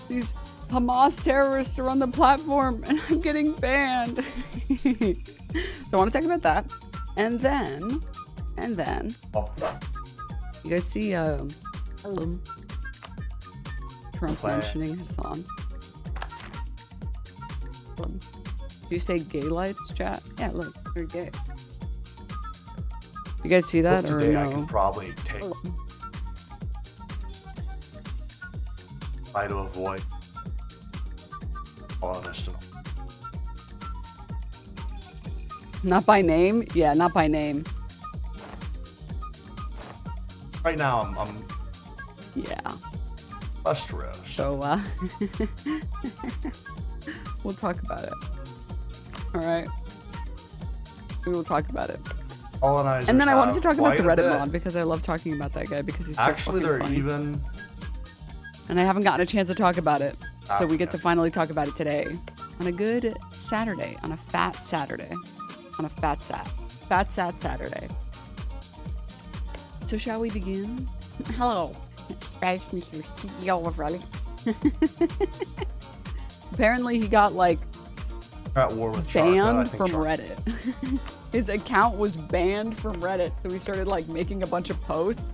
these Hamas terrorists are on the platform and I'm getting banned. So I want to talk about that. And then, you guys see Trump mentioning Hassan. Do you say gay lights, chat? Yeah, look, they're gay. You guys see that or no? I can probably take. Try to avoid. Honest. Not by name? Yeah, not by name. Right now, I'm yeah. frustrated. So, we'll talk about it. All right. We will talk about it. And then I wanted to talk about the Reddit mod because I love talking about that guy because he's so actually fucking funny. even. And I haven't gotten a chance to talk about it, so we get to finally talk about it today on a good Saturday, on a fat Saturday, on a fat sat Saturday. So shall we begin? Hello, it's Mr. CEO of Reddit. Apparently he got like at war with banned from Reddit. His account was banned from Reddit, so he started like making a bunch of posts.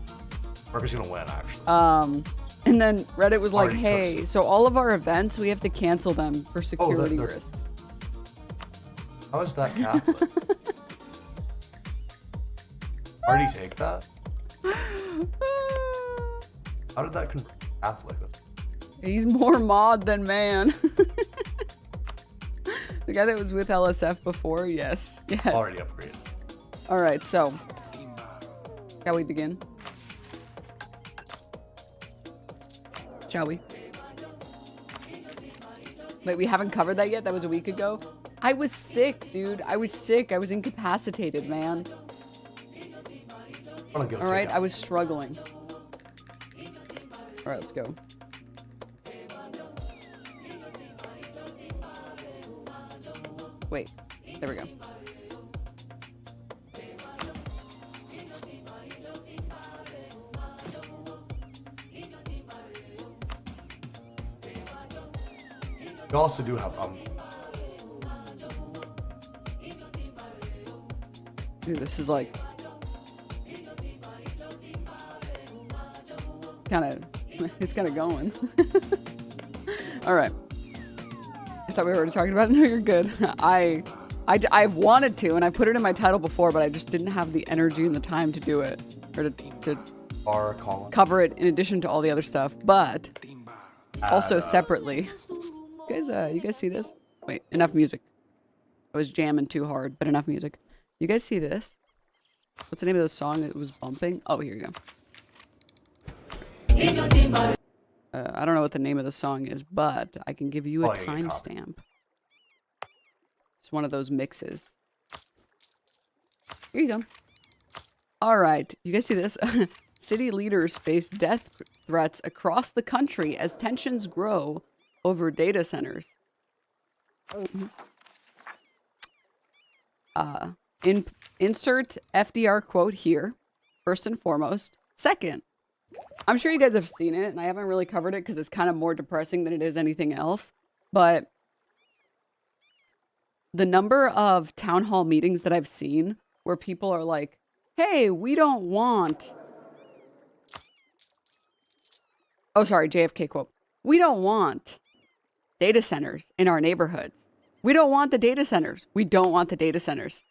Shark gonna win, actually. And then Reddit was like, hey, so all of our events, we have to cancel them for security risks. How is that Catholic? How did he take that? How did that convert Catholic? He's more mod than man. The guy that was with LSF before, yes. Already upgraded. All right, so shall we begin? Shall we? Wait, we haven't covered that yet? That was a week ago? I was sick, dude. I was sick. I was incapacitated, man. All right, I was struggling. All right, let's go. Wait, there we go. We also do have Dude, this is like it's kind of going. All right. I thought we were already talking about it. No, you're good. I've wanted to, and I put it in my title before, but I just didn't have the energy and the time to do it, or to cover it in addition to all the other stuff. But also separately. You guys see this? Wait, enough music. I was jamming too hard, but enough music. You guys see this? What's the name of the song that was bumping? Oh, here you go. I don't know what the name of the song is, but I can give you a timestamp. It's one of those mixes. Here you go. All right. You guys see this? City leaders face death threats across the country as tensions grow over data centers. Insert FDR quote here, first and foremost. Second, I'm sure you guys have seen it, and I haven't really covered it because it's kind of more depressing than it is anything else. But the number of town hall meetings that I've seen where people are like, hey, we don't want... Oh, sorry, JFK quote. We don't want data centers in our neighborhoods. We don't want the data centers. We don't want the data centers.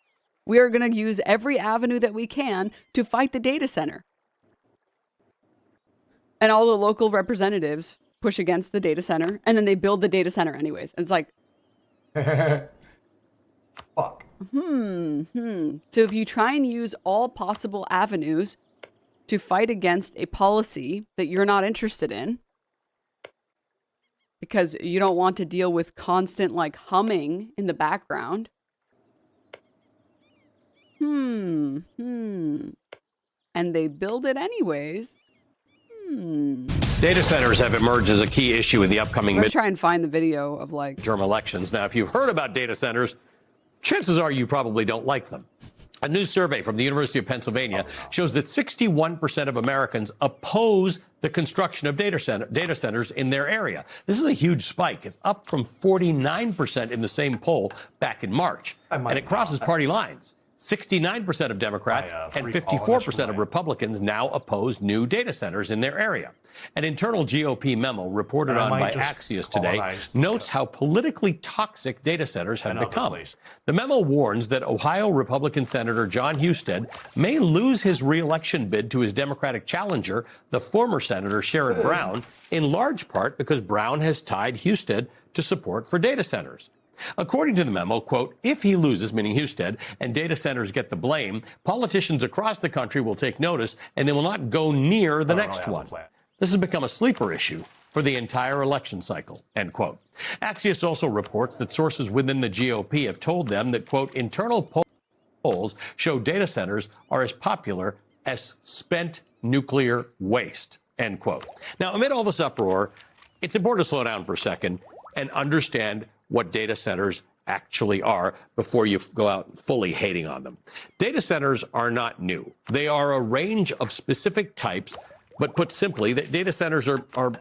We are going to use every avenue that we can to fight the data center. And all the local representatives push against the data center, and then they build the data center anyways. And it's like... Fuck. So if you try and use all possible avenues to fight against a policy that you're not interested in, because you don't want to deal with constant, like, humming in the background. And they build it anyways. Data centers have emerged as a key issue in the upcoming I'm gonna try and find the video of, like... midterm elections. Now, if you've heard about data centers, chances are you probably don't like them. A new survey from the University of Pennsylvania shows that 61% of Americans oppose the construction of data centers in their area. This is a huge spike. It's up from 49% in the same poll back in March. And it crosses party lines. 69% of Democrats and 54% of Republicans now oppose new data centers in their area. An internal GOP memo reported on by Axios today notes how politically toxic data centers have become. The memo warns that Ohio Republican Senator John Husted may lose his re-election bid to his Democratic challenger, the former Senator Sherrod Brown, in large part because Brown has tied Husted to support for data centers. According to the memo, quote, if he loses, meaning Husted, and data centers get the blame, politicians across the country will take notice and they will not go near the next one. This has become a sleeper issue for the entire election cycle, end quote. Axios also reports that sources within the GOP have told them that, quote, internal polls show data centers are as popular as spent nuclear waste, end quote. Now, amid all this uproar, it's important to slow down for a second and understand what data centers actually are before you go out fully hating on them. Data centers are not new. They are a range of specific types, but put simply, that data centers are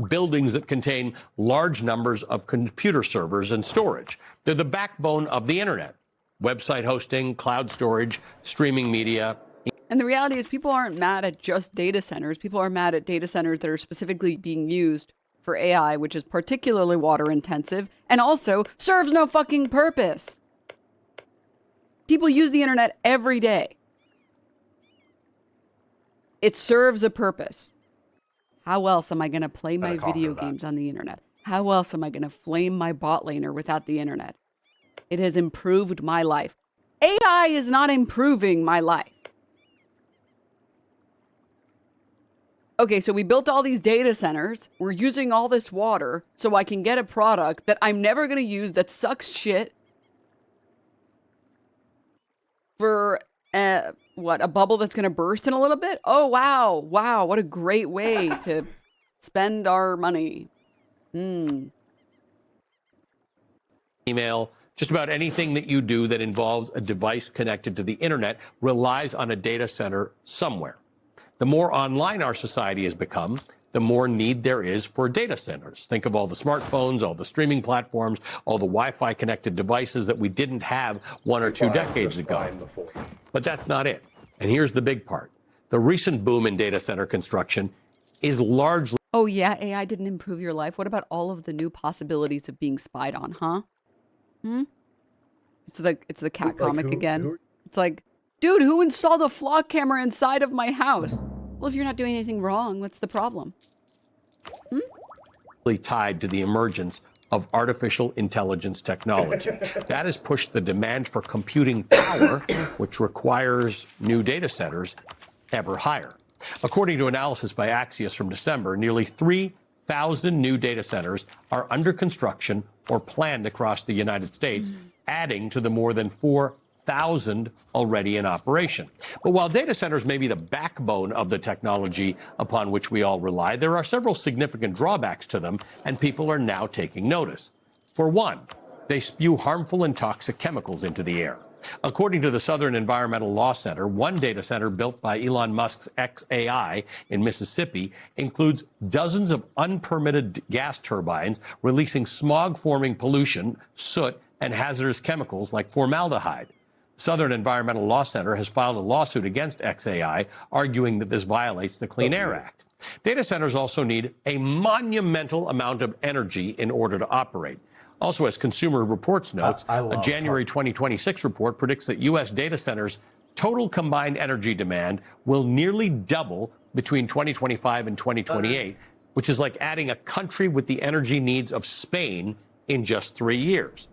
buildings that contain large numbers of computer servers and storage. They're the backbone of the internet. Website hosting, cloud storage, streaming media. And the reality is people aren't mad at just data centers. People are mad at data centers that are specifically being used for AI, which is particularly water intensive and also serves no fucking purpose. People use the internet every day. It serves a purpose. How else am I going to play my video games on the internet? How else am I going to flame my bot laner without the internet? It has improved my life. AI is not improving my life. Okay, so we built all these data centers. We're using all this water so I can get a product that I'm never going to use that sucks shit for, what, a bubble that's going to burst in a little bit? Oh, wow. Wow, what a great way to spend our money. Email, just about anything that you do that involves a device connected to the internet relies on a data center somewhere. The more online our society has become, the more need there is for data centers. Think of all the smartphones, all the streaming platforms, all the Wi-Fi connected devices that we didn't have 1 or 2 decades ago. But that's not it. And here's the big part. The recent boom in data center construction is largely... Oh yeah, AI didn't improve your life. What about all of the new possibilities of being spied on, huh? It's the cat comic again. It's like, dude, who installed a flock camera inside of my house? Well, if you're not doing anything wrong, what's the problem? Tied to the emergence of artificial intelligence technology. That has pushed the demand for computing power, which requires new data centers, ever higher. According to analysis by Axios from December, nearly 3,000 new data centers are under construction or planned across the United States, adding to the more than 4,000 already in operation. But while data centers may be the backbone of the technology upon which we all rely, there are several significant drawbacks to them, and people are now taking notice. For one, they spew harmful and toxic chemicals into the air. According to the Southern Environmental Law Center, one data center built by Elon Musk's XAI in Mississippi includes dozens of unpermitted gas turbines releasing smog-forming pollution, soot, and hazardous chemicals like formaldehyde. Southern Environmental Law Center has filed a lawsuit against XAI, arguing that this violates the Clean Air Act. Data centers also need a monumental amount of energy in order to operate. Also, as Consumer Reports notes, a January 2026 report predicts that U.S. data centers' total combined energy demand will nearly double between 2025 and 2028, which is like adding a country with the energy needs of Spain in just 3 years.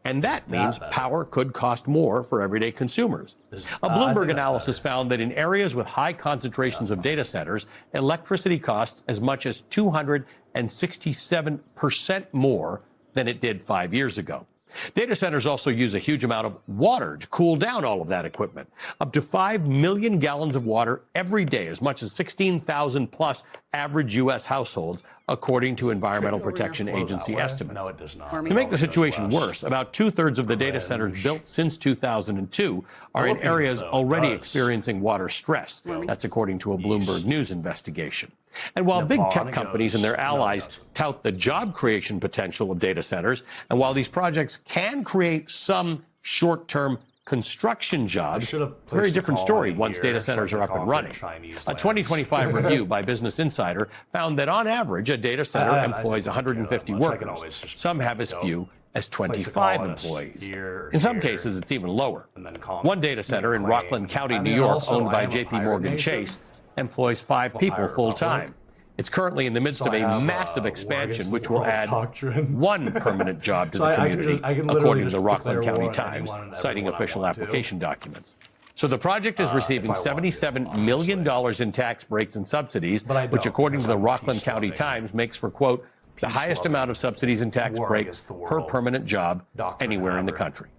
And that means power could cost more for everyday consumers. A Bloomberg analysis found that in areas with high concentrations of data centers, electricity costs as much as 267% more than it did 5 years ago. Data centers also use a huge amount of water to cool down all of that equipment. Up to 5 million gallons of water every day, as much as 16,000 plus average U.S. households according to Environmental Over your Protection flow that Agency way? estimates. No, it does not. To To make the It goes situation west. worse, about 2/3 of the data centers built since 2002 are in Philippines, areas though, already does. experiencing water stress. That's according to a Bloomberg News investigation. And while big Nepal, tech it companies goes- and their no, it allies doesn't. tout the job creation potential of data centers, and while these projects can create some short-term construction jobs, should have it's a very placed a different call story in once here data so centers I are could up and conquer running. Chinese A lands. 2025 review by Business Insider found that on average, a data center I employs don't care that 150 much. I can workers. always just Some have as go few as place a 25 call at us employees. here, In some here, cases, it's even lower. and then call One me. data center in Claim. Rockland County, I New mean, York, also, owned I by am a JP pirate Morgan nation. Chase, employs 5 people pirate full republic. time. It's currently in the midst So of I a have, massive war expansion, against which the will world add doctrine. 1 permanent job to So the I can community, just- I can literally according to just the Rockland declare County war on Times, anyone and citing everyone I official want to. application documents. So the project is receiving if I want to, $77 million in tax breaks and subsidies, But I which, don't, according to because the I'm Rockland County peace-loving. Times, makes for, quote, the highest Peace-loving amount of subsidies and tax war breaks against the per world permanent job doctrine anywhere in the ever. country.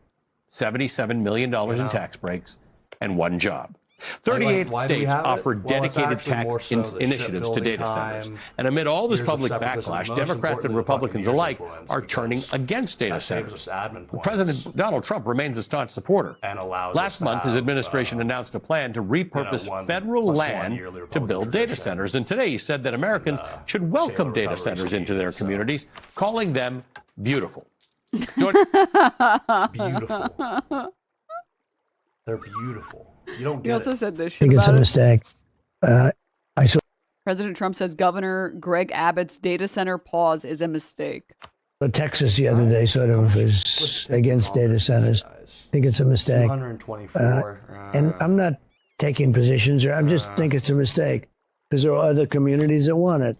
$77 million in tax breaks and 1 job. Like, 38 why do we states have it? offered Well, it's dedicated actually more tax so the initiatives to shipbuilding data centers. time, And amid all this years of public separatism, backlash, most Democrats and importantly, the Republicans fucking alike years influence, are turning because against data that saves centers. us admin points President Donald Trump remains a staunch supporter. and allows us Last to month, his have, administration announced a plan to repurpose one federal plus one land yearly to Republican build data tradition. centers. And today he said that Americans should welcome data recovery centers into scheme, their so- communities, calling them beautiful. beautiful. They're beautiful. You don't He get also it. said this I shit think it's a about it. mistake. I saw President Trump says Governor Greg Abbott's data center pause is a mistake. Texas the other day sort of is against data centers. I think it's a mistake. 224. And I'm not taking positions, or I just think it's a mistake because there are other communities that want it.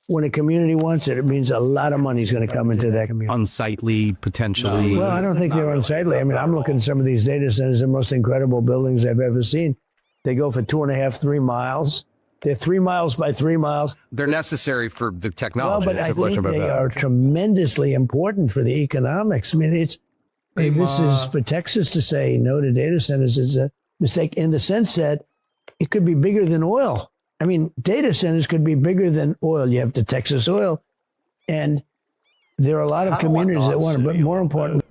When a community wants it, it means a lot of money is going to come into that community. Unsightly, potentially. Well, I don't think they're unsightly. I mean, I'm looking at some of these data centers, the most incredible buildings I've ever seen. They go for 2.5, 3 miles. They're 3 miles by 3 miles. They're necessary for the Well, technology. but I think they are tremendously important for the economics. I mean, this is for Texas to say no to data centers is a mistake in the sense that it could be bigger than oil. I mean, data centers could be bigger than oil. You have the Texas oil, and there are a lot of communities that want it. But more important,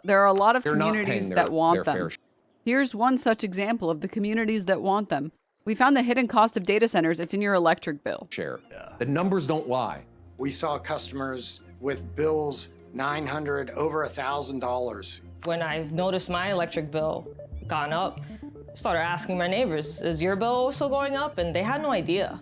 There are a lot of They're not communities paying that want their them. fair share. Here's one such example of the communities that want them. We found the hidden cost of data centers. It's in your electric bill. The numbers don't lie. We saw customers with bills $900, over $1,000. When I've noticed my electric bill gone up, started asking my neighbors, is your bill also going up? And they had no idea.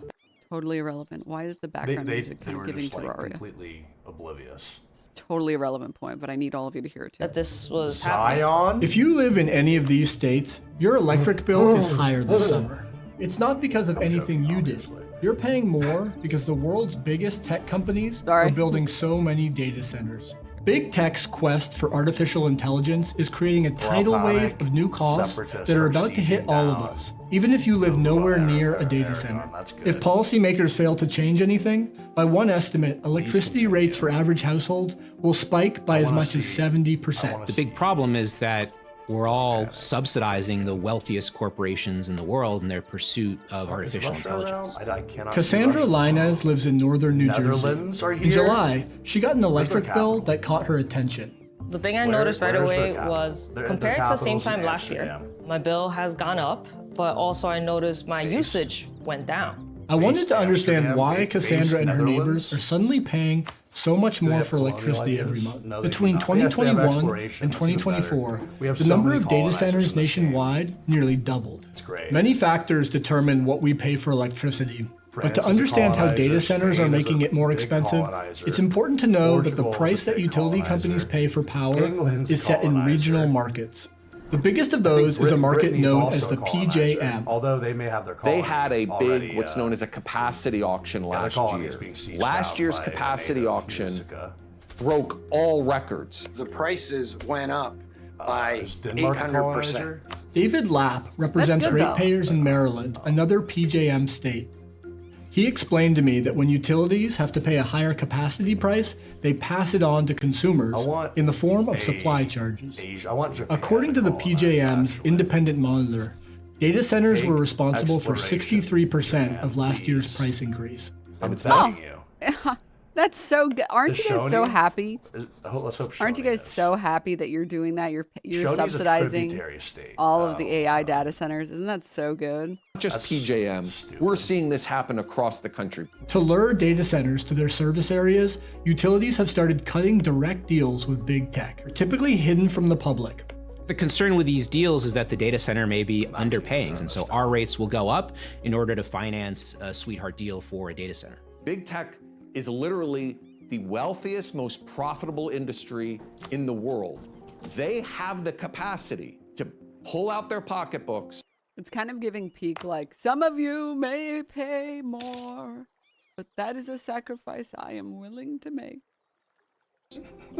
Totally irrelevant. Why is the They, background they, music they kind of were giving just like Terraria? completely oblivious. Totally irrelevant point, but I need all of you to hear it too. That this was happening. Zion? If you live in any of these states, your electric bill is higher this summer. It's not because of anything you did. You're paying more because the world's biggest tech companies Sorry. are building so many data centers. Big Tech's quest for artificial intelligence is creating a tidal wave of new costs that are about to hit all of us, even if you live nowhere near a data center. If policymakers fail to change anything, by one estimate, electricity rates for average households will spike by as much as 70%. The big problem is that we're all subsidizing the wealthiest corporations in the world in their pursuit of artificial intelligence. I cannot Cassandra see Russia. Linez lives in northern New Netherlands are Jersey. here? In July, she got an electric their bill capital? that caught her attention. The thing I Where- noticed right where's their away capital? was Their compared to the same capital's in time last year, Amsterdam. my bill has gone up, but also I noticed my usage went down. I wanted to understand Amsterdam, why based Cassandra and her Netherlands. neighbors are suddenly paying so much more have for colonial electricity every ideas? month. No, they do Between not. Yes, they have 2021 exploration. and That's even better. 2024, We have the so number many of data colonizers centers in this game. nationwide nearly doubled. It's great. Many factors determine what we pay for electricity. But France to is a understand how colonizer, data centers are Spain is making a it more big expensive, colonizer. it's important to know that the Portugal is a price that big utility companies colonizer. pay for power England's a is set in colonizer. regional markets. The biggest of those is a market Brittany's known also as a the colonizer, PJM. Although they may have their They colonies had a already, big, what's known as a capacity auction the last colonies year. being seized Last out year's by capacity native auction Musica. broke all records. The prices went up by Is Denmark a 800%. colonizer? David Lapp represents That's good, though. ratepayers in Maryland, another PJM state. He explained to me that when utilities have to pay a higher capacity price, they pass it on to consumers I want in the form of a- supply charges. Asia. I want Japan According to the colonize, PJM's actually. independent monitor, data centers Big were responsible for exploration, 63% of Japan, last year's please. price increase. I'm it's begging not- you. That's so good. Aren't you guys so happy? Let's hope. Aren't you guys so happy that you're doing that? You're Shoney's a subsidizing tributary state. all of the AI data centers. Isn't that so good? Not just PJM. We're seeing this happen across the country. To lure data centers to their service areas, utilities have started cutting direct deals with big tech, typically hidden from the public. The concern with these deals is that the data center may be underpaying, and so our rates will go up in order to finance a sweetheart deal for a data center. Big tech is literally the wealthiest, most profitable industry in the world. They have the capacity to pull out their pocketbooks. It's kind of giving peak like, some of you may pay more, but that is a sacrifice I am willing to make.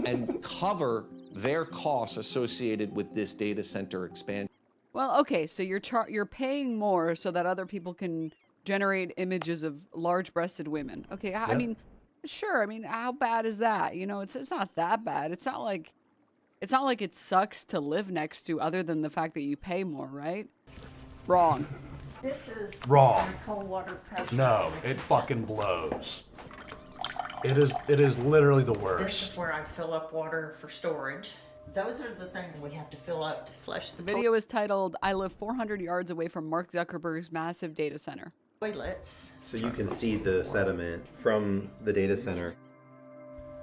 And cover their costs associated with this data center expansion. Well, okay, so you're paying more so that other people can generate images of large-breasted women. Okay, I mean, sure. I mean, how bad is that? You know, it's not that bad. It's not like it sucks to live next to, other than the fact that you pay more, right? Wrong. This is Wrong. cold water pressure. No, it fucking blows. It is literally the worst. This is where I fill up water for storage. Those are the things we have to fill up to flush the The video is titled, I live 400 yards away from Mark Zuckerberg's massive data center. toilets. So you can see the sediment from the data center.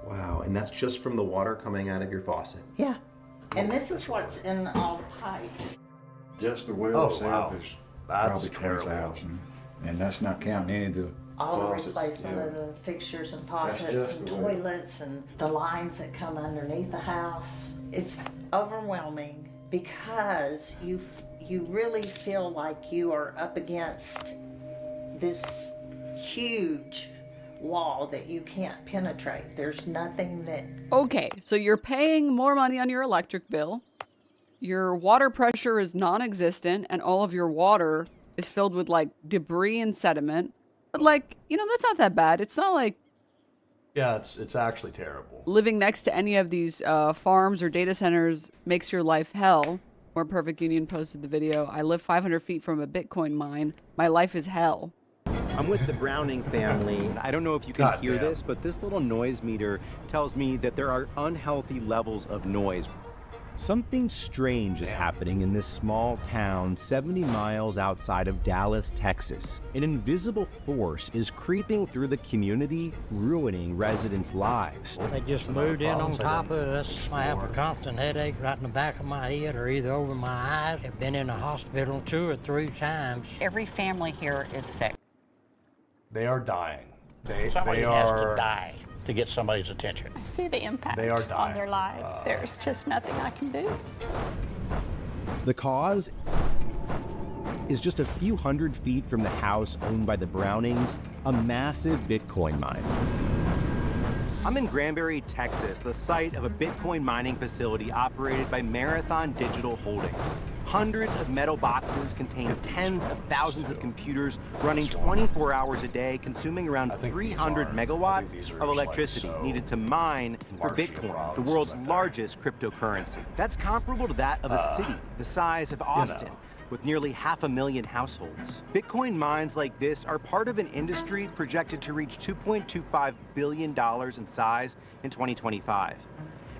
Wow, and that's just from the water coming out of your faucet. Yeah. And this is what's in all the pipes. Just the well itself is That's probably 20,000, and that's not counting any of the All the faucets, replacement yeah. of the fixtures and That's faucets just and the way. toilets and the lines that come underneath the house. It's overwhelming because you really feel like you are up against this huge wall that you can't penetrate. There's nothing that... Okay, so you're paying more money on your electric bill. Your water pressure is non-existent, and all of your water is filled with, like, debris and sediment. But, like, you know, that's not that bad. It's not like Yeah, it's actually terrible. living next to any of these farms or data centers makes your life hell. More Perfect Union posted the video. I live 500 feet from a Bitcoin mine. My life is hell. I'm with the Browning family. I don't know if you can God hear damn. this, but this little noise meter tells me that there are unhealthy levels of noise. Something strange is happening in this small town 70 miles outside of Dallas, Texas. An invisible force is creeping through the community, ruining residents' lives. They just moved in on top of us. I have a constant headache right in the back of my head or either over my eyes. I've been in the hospital 2 or 3 times. Every family here is sick. They are dying. Somebody they has are to die to get somebody's attention. I see the impact They are on dying. their lives. There's just nothing I can do. The cause is just a few hundred feet from the house owned by the Brownings, a massive Bitcoin mine. I'm in Granbury, Texas, the site of a Bitcoin mining facility operated by Marathon Digital Holdings. Hundreds of metal boxes contain tens of thousands of computers running 24 hours a day, consuming around 300 megawatts of electricity needed to mine for Bitcoin, the world's largest cryptocurrency. That's comparable to that of a city the size of Austin, with nearly 500,000 households. Bitcoin mines like this are part of an industry projected to reach $2.25 billion in size in 2025.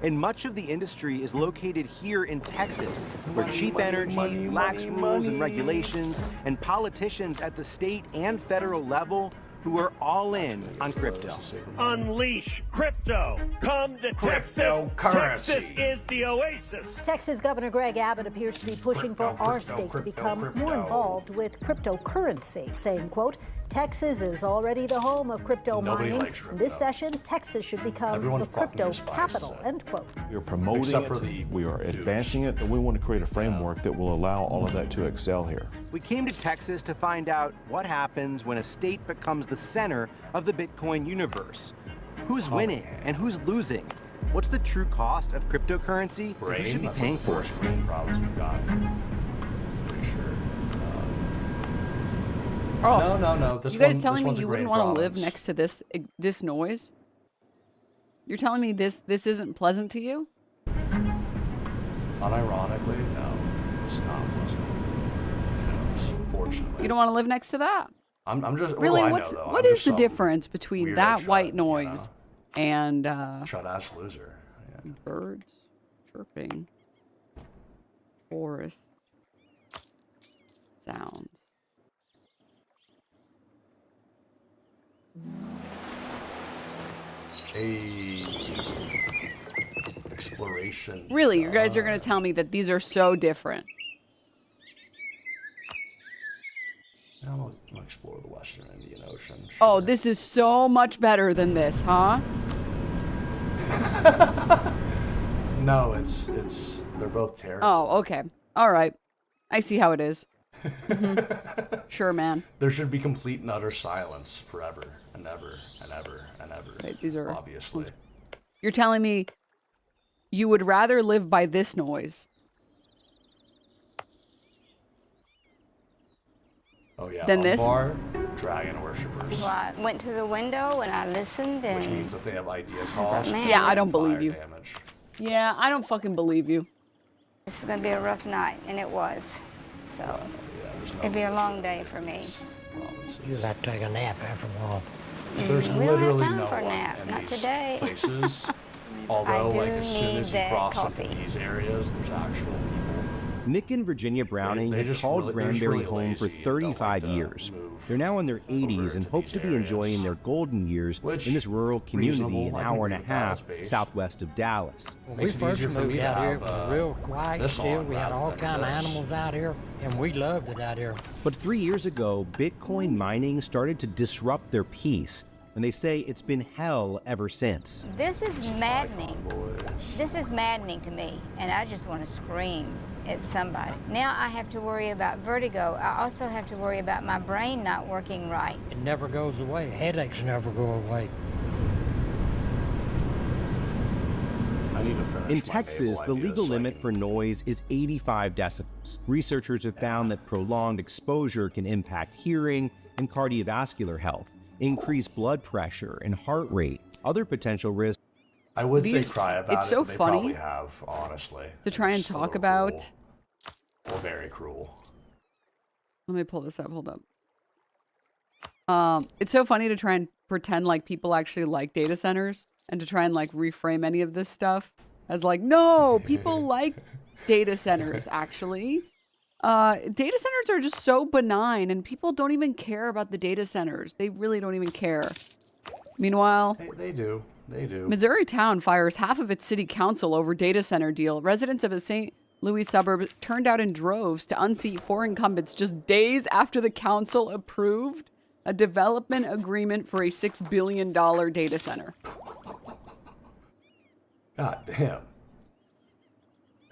And much of the industry is located here in Texas, where cheap energy, lax rules and regulations, and politicians at the state and federal level who are all in on crypto. Unleash crypto. Come to Texas. Texas is the oasis. Texas Governor Greg Abbott appears to be pushing for our state to become more involved with cryptocurrency, saying, quote, Texas is already the home of crypto mining. In this session, Texas should become the crypto capital, end quote. We're promoting it, we are advancing it, and we want to create a framework that will allow all of that to excel here. We came to Texas to find out what happens when a state becomes the center of the Bitcoin universe. Who's winning and who's losing? What's the true cost of cryptocurrency? Who should be paying for it? Problems we've got. Pretty sure. Oh, no. You guys telling me you wouldn't want to live next to this noise? You're telling me this isn't pleasant to you? Unironically, no, it's not pleasant. Unfortunately. You don't want to live next to that? I'm just Really, well, what is the difference between weird that shot, white noise and Shut-ass loser. Yeah. birds chirping, forest sounds. Exploration. Really, you guys are going to tell me that these are so different? Now we'll explore the Western Indian Ocean. Oh, this is so much better than this, huh? No, it's they're both terrible. Oh, okay. All right. I see how it is. Sure, man. There should be complete and utter silence forever and ever and ever and ever. Right, these are obviously. You're telling me you would rather live by this noise Oh yeah. than on this? Bar, dragon worshippers. Well, I went to the window and I listened, and Which means that they have idea calls. man, Yeah, I don't believe you. Damage. Yeah, I don't fucking believe you. this is going to be a rough night, and it was. So it'd be a long day for me. You'd have to take a nap after a while. There's We don't have literally time no for a one nap, in not these today. places. I Although, do like, as soon need as you that cross coffee. into these areas, there's actual people. Nick and Virginia Browning They have just called really- they're just Granbury really home for lazy, don't like 35 to years. move They're now in their 80s and hope to be enjoying their golden years in this rural community reasonable, an I hour think, and a with half Dallas-based. southwest of Dallas. When we Makes it first easier for me moved to out here, it have, was real quiet this still. on We had all rather kind of than this. animals out here, and we loved it out here. But 3 years ago, Bitcoin mining started to disrupt their peace, and they say it's been hell ever since. This is maddening. This is maddening to me, and I just want to scream at somebody. Now I have to worry about vertigo. I also have to worry about my brain not working right. It never goes away. Headaches never go away. I need to finish In my Texas, naval the ideas legal so I limit for noise is 85 decibels. Researchers have found that prolonged exposure can impact hearing and cardiovascular health, increase blood pressure and heart rate. Other potential risks. I would These- say cry about it's it, so but they funny probably have, honestly. to try and It's a talk little about. cruel, or very cruel. Let me pull this up. Hold up. It's so funny to try and pretend like people actually like data centers and to try and like reframe any of this stuff as like, no, people like data centers actually. Data centers are just so benign and people don't even care about the data centers. They really don't even care. Meanwhile, They do. They do. Missouri town fires half of its city council over data center deal. Residents of a St. Louis suburb turned out in droves to unseat 4 incumbents just days after the council approved a development agreement for a $6 billion data center. God damn.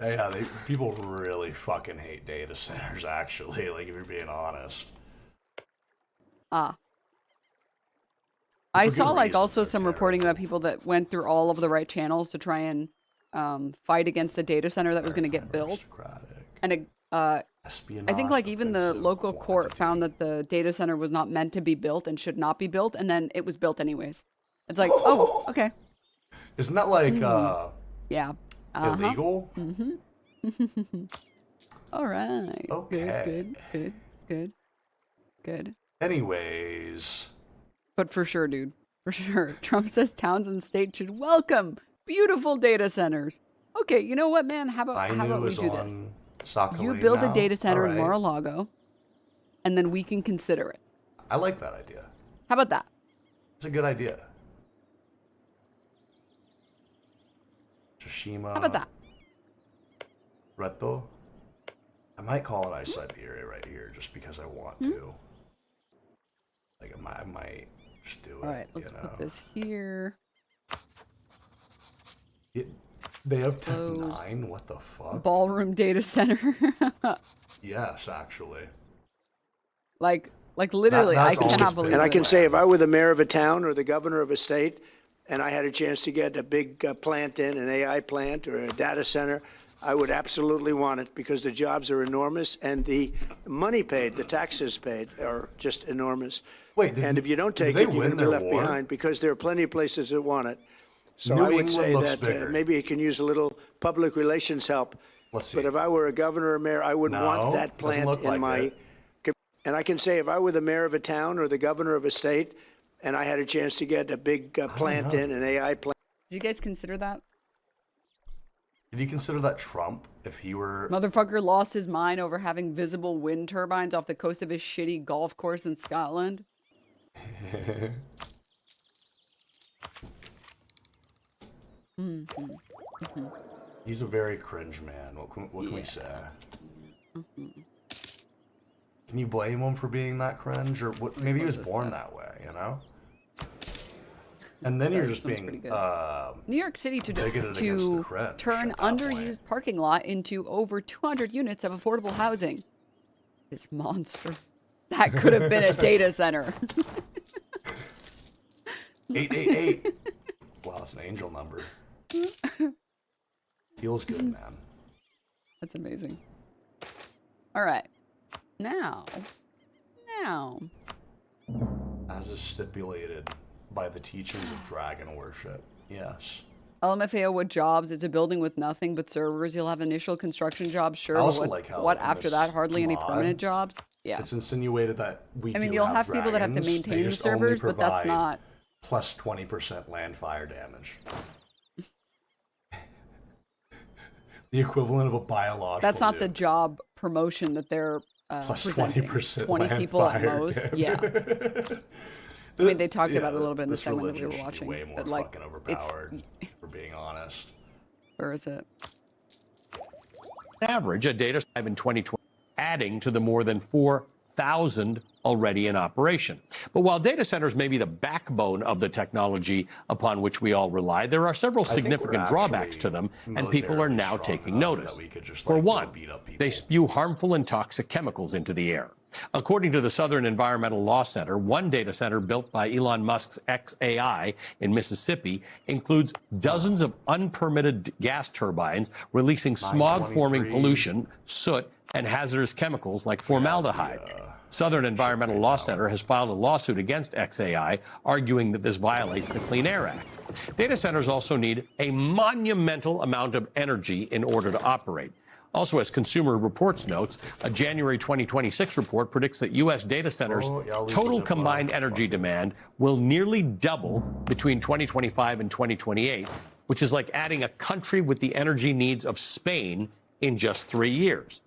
Yeah, people really fucking hate data centers, actually, like, if you're being honest. I For saw good like reason, also some reporting about people that went through all of the right channels to try and fight against the data center that was going to get built. And I think like even the local court found that the data center was not meant to be built and should not be built, and then it was built anyways. It's like, oh, okay. Isn't that like Yeah. illegal? Mm-hmm. All right. Okay. Good. Anyways. But for sure, dude. For sure. Trump says towns and states should welcome beautiful data centers. Okay, you know what, man? How about we do this? You build a data center in Mar-a-Lago, and then we can consider it. I like that idea. How about that? It's a good idea. Tsushima. How about that? Reto. I might call it Siberia right here just because I want to. Like, I might just do it. All right, let's put this here. They have Tech 9? What the fuck? Ballroom data center. Yes, actually. like literally, I cannot believe it. And I can say if I were the mayor of a town or the governor of a state and I had a chance to get a big plant in, an AI plant or a data center, I would absolutely want it because the jobs are enormous and the money paid, the taxes paid are just enormous. Wait, and if you don't take they it, you're going win to be their left war? behind because there are plenty of places that want it. So New I would England say looks that bigger. maybe it can use a little public relations help. Let's see. But if I were a governor or mayor, I would No, want that doesn't plant look in like my. it. And I can say if I were the mayor of a town or the governor of a state and I had a chance to get a big plant in, an AI plant. Did you guys consider that? Did you consider that Trump, if he were... Motherfucker lost his mind over having visible wind turbines off the coast of his shitty golf course in Scotland. He's a very cringe man. What can we say? Can you blame him for being that cringe, or what? Maybe he was born that way, you know. And then you're just being New York City to bigoted against the cringe turn at that underused point. parking lot into over 200 units of affordable housing. This monster. That could have been a data center. 888. Wow, it's an angel number. Feels good, man. That's amazing. All right. Now. As is stipulated by the teachings of dragon worship. Yes. LMFAO, what jobs? It's a building with nothing but servers. You'll have initial construction jobs, sure. I also But like how what in after this that? Hardly any mod, permanent jobs. Yeah. It's insinuated that we I mean, do you'll have people that have to dragons, maintain they the just only servers, but that's provide not. Plus 20% land fire damage. The equivalent of a biological. That's not the nuke. job promotion that they're Plus presenting. 20% 20 land people at fire most. damage. Yeah. I mean, they talked about it a little bit in the this segment that we were religion should be watching. way more But like, fucking it's overpowered, for being honest. or is it? Average, a data center in 2020, adding to the more than 4,000 already in operation. But while data centers may be the backbone of the technology upon which we all rely, there are several significant drawbacks to them, and people are now taking notice. For one, they spew harmful and toxic chemicals into the air. According to the Southern Environmental Law Center, one data center built by Elon Musk's XAI in Mississippi includes dozens of unpermitted gas turbines releasing smog-forming pollution, soot, and hazardous chemicals like formaldehyde. Southern Environmental Law Center has filed a lawsuit against XAI, arguing that this violates the Clean Air Act. Data centers also need a monumental amount of energy in order to operate. Also, as Consumer Reports notes, a January 2026 report predicts that U.S. data centers' total combined energy demand will nearly double between 2025 and 2028, which is like adding a country with the energy needs of Spain in just 3 years.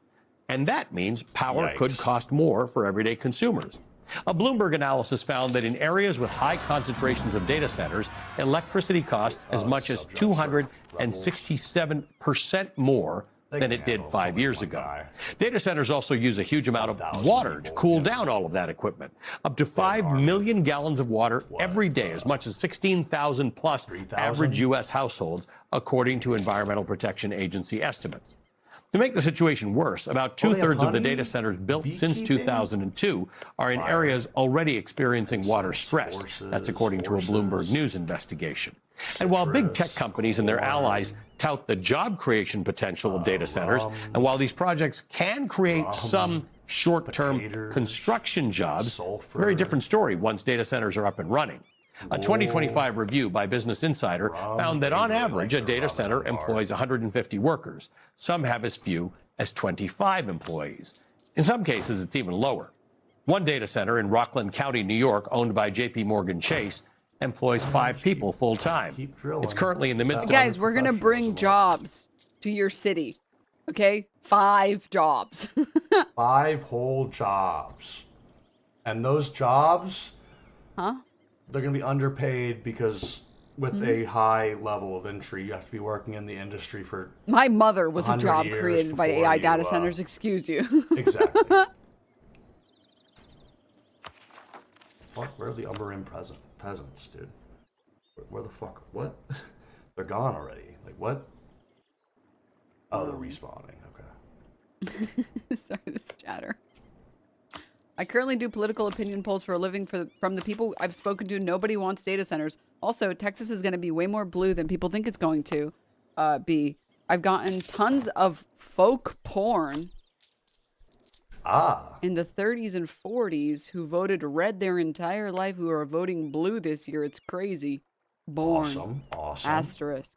And that means power could cost more for everyday consumers. A Bloomberg analysis found that in areas with high concentrations of data centers, electricity costs as much as 267% more than it did 5 years ago. Data centers also use a huge amount of water to cool down all of that equipment. Up to 5 million gallons of water every day, as much as 16,000 plus average U.S. households, according to Environmental Protection Agency estimates. To make the situation worse, about two-thirds of the data centers built since 2002 are in areas already experiencing water stress. That's according to a Bloomberg News investigation. And while big tech companies and their allies tout the job creation potential of data centers, and while these projects can create some short-term construction jobs, it's a very different story once data centers are up and running. A 2025 review by Business Insider found that on average, a data center employs 150 workers. Some have as few as 25 employees. In some cases, it's even lower. One data center in Rockland County, New York, owned by J.P. Morgan Chase, employs 5 people full-time. It's currently in the midst of... Guys, we're going to bring jobs to your city. Okay? 5 jobs. 5 whole jobs. And those jobs... Huh? They're going to be underpaid because with a high level of entry, you have to be working in the industry for My mother was a job years created by before AI you, data centers, excuse you. Exactly. Fuck, where are the Umberim peasants, dude? Where the fuck? What? They're gone already. Like, what? Oh, they're respawning. Okay. Sorry, this chatter. I currently do political opinion polls for a living from the people I've spoken to. Nobody wants data centers. Also, Texas is going to be way more blue than people think it's going to be. I've gotten tons of folk porn in the 30s and 40s who voted red their entire life who are voting blue this year. It's crazy. Born. Awesome. Asterisk.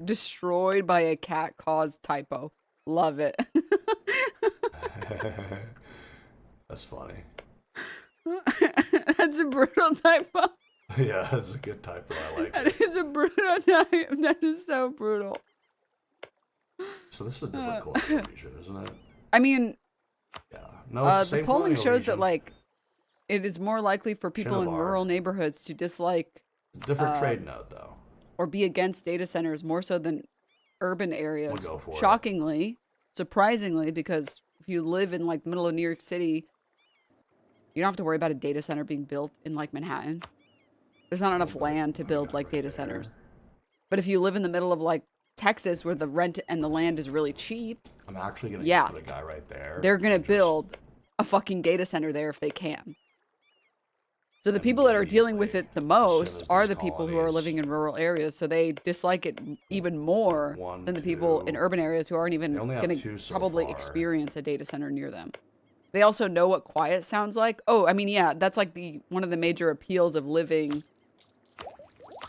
Destroyed by a cat caused typo. Love it. That's funny. That's a brutal typo. Yeah, that's a good typo. I like it. That is a brutal typo. That is so brutal. So this is a different colonial region, isn't it? I mean, yeah. No, it's the the same polling colonial shows that region. like it is more likely for people in Shinobar. rural neighborhoods to dislike Different trade node, though. or be against data centers more so than urban areas. We'll go for it. Shockingly, surprisingly, because if you live in like the middle of New York City, you don't have to worry about a data center being built in like Manhattan. There's not enough land to build like data centers. But if you live in the middle of like Texas where the rent and the land is really cheap, I'm actually gonna yeah, put a guy right there. they're gonna build a fucking data center there if they can. So the people that are dealing with it the most are the people who are living in rural areas, so they dislike it even more than the people in urban areas who aren't even only have going two to so probably far. experience a data center near them. They also know what quiet sounds like. Oh, I mean, yeah, that's like one of the major appeals of living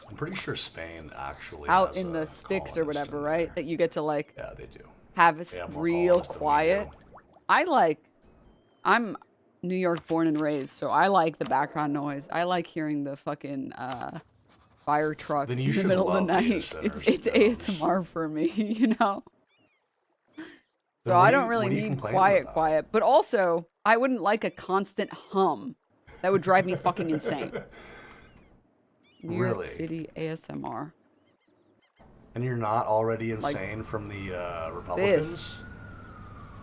I'm pretty sure Spain actually out has in a the sticks or colonist whatever, in right? That you get to like Yeah, they do. have They have more real colonists than we quiet. I'm New York born and raised, so I like the background noise. I like hearing the fucking fire truck Then in you the should middle of the love data night. centers, It's to be honest. ASMR for me, you know? Then So what I do don't you- really what are you need complaining quiet. But also, I wouldn't like a constant hum. That would drive me fucking insane. New York Really? City ASMR. And you're not already Like insane from the Republicans?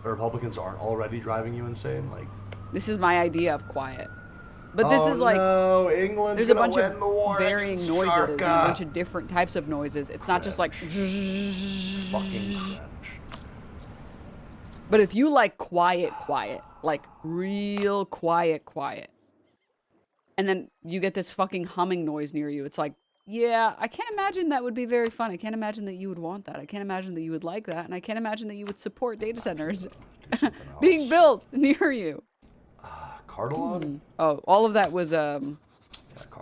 The Republicans aren't already driving you insane? Like, This is my idea of quiet. But this is like, no, England's there's a gonna bunch win of the war varying against noises and a Sharka. bunch of different types of noises. It's not just like, fucking cringe. but if you like quiet, like real quiet, and then you get this fucking humming noise near you, it's like, yeah, I can't imagine that would be very fun. I can't imagine that you would want that. I can't imagine that you would like that. And I can't imagine that you would support data centers being built near you. Cardalon? Oh, all of that was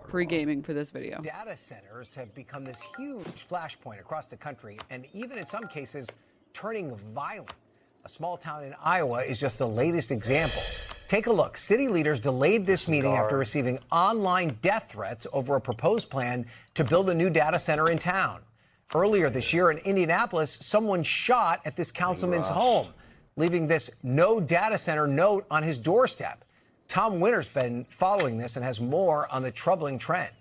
pre-gaming for this video. Data centers have become this huge flashpoint across the country, and even in some cases, turning violent. A small town in Iowa is just the latest example. Take a look. City leaders delayed this meeting after receiving online death threats over a proposed plan to build a new data center in town. Earlier this year in Indianapolis, someone shot at this councilman's home, leaving this no data center note on his doorstep. Tom Winter's been following this and has more on the troubling trend.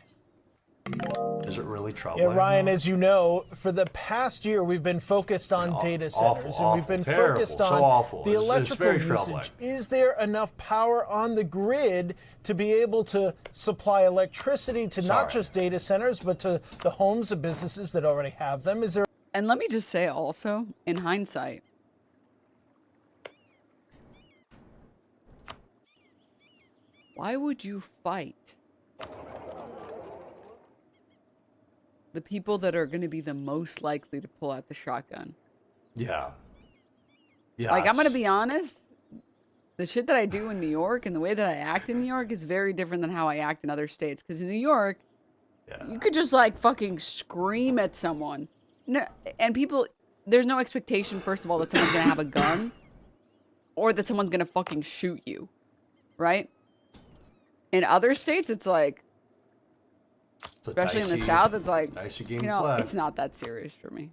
Is it really troubling? Yeah, Ryan, as you know, for the past year, we've been focused on data centers, and we've been focused on the electrical usage. Is there enough power on the grid to be able to supply electricity to not just data centers, but to the homes and businesses that already have them? Is there? And let me just say also, in hindsight, why would you fight the people that are going to be the most likely to pull out the shotgun? Yeah. Yeah. Like, I'm going to be honest, the shit that I do in New York and the way that I act in New York is very different than how I act in other states. Because in New York, you could just, like, fucking scream at someone. No, and people, there's no expectation, first of all, that someone's going to have a gun or that someone's going to fucking shoot you, right? In other states, it's like, especially in the South, it's like, you know, it's not that serious for me.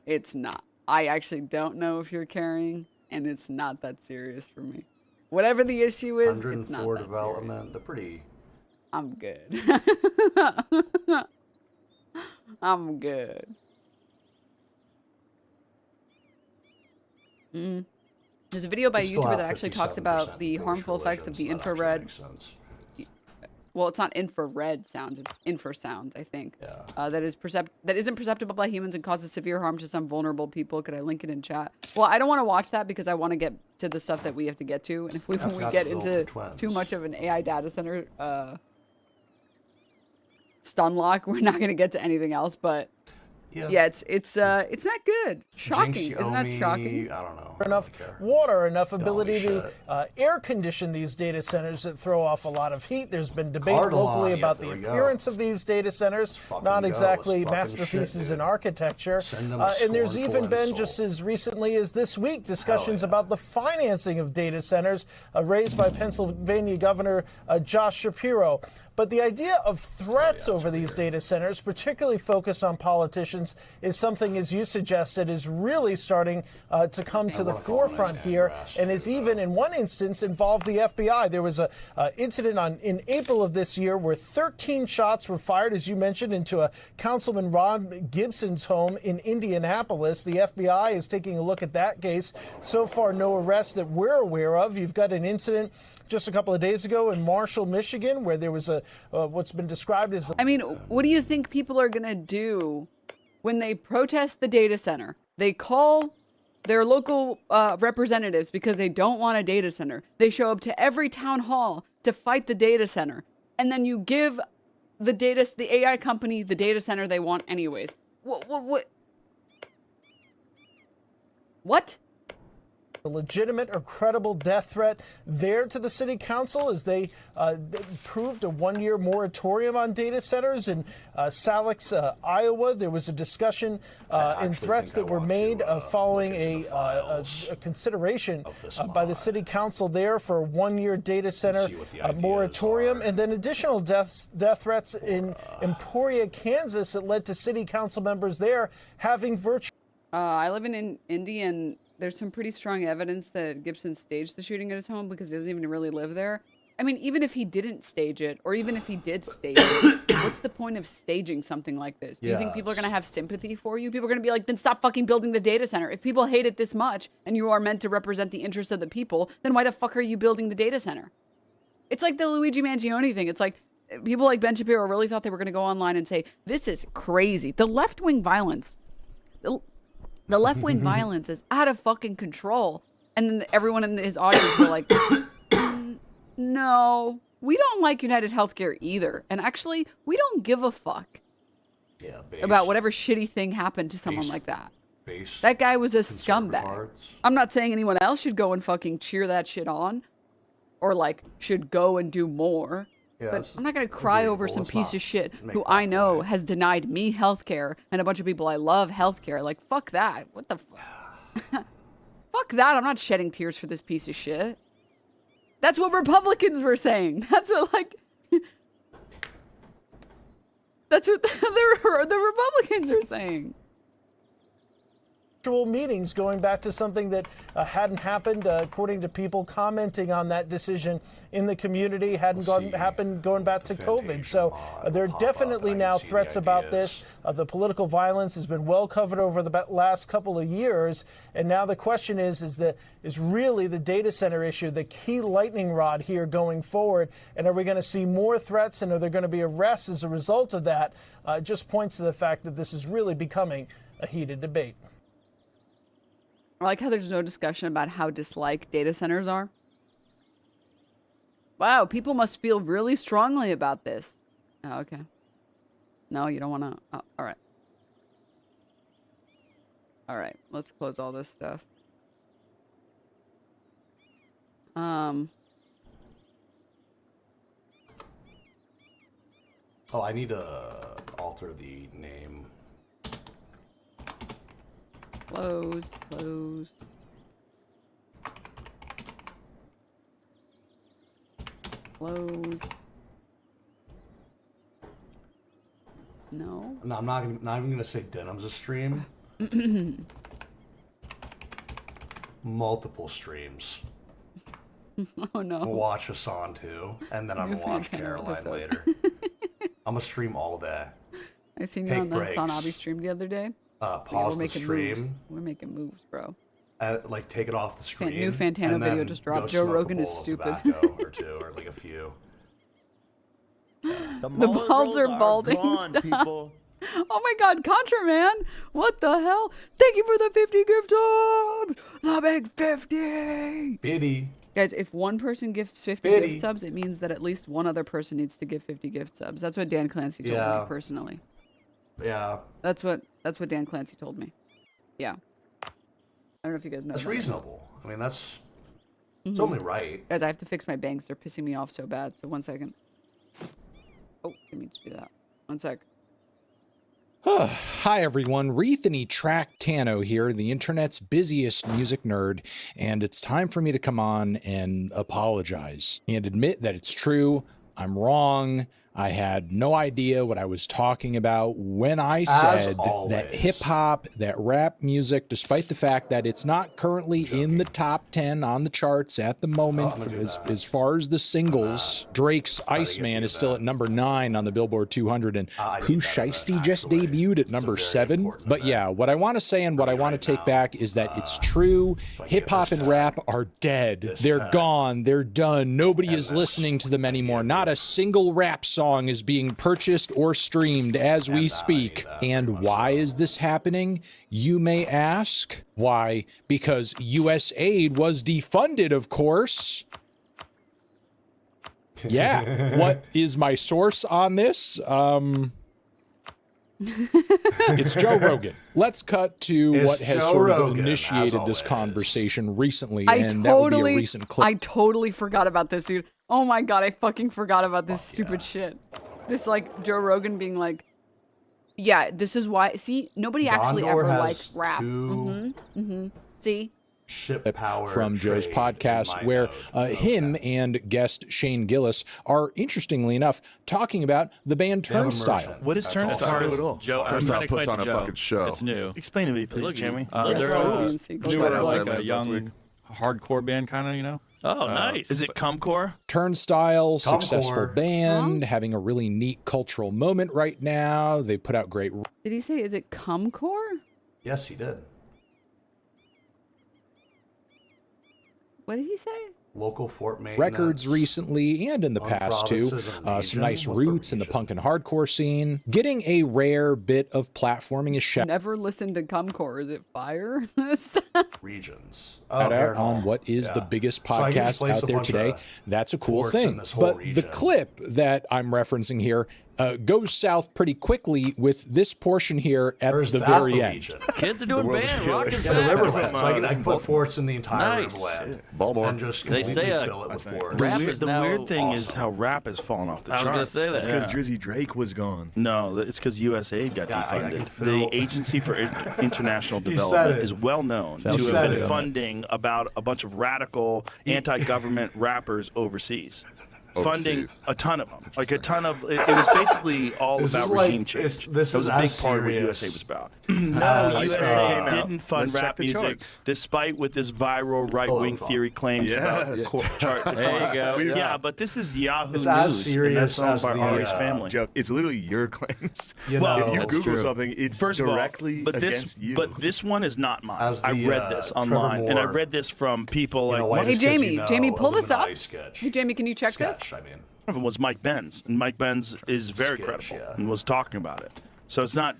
It's not. I actually don't know if you're carrying, and it's not that serious for me. Whatever the issue is, it's not 104 that development. serious. They're pretty. I'm good. I'm good. There's a video by a They still YouTuber have that actually talks about the harmful effects of the infrared. Well, it's not infrared sounds; it's infrasound, I think. Yeah. That isn't perceptible by humans and causes severe harm to some vulnerable people. Could I link it in chat? Well, I don't want to watch that because I want to get to the stuff that we have to get to, and if we get into too much of an AI data center stun lock, we're not going to get to anything else. But Yeah, it's not good. Shocking. Isn't that shocking? I don't know. Enough water, enough ability to air condition these data centers that throw off a lot of heat. There's been debate locally about the appearance of these data centers, not exactly masterpieces in architecture. And there's even been, just as recently as this week, discussions about the financing of data centers raised by Pennsylvania Governor Josh Shapiro. But the idea of threats over these data centers, particularly focused on politicians, is something, as you suggested, is really starting to come to the forefront here, and is even, in one instance, involved the FBI. There was an incident in April of this year where 13 shots were fired, as you mentioned, into a Councilman Ron Gibson's home in Indianapolis. The FBI is taking a look at that case. So far, no arrests that we're aware of. You've got an incident just a couple of days ago in Marshall, Michigan, where there was what's been described as... I mean, what do you think people are going to do when they protest the data center? They call their local representatives because they don't want a data center. They show up to every town hall to fight the data center. And then you give the AI company the data center they want anyways. What? A legitimate or credible death threat there to the city council as they approved a one-year moratorium on data centers in Salix, Iowa. There was a discussion and threats that were made following a consideration by the city council there for a one-year data center moratorium, and then additional death threats in Emporia, Kansas, that led to city council members there having virtual... I live in Indy, and there's some pretty strong evidence that Gibson staged the shooting at his home because he doesn't even really live there. I mean, even if he didn't stage it, or even if he did stage it, what's the point of staging something like this? Do you think people are going to have sympathy for you? People are going to be like, then stop fucking building the data center. If people hate it this much, and you are meant to represent the interests of the people, then why the fuck are you building the data center? It's like the Luigi Mangione thing. It's like, people like Ben Shapiro really thought they were going to go online and say, this is crazy. The left-wing violence... The left-wing violence is out of fucking control. And then everyone in his audience were like, no, we don't like United Healthcare either. And actually, we don't give a fuck about whatever shitty thing happened to someone like that. That guy was a scumbag. I'm not saying anyone else should go and fucking cheer that shit on. Or, like, should go and do more. Yeah, but I'm not going to cry over some piece of shit who I know has denied me healthcare and a bunch of people I love healthcare. Like, fuck that. What the fuck? Fuck that. I'm not shedding tears for this piece of shit. That's what Republicans were saying. That's what, like... That's what the Republicans are saying. Meetings, going back to something that hadn't happened, according to people commenting on that decision in the community, happened going back to COVID. So there are definitely now threats about this. The political violence has been well covered over the last couple of years, and now the question is really the data center issue the key lightning rod here going forward? And are we going to see more threats, and are there going to be arrests as a result of that? It just points to the fact that this is really becoming a heated debate. I like how there's no discussion about how disliked data centers are. Wow, people must feel really strongly about this. Oh, okay. No, you don't want to. Oh, all right. All right, let's close all this stuff. Oh, I need to alter the name. Close, close. Close. No. No, I'm not even gonna say Denim's a stream. Multiple streams. Oh no. We'll watch Hassan too, and then I'm gonna watch Caroline later. I'm gonna stream all day. I seen you on the Hassan Abi stream the other day. Pause the stream. Moves. We're making moves, bro. Like take it off the screen. New Fantano video just dropped. Joe Rogan is stupid. Or two, or like a few. The balls are balding. Stop. Oh my God, Contra man! What the hell? Thank you for the 50 gift subs. The big 50. 50. Guys, if one person gifts 50 gift subs, it means that at least one other person needs to give 50 gift subs. That's what Dan Clancy told me personally. Yeah. That's what Dan Clancy told me. Yeah. I don't know if you guys know. That's that. reasonable. I mean, it's only right. Guys, I have to fix my bangs. They're pissing me off so bad. So 1 second. Oh, didn't mean to do that. 1 sec. Hi everyone, Rethany Tractano here, the internet's busiest music nerd, and it's time for me to come on and apologize and admit that it's true, I'm wrong, I had no idea what I was talking about when I said that hip-hop, that rap music, despite the fact that it's not currently in the top 10 on the charts at the moment, as far as the singles, Drake's Iceman is still at number 9 on the Billboard 200, and Pooh Shiesty just debuted at number 7. But yeah, what I want to say and what I want to take back is that it's true, hip-hop and rap are dead. They're gone, they're done, nobody is listening to them anymore. Not a single rap song is being purchased or streamed as we speak. And why is this happening? You may ask. Why? Because US aid was defunded, of course. Yeah. What is my source on this? It's Joe Rogan. Let's cut to what has sort of initiated this conversation recently, and that would be a recent clip. I totally forgot about this, dude. Oh my god, I fucking forgot about this stupid shit. This, like, Joe Rogan being like, yeah, this is why. See, nobody actually ever liked rap. See? Ship power from Joe's podcast, where him and guest Shane Gillis are, interestingly enough, talking about the band Turnstile. What is Turnstile? Joe, I'm trying to puts on a fucking show. It's new. Explain to me, please, Jeremy. They're like a young hardcore band, kind of, you know. Oh, nice. Is it Cumcore? Turnstile, successful band, having a really neat cultural moment right now. They put out great. Did he say, is it Cumcore? Yes, he did. What did he say? Local Fort Maintenance. Records recently and in the past too. Some nice roots in the punk and hardcore scene. Getting a rare bit of platforming is Never listened to Cumcore. Is it fire? Regions. Out on what is the biggest podcast out there today. That's a cool thing. But the clip that I'm referencing here goes south pretty quickly with this portion here at the very end. Kids are doing band. Rock is The back. Riverland. So I can put forts in the entire Riverland. Baltimore. And just They say fill it with forts. The weird thing is how rap has fallen off the I was charts. gonna say that. It's because Drizzy Drake was gone. No, it's because USAID got defunded. The Agency for International Development is well known to have been funding about a bunch of radical anti-government rappers overseas. Funding a ton of them, like a ton of. It was basically all about regime change. That was a big part of what USA was about. No, USA didn't fund rap music, despite with this viral right-wing theory claims about chart. There you go. Yeah, but this is Yahoo It's as News, and serious that's owned as by the, Ari's family. Joe, it's literally your claims. Well, if you that's Google true. something, it's First of all, directly against you. But this one is not mine. As I the, read this Trevor online, and I Moore, read this from people like. white Hey, is 'cause Jamie. you know Jamie, pull this up. Illuminati sketch. Hey, Jamie, can you check this? Sketch, I mean. One of them was Mike Benz, and Mike Benz is very Sketch, credible yeah. and was talking about it. So it's not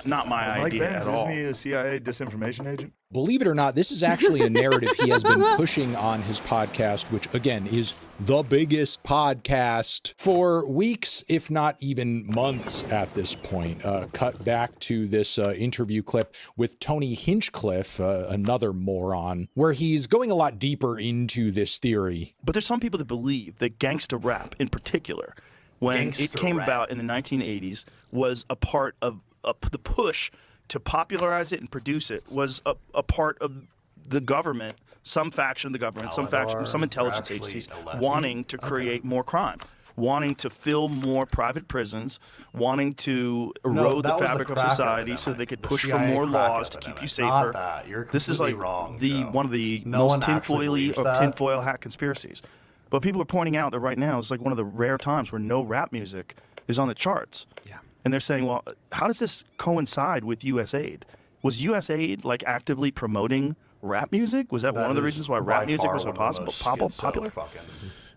not my Mike idea Benz, at all. isn't he a CIA disinformation agent? Believe it or not, this is actually a narrative he has been pushing on his podcast, which again is the biggest podcast for weeks, if not even months at this point. Cut back to this interview clip with Tony Hinchcliffe, another moron, where he's going a lot deeper into this theory. But there's some people that believe that gangsta rap in particular, when it came about in the 1980s, was a part of the push to popularize it and produce it, was a part of the government, some faction of the government, some intelligence agencies wanting to create more crime, wanting to fill more private prisons, wanting to erode the fabric of society so they could push for more laws to keep you safer. This is like one of the most tinfoily of tinfoil hat conspiracies. But people are pointing out that right now it's like one of the rare times where no rap music is on the charts. Yeah. And they're saying, well, how does this coincide with USAID? Was USAID like actively promoting rap music? Was that one of the reasons why rap music was so popular?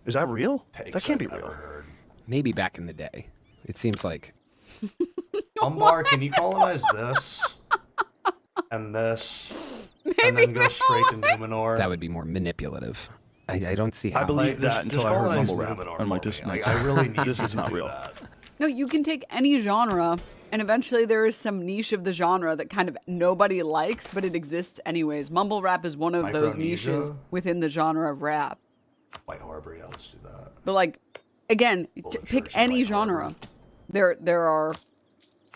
Is that real? That can't be real. Maybe back in the day. It seems like. Umbar, can you colonize this and this, and then go straight to Numenor? That would be more manipulative. I don't see how. I believe that until I heard mumble rap. I'm like, this. I really need this is not real. No, you can take any genre, and eventually there is some niche of the genre that kind of nobody likes, but it exists anyways. Mumble rap is one of those niches within the genre of rap. White Harbor, yeah, let's do that. But like, again, pick any genre. There are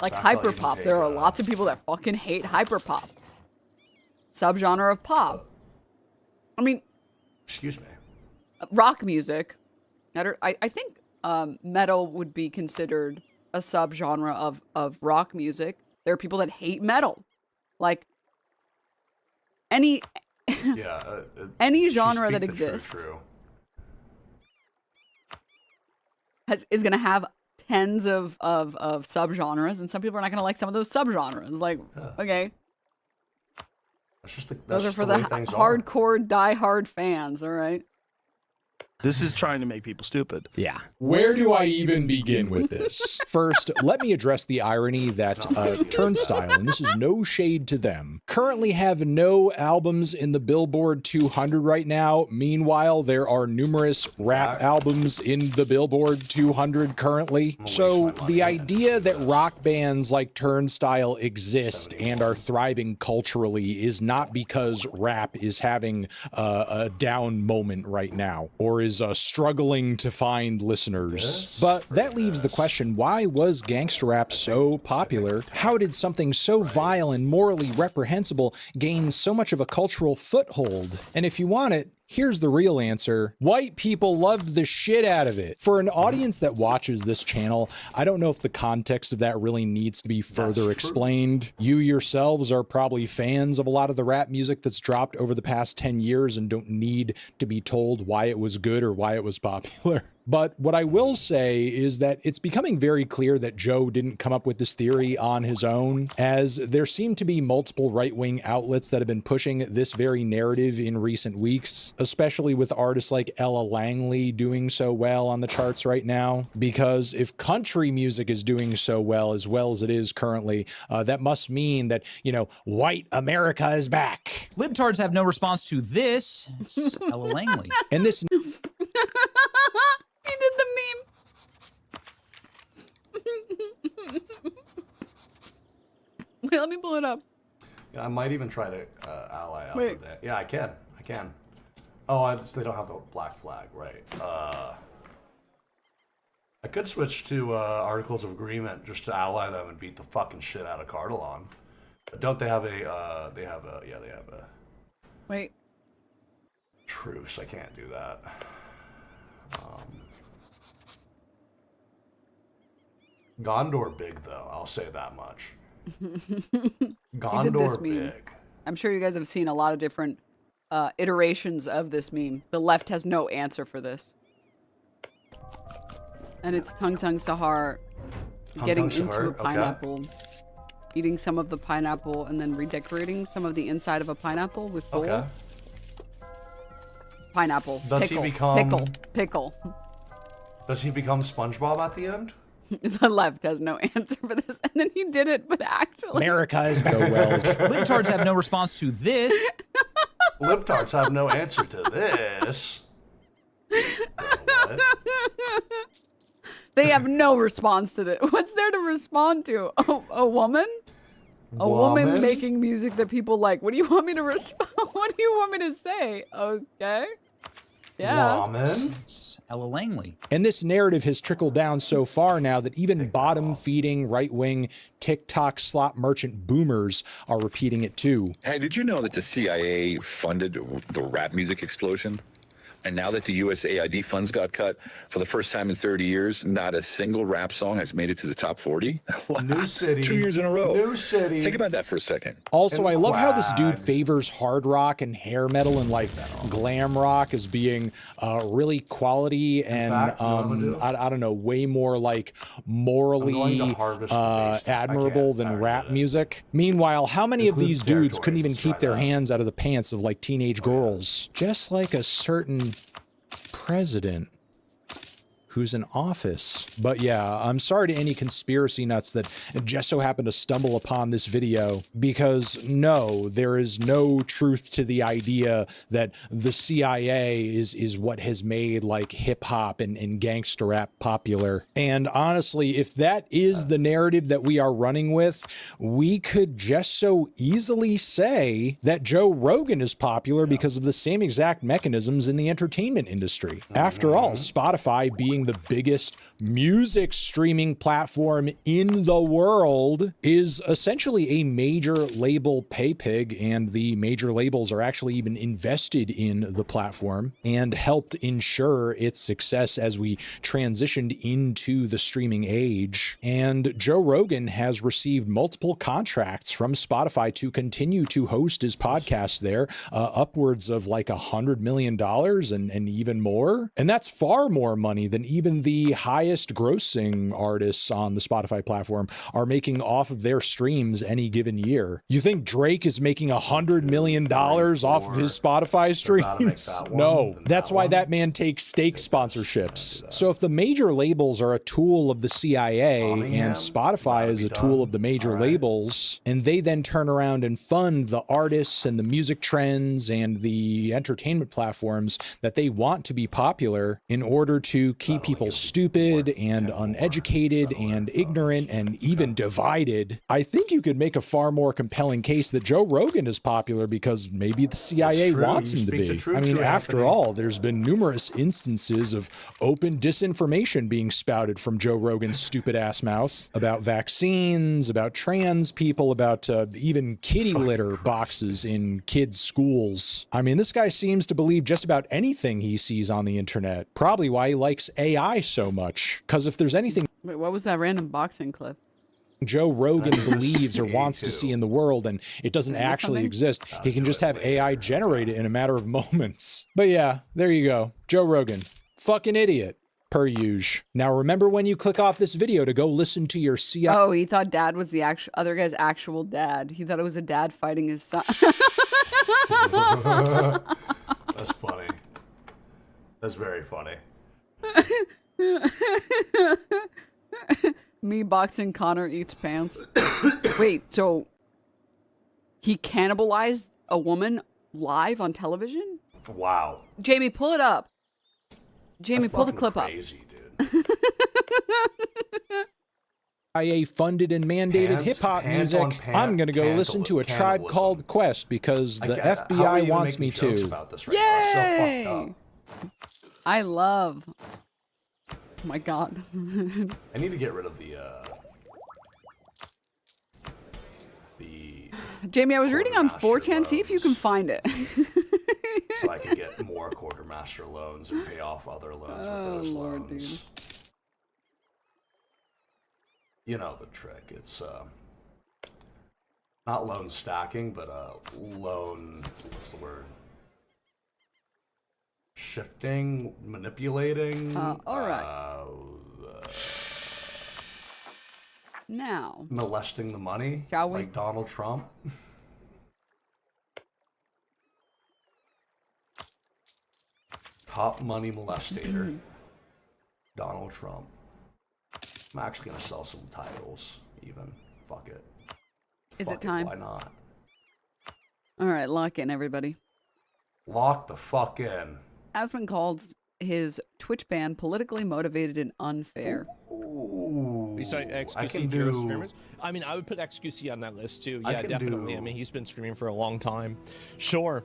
like hyperpop. There are lots of people that fucking hate hyperpop. Subgenre of pop. I mean, excuse me. Rock music. I think metal would be considered a subgenre of rock music. There are people that hate metal. Like any any genre that exists is going to have tens of subgenres, and some people are not going to like some of those subgenres. Like, okay. Those are for the hardcore, die-hard fans, all right? This is trying to make people stupid. Yeah. Where do I even begin with this? First, let me address the irony that Turnstile, and this is no shade to them, currently have no albums in the Billboard 200 right now. Meanwhile, there are numerous rap albums in the Billboard 200 currently. So the idea that rock bands like Turnstile exist and are thriving culturally is not because rap is having a down moment right now, or is struggling to find listeners. But that leaves the question, why was gangster rap so popular? How did something so vile and morally reprehensible gain so much of a cultural foothold? And if you want it, here's the real answer. White people loved the shit out of it. For an audience that watches this channel, I don't know if the context of that really needs to be further explained. You yourselves are probably fans of a lot of the rap music that's dropped over the past 10 years and don't need to be told why it was good or why it was popular. But what I will say is that it's becoming very clear that Joe didn't come up with this theory on his own, as there seem to be multiple right-wing outlets that have been pushing this very narrative in recent weeks, especially with artists like Ella Langley doing so well on the charts right now. Because if country music is doing so well as it is currently, that must mean that, you know, white America is back. Libtards have no response to this. It's Ella Langley. And this... He did the meme. Wait, let me pull it up. Yeah, I might even try to ally up Wait. with that. Yeah, I can. Oh, they don't have the black flag, right? I could switch to Articles of Agreement just to ally them and beat the fucking shit out of Cardillon. But don't they have a? They have a. Wait. Truce. I can't do that. Gondor big though, I'll say that much. Gondor big. I'm sure you guys have seen a lot of different iterations of this meme. The left has no answer for this. And it's Tung Tung Sahar getting into a pineapple, eating some of the pineapple, and then redecorating some of the inside of a pineapple with gold. Okay. Pineapple. Does pickle, he become pickle? Does he become SpongeBob at the end? The left has no answer for this, and then he did it, but actually... America is go well. Libtards have no response to this. Libtards have no answer to this. What? They have no response to this. What's there to respond to? A woman? A woman making music that people like. What do you want me to respond? What do you want me to say? Okay. Yeah. Ella Langley. And this narrative has trickled down so far now that even bottom-feeding right-wing TikTok slot merchant boomers are repeating it too. Hey, did you know that the CIA funded the rap music explosion? And now that the USAID funds got cut, for the first time in 30 years, not a single rap song has made it to the top 40. New city. 2 years in a row. New city. Think about that for a second. Also, I love how this dude favors hard rock and hair metal and like glam rock as being really quality and I don't know, way more like morally admirable than rap music. Meanwhile, how many of these dudes couldn't even keep their hands out of the pants of like teenage girls? Just like a certain president. who's in office. But yeah, I'm sorry to any conspiracy nuts that just so happened to stumble upon this video, because no, there is no truth to the idea that the CIA is what has made like hip hop and gangster rap popular. And honestly, if that is the narrative that we are running with, we could just so easily say that Joe Rogan is popular because of the same exact mechanisms in the entertainment industry. After all, Spotify being the biggest music streaming platform in the world is essentially a major label pay pig, and the major labels are actually even invested in the platform and helped ensure its success as we transitioned into the streaming age. And Joe Rogan has received multiple contracts from Spotify to continue to host his podcast there, upwards of like $100 million and even more. And that's far more money than even the highest grossing artists on the Spotify platform are making off of their streams any given year. You think Drake is making $100 million off of his Spotify streams? No, that's why that man takes steak sponsorships. So if the major labels are a tool of the CIA and Spotify is a tool of the major labels, and they then turn around and fund the artists and the music trends and the entertainment platforms that they want to be popular in order to keep people stupid and uneducated and ignorant and even divided, I think you could make a far more compelling case that Joe Rogan is popular because maybe the CIA wants him to be. I mean, after all, there's been numerous instances of open disinformation being spouted from Joe Rogan's stupid ass mouth about vaccines, about trans people, about even kitty litter boxes in kids' schools. I mean, this guy seems to believe just about anything he sees on the internet. Probably why he likes AI so much. Because if there's anything... Wait, what was that random boxing clip? Joe Rogan believes or wants to see in the world and it doesn't actually exist, he can just have AI generate it in a matter of moments. But yeah, there you go. Joe Rogan. Fucking idiot. Per usual. Now remember when you click off this video to go listen to your CIA... Oh, he thought dad was the other guy's actual dad. He thought it was a dad fighting his son. That's funny. That's very funny. Me boxing Connor eats pants. Wait, so he cannibalized a woman live on television? Wow. Jamie, pull it up. Jamie, pull the clip crazy, up. Dude. CIA funded and mandated hip-hop music. I'm gonna go listen to A Tribe Called Quest because the FBI wants me to. Yay! So I love... Oh my god. I need to get rid of the Jamie, I was reading on 4chan. See if you can find it. so I can get more quartermaster loans and pay off other loans with those loans. Dude. You know the trick. It's not loan stacking, but loan, what's the word? Shifting, manipulating. All right. Now. Molesting the money. Shall we? Like Donald Trump. Top money molestator. Donald Trump. I'm actually gonna sell some titles. Even. Fuck it. Is it time? Why not? All right, lock in, everybody. Lock the fuck in. Aspen called his Twitch ban politically motivated and unfair. Besides XQC Hero Screamers? I mean, I would put XQC on that list too. Yeah, definitely. I mean, he's been streaming for a long time. Sure.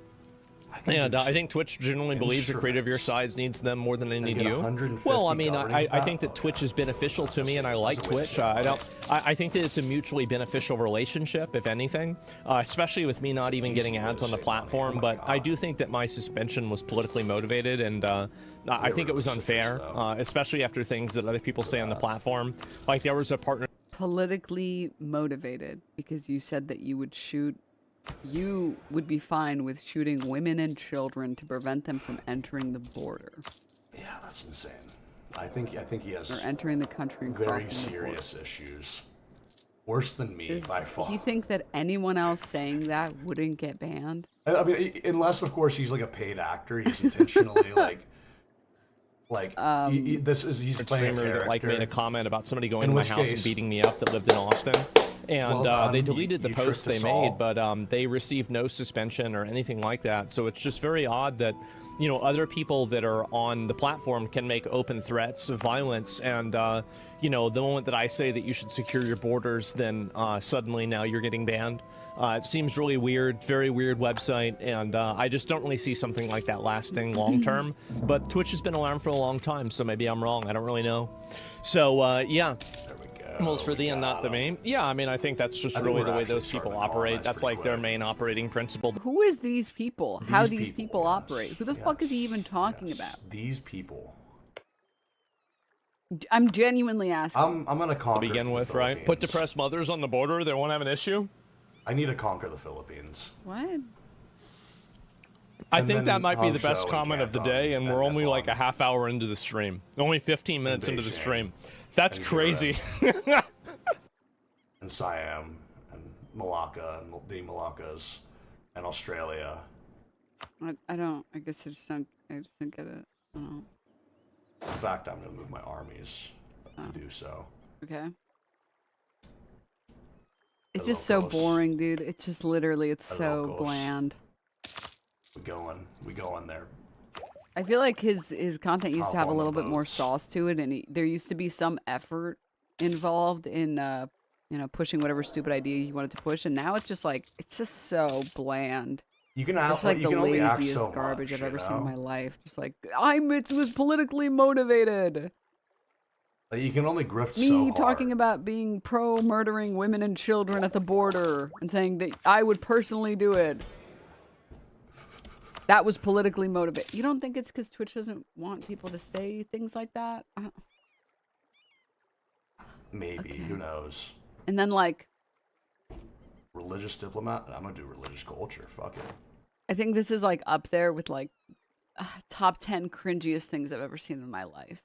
And I think Twitch generally believes a creator of your size needs them more than they need you. Well, I mean, I think that Twitch is beneficial to me, and I like Twitch. I think that it's a mutually beneficial relationship, if anything, especially with me not even getting ads on the platform. But I do think that my suspension was politically motivated, and I think it was unfair, especially after things that other people say on the platform. Like there was a partner. Politically motivated because you said that you would shoot. You would be fine with shooting women and children to prevent them from entering the border. Yeah, that's insane. I think he has or entering the country and very serious issues. Worse than me by far. Do you think that anyone else saying that wouldn't get banned? I mean, unless of course he's like a paid actor. He's intentionally like Like, he's he's a playing a streamer that like character. made a comment about somebody going In to my which house and case- beating me up that lived in Austin, and Well done. they deleted the You posts tricked they us all. made, but they received no suspension or anything like that. So it's just very odd that, you know, other people that are on the platform can make open threats of violence, and you know, the moment that I say that you should secure your borders, then suddenly now you're getting banned. It seems really weird, very weird website, and I just don't really see something like that lasting long term. But Twitch has been around for a long time, so maybe I'm wrong. I don't really know. So yeah. Well, for the and not the main. Yeah, I mean, I think that's just I think really we're the way actually those people starting to operate. colonize That's pretty like their main operating principle. Who is these people? How These these people operate? Who the fuck is he even talking about? These people. I'm genuinely asking. I'm gonna To conquer begin the with, right? Philippines. Put depressed mothers on the border, they won't have an issue. I need to conquer the Philippines. What? I And think then that might be the Hong best Show comment of the Canton day, and and we're only Nepal. like a half hour into the stream. Only 15 minutes into the Beijing stream. That's and crazy. And Siam and Malacca and the Malaccas and Australia. I don't. I guess I just don't get it. I don't know. In fact, I'm gonna move my armies to do so. Okay. It's just so boring, dude. It's just literally, it's so locos. bland. We going there. I feel like his content used to have a Hop on the little bit more boats. sauce to it, and there used to be some effort involved in, you know, pushing whatever stupid idea he wanted to push, and now it's just like, it's just so bland. You can It's act like you the can only act laziest so garbage much, I've ever you seen in know? my life. Just like, it was politically motivated. Like, you can only grift Me so hard. talking about being pro murdering women and children at the border and saying that I would personally do it. That was politically motivated. You don't think it's because Twitch doesn't want people to say things like that? Maybe, who knows? And then, like, Religious diplomat? I'm gonna do religious culture. Fuck it. I think this is, like, up there with, like, top 10 cringiest things I've ever seen in my life.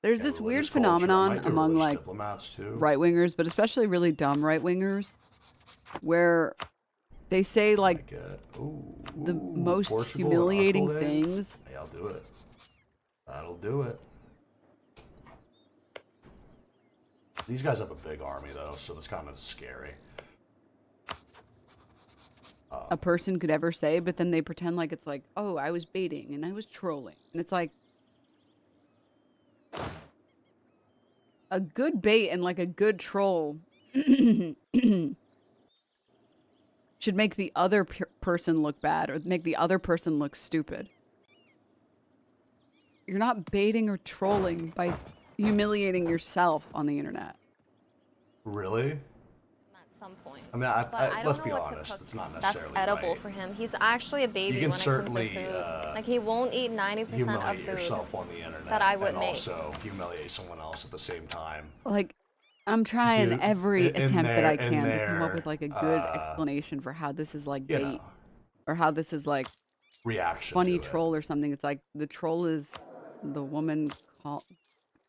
There's this weird religious culture. I phenomenon might do among, religious like, diplomats, too. right-wingers, but especially really dumb right-wingers, where they say, like, the most Portugal and humiliating Aquile? things. Hey, I'll do it. That'll do it. These guys have a big army, though, so it's kind of scary. A person could ever say, but then they pretend like it's like, oh, I was baiting and I was trolling. And it's like a good bait and like a good troll should make the other person look bad or make the other person look stupid. You're not baiting or trolling by humiliating yourself on the internet. Really? At some point. I mean, But I don't let's know be what to honest. cook It's not that's necessarily edible right. for him. He's actually a baby You can when it certainly, comes to food. Like he won't eat 90% of humiliate food yourself on the internet that I would and make. also humiliate someone else at the same time. Like, I'm trying Dude, every in attempt that I their- can in to come up their, with like a good explanation for how this is like you bait know, or how this is like reaction funny to it. troll or something. It's like the troll is the woman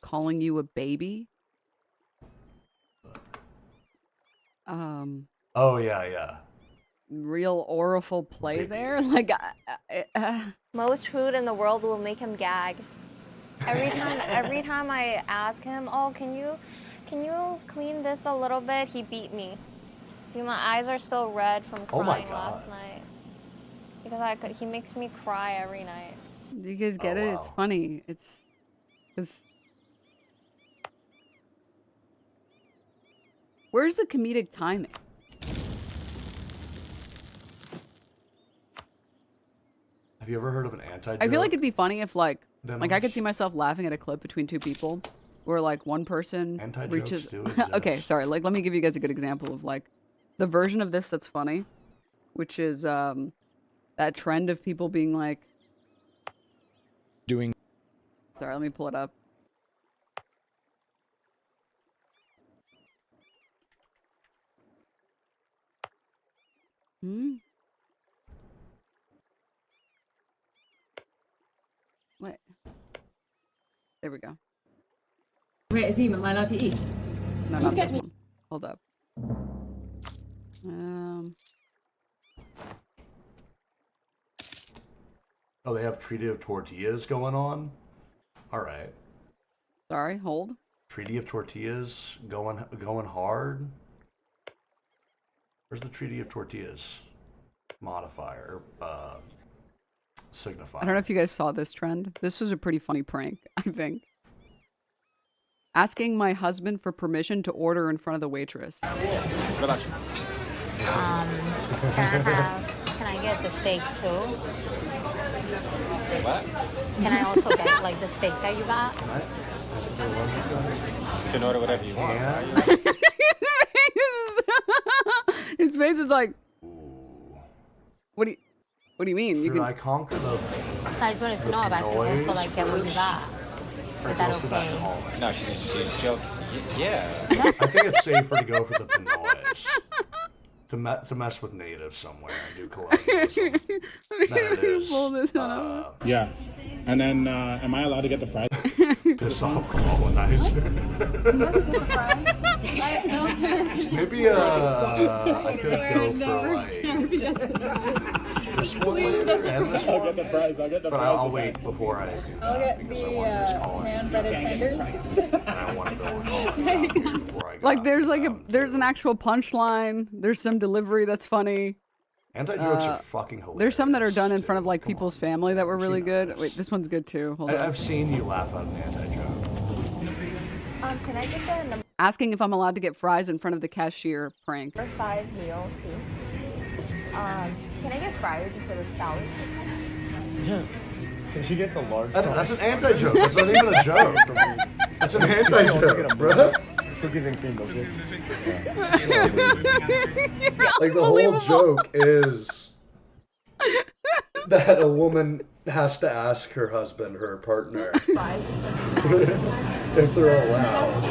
calling you a baby. Oh yeah. Real oriful play there. Like, Most food in the world will make him gag. Every time I ask him, oh, can you clean this a little bit? He beat me. See, my eyes are still red from Oh my crying last God. night. Because he makes me cry every night. do you guys get it? It's funny. It's because where's the comedic timing? Have you ever heard of an anti-joke? I feel like it'd be funny if like Then I could see myself laughing at a clip between two people where like one person Anti-jokes reaches do exist. okay, sorry, like let me give you guys a good example of like the version of this that's funny, which is that trend of people being like Doing sorry, let me pull it up. What? There we go. Wait, is he? Am I allowed to eat? No, You not get this me. one. Hold up. Oh, they have treaty of tortillas going on. All right. Sorry, hold. Treaty of Tortillas going hard. Where's the Treaty of Tortillas modifier? Signifier. I don't know if you guys saw this trend. This was a pretty funny prank, I think. Asking my husband for permission to order in front of the waitress. Can I get the steak too? What? Can I also get like the steak that you got? You can order whatever you want. His face is like, what do you mean? Should I conquer the? I just wanted to know if I can also like get what you got. Is that okay? No, she's joking. Yeah. I think it's safer to go for the Pinoys. To mess with natives somewhere and do colonialism. Than it is. Yeah. And then, am I allowed to get the fries? Piss off colonizer. Maybe I could go for like this one later and this one. I'll get the fries. I'll get the but fries. I'll wait before I do that. I'll get because the I want this colony. hand-breaded tenders. And I want to go with colony before I go. Like there's an actual punchline. There's some delivery that's funny. Anti-jokes are fucking hilarious. There's some that are done in front of like people's family that were really good. Wait, this one's good too. Hold on. I've seen you laugh at an anti-joke. Can I get the number Asking if I'm allowed to get fries in front of the cashier prank. 5 meal too? Can I get fries instead of salad? Yeah. Can she get the large? That's an anti-joke. That's not even a joke. That's an anti-joke, bro. She'll give him cream milkshake. Like the whole joke is that a woman has to ask her husband, her partner, if they're allowed.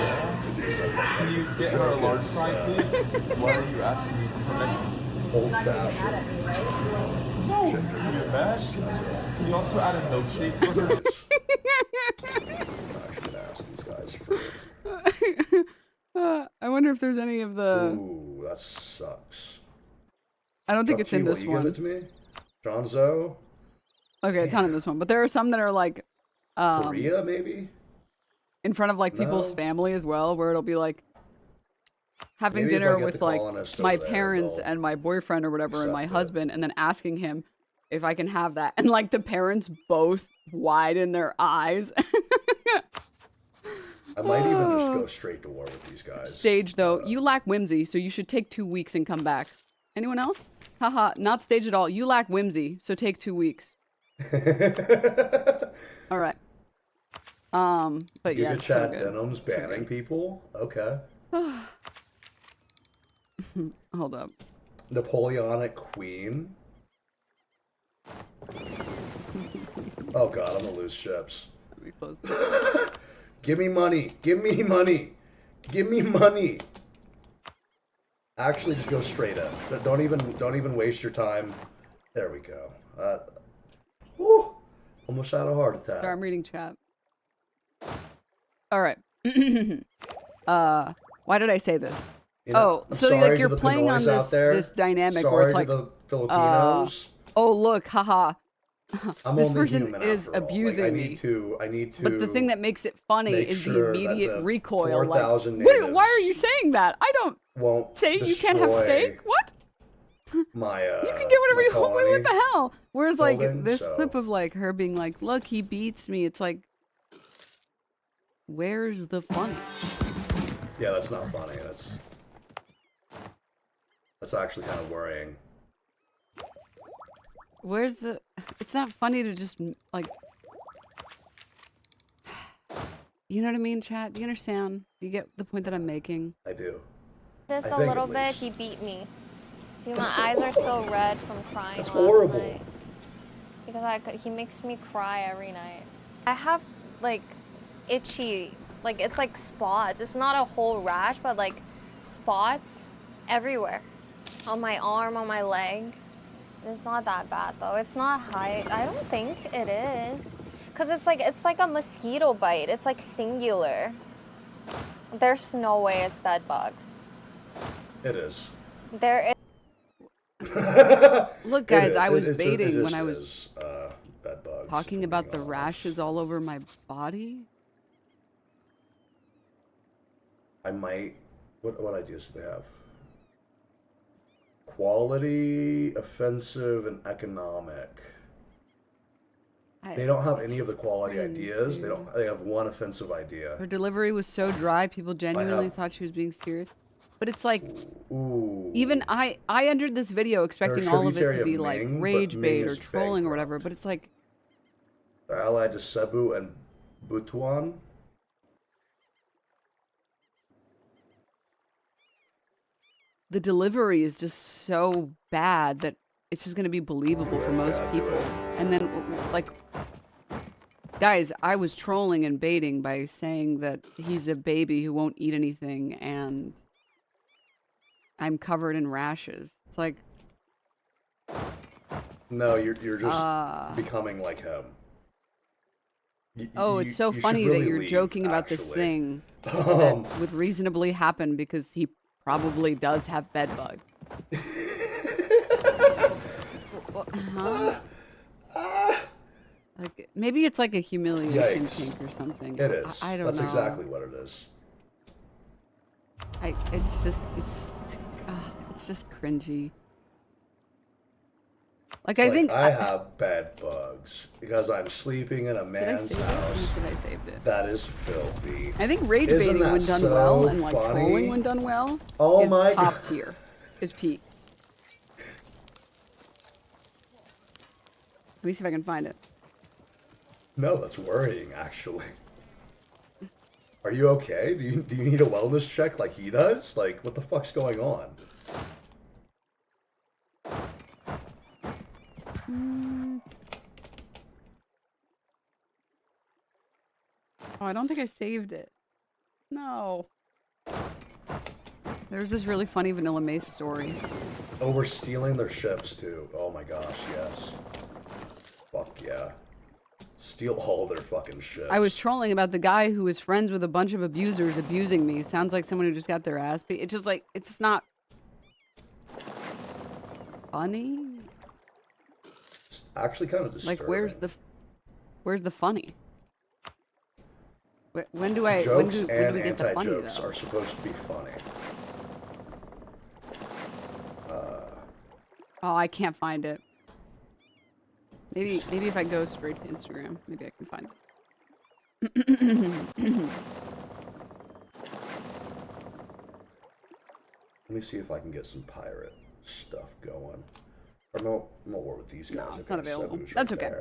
Can you get her a large fry, please? Why are you asking me for permission? Old fashioned. No. Your best. Can you also add a milkshake for her? I should ask these guys for. I wonder if there's any of the. Ooh, that sucks. I don't think it's in this you one. Give it to me, Jonzo. Okay, it's not in this one, but there are some that are like. Korea, maybe. In front of like people's No. family as well, where it'll be like having Maybe if I dinner get with the like colonists my over there, parents they'll and my boyfriend or whatever and my accept it. husband, and then asking him if I can have that, and like the parents both widen their eyes. I might even just go straight to war with these guys. Stage though, you lack whimsy, so you should take 2 weeks and come back. Anyone else? Haha, not stage at all. You lack whimsy, so take 2 weeks. All right. But yeah, Giga it's so Chat good. Venom's banning people. Okay. Hold up. Napoleonic Queen. Oh god, I'm gonna lose ships. Let me close this. Give me money. Give me money. Give me money. Actually, just go straight up. Don't even waste your time. There we go. Whew, almost had a heart attack. Sorry, I'm reading chat. All right. Why did I say this? You know, Oh, so like you're playing on this dynamic where it's like, to the Filipinos. oh look, haha. I'm This only person human is after all. Like, abusing I me. need to. But the thing that makes it funny make is sure the that immediate the recoil. Like, 4,000 wait, why are you saying that? I don't won't say you can't have destroy steak. What? My You can get whatever you want. Wait, what the hell? Whereas like building, this so- clip of like her being like, look, he beats me. It's like, where's the funny? Yeah, that's not funny. That's actually kind of worrying. Where's the? It's not funny to just like. You know what I mean, chat? Do you understand? Do you get the point that I'm making? I do. This I a think little at bit. least. He beat me. See, my eyes are still red from crying. That's last horrible. night. Because he makes me cry every night. I have like itchy, like it's like spots. It's not a whole rash, but like spots everywhere. On my arm, on my leg. It's not that bad though. It's not high. I don't think it is. Cause it's like a mosquito bite. It's like singular. There's no way it's bed bugs. It is. There is. Look, guys, I was baiting when I was. Bed bugs. Talking about the rashes all over my body? I might. What ideas do they have? Quality, offensive, and economic. They don't have any of the quality ideas. They have one offensive idea. Her delivery was so dry, people genuinely thought she was being serious. But it's like, even I entered this video expecting all of it to be like rage bait or trolling or whatever, but it's like... They're allied to Cebu and Butuan. The delivery is just so bad that it's just going to be believable for most people. And then, like, guys, I was trolling and baiting by saying that he's a baby who won't eat anything and I'm covered in rashes. It's like... No, you're just becoming like him. It's so funny really that you're leave, joking about this thing that would reasonably happen because he probably does have bed bugs. Huh? Like, maybe it's like a humiliation kink or something. It is. I don't know. That's exactly what it is. It's just cringy. Like, I think I have bed bugs because I'm sleeping in a man's house. I saved it. That is filthy. I think rage baiting when done well and like trolling when done well is top tier. Is peak. Let me see if I can find it. No, that's worrying actually. Are you okay? Do you need a wellness check like he does? Like, what the fuck's going on? Oh, I don't think I saved it. No. There's this really funny Vanilla Mace story. Oh, we're stealing their ships too. Oh my gosh, yes. Fuck yeah. Steal all their fucking ships. I was trolling about the guy who was friends with a bunch of abusers abusing me. Sounds like someone who just got their ass beat. It's just like, it's not funny. It's actually kind of disturbing. Like, where's the funny? When do we get the funny though? Jokes are supposed to be funny. Oh, I can't find it. Maybe if I go straight to Instagram, maybe I can find it. Let me see if I can get some pirate stuff going. Or no, I'm not war with these guys. No, it's not available. That's okay.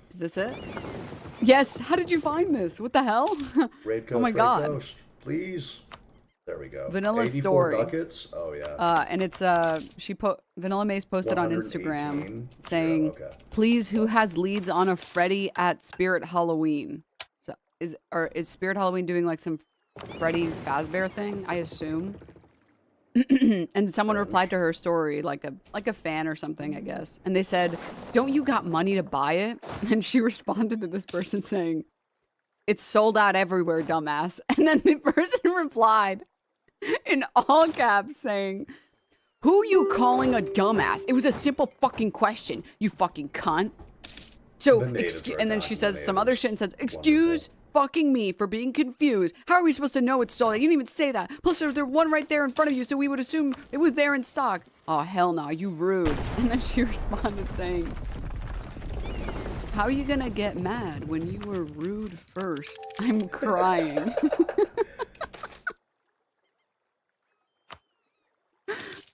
Is this it? Yes. How did you find this? What the hell? Raid Ghost, oh my god. Ghost, please. There we go. Vanilla 84 story. Ducats? Oh yeah. And it's Vanilla Mace posted on Instagram saying, "Please, who has leads on a Freddy at Spirit Halloween?" So is Spirit Halloween doing like some Freddy Fazbear thing? I assume. And someone replied to her story, like a fan or something, I guess. And they said, "Don't you got money to buy it?" And she responded to this person saying, "It's sold out everywhere, dumbass." And then the person replied in all caps saying, "Who you calling a dumbass? It was a simple fucking question, you fucking cunt." So, and then she says some other shit and says, "Excuse fucking me for being confused. How are we supposed to know it's sold? You didn't even say that. Plus, there's one right there in front of you, so we would assume it was there in stock." Oh, hell no, you rude. And then she responded saying, "How are you gonna get mad when you were rude first? I'm crying."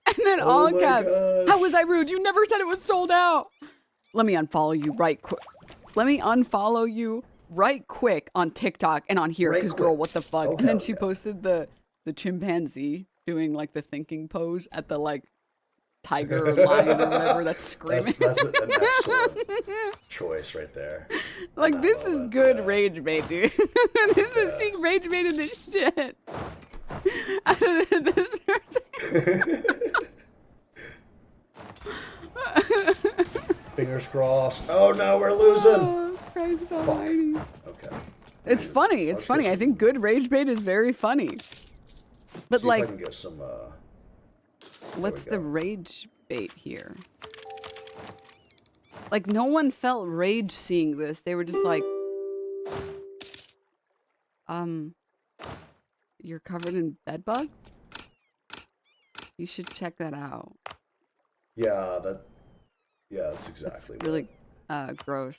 And then all caps, "How was I rude? You never said it was sold out." Let me unfollow you right quick. Let me unfollow you right quick on TikTok and on here, because girl, what the fuck? Oh, and then she posted the chimpanzee doing like the thinking pose at the like tiger or lion or whatever that's screaming. That's an excellent choice right there. Like, this is good rage bait, dude. She rage baited this shit. Out of this person. Fingers crossed. Oh no, we're losing. Oh, Christ almighty. Okay. It's funny. It's funny. I think good rage bait is very funny. But see like, if I can get some What's the rage bait here? Like, no one felt rage seeing this. They were just like, you're covered in bed bugs? You should check that out. Yeah, that's exactly It's really gross.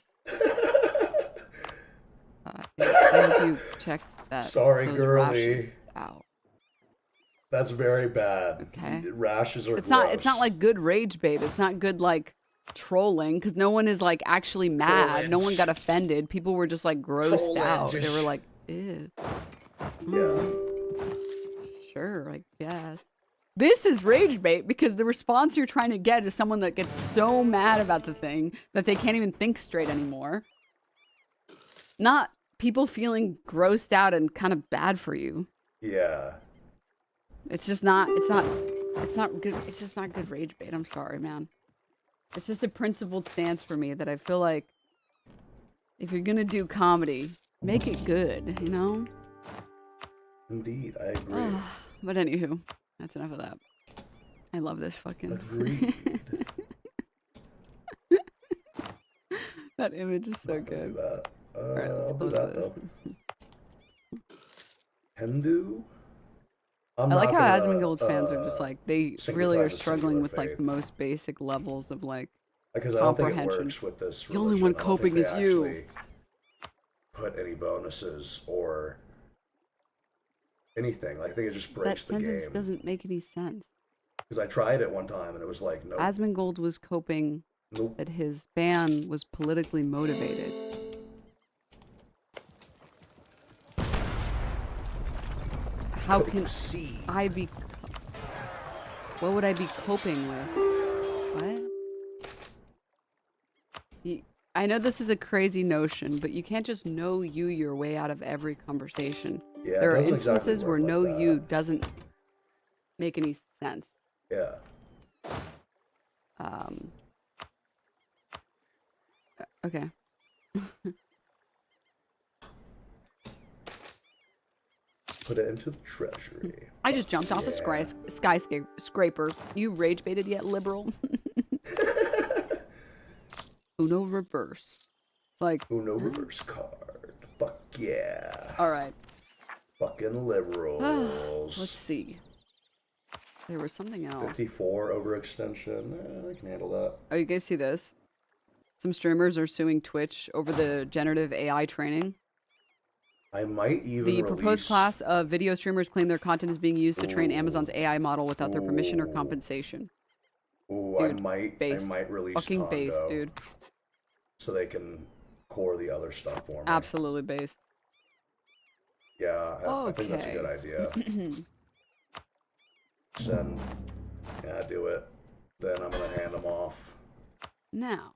Why would you check that? Sorry, those girly. rashes out? That's very bad. Okay. Rashes are It's gross. not like good rage bait. It's not good like trolling because no one is like actually mad. No one got offended. People were just like grossed out. They were like, ew. Yeah. Sure, I guess. This is rage bait because the response you're trying to get is someone that gets so mad about the thing that they can't even think straight anymore. Not people feeling grossed out and kind of bad for you. Yeah. It's just not good. It's just not good rage bait. I'm sorry, man. It's just a principled stance for me that I feel like if you're going to do comedy, make it good, you know? Indeed, I agree. But anywho, that's enough of that. I love this fucking... Agreed. That image is so good. Alright, let's I'll do close that this. though. Hindu? I like how Asmongold fans are just like, they really are struggling with like the most basic levels of like Because I don't think it comprehension. works with this The only one religion. I don't think coping they is you. actually Put any bonuses or anything. I think it just That breaks the sentence game. doesn't make any sense. Because I tried it one time and it was like, no. Asmongold was coping that his ban was politically motivated. How can I be... What would I be coping with? What? I know this is a crazy notion, but you can't just know you your way out of every conversation. Yeah, there it are doesn't instances exactly where work know like that. you doesn't make any sense. Yeah. Okay. Put it into the treasury. I just jumped off a skyscraper. You rage baited yet, liberal? Uno reverse. It's like Uno reverse card. Fuck yeah. all right. Fucking liberals. Let's see. There was something else. 54 overextension. I can handle that. Oh, you guys see this? Some streamers are suing Twitch over the generative AI training. I might even The proposed class of video streamers claim their content is being used to train Amazon's AI model without their permission or compensation. Ooh, Dude, I based. might release Fucking Tondo based, dude. so they can core the other stuff for me. Absolutely based. Yeah, I think that's a good idea. Send, yeah, do it. Then I'm gonna hand them off. Now.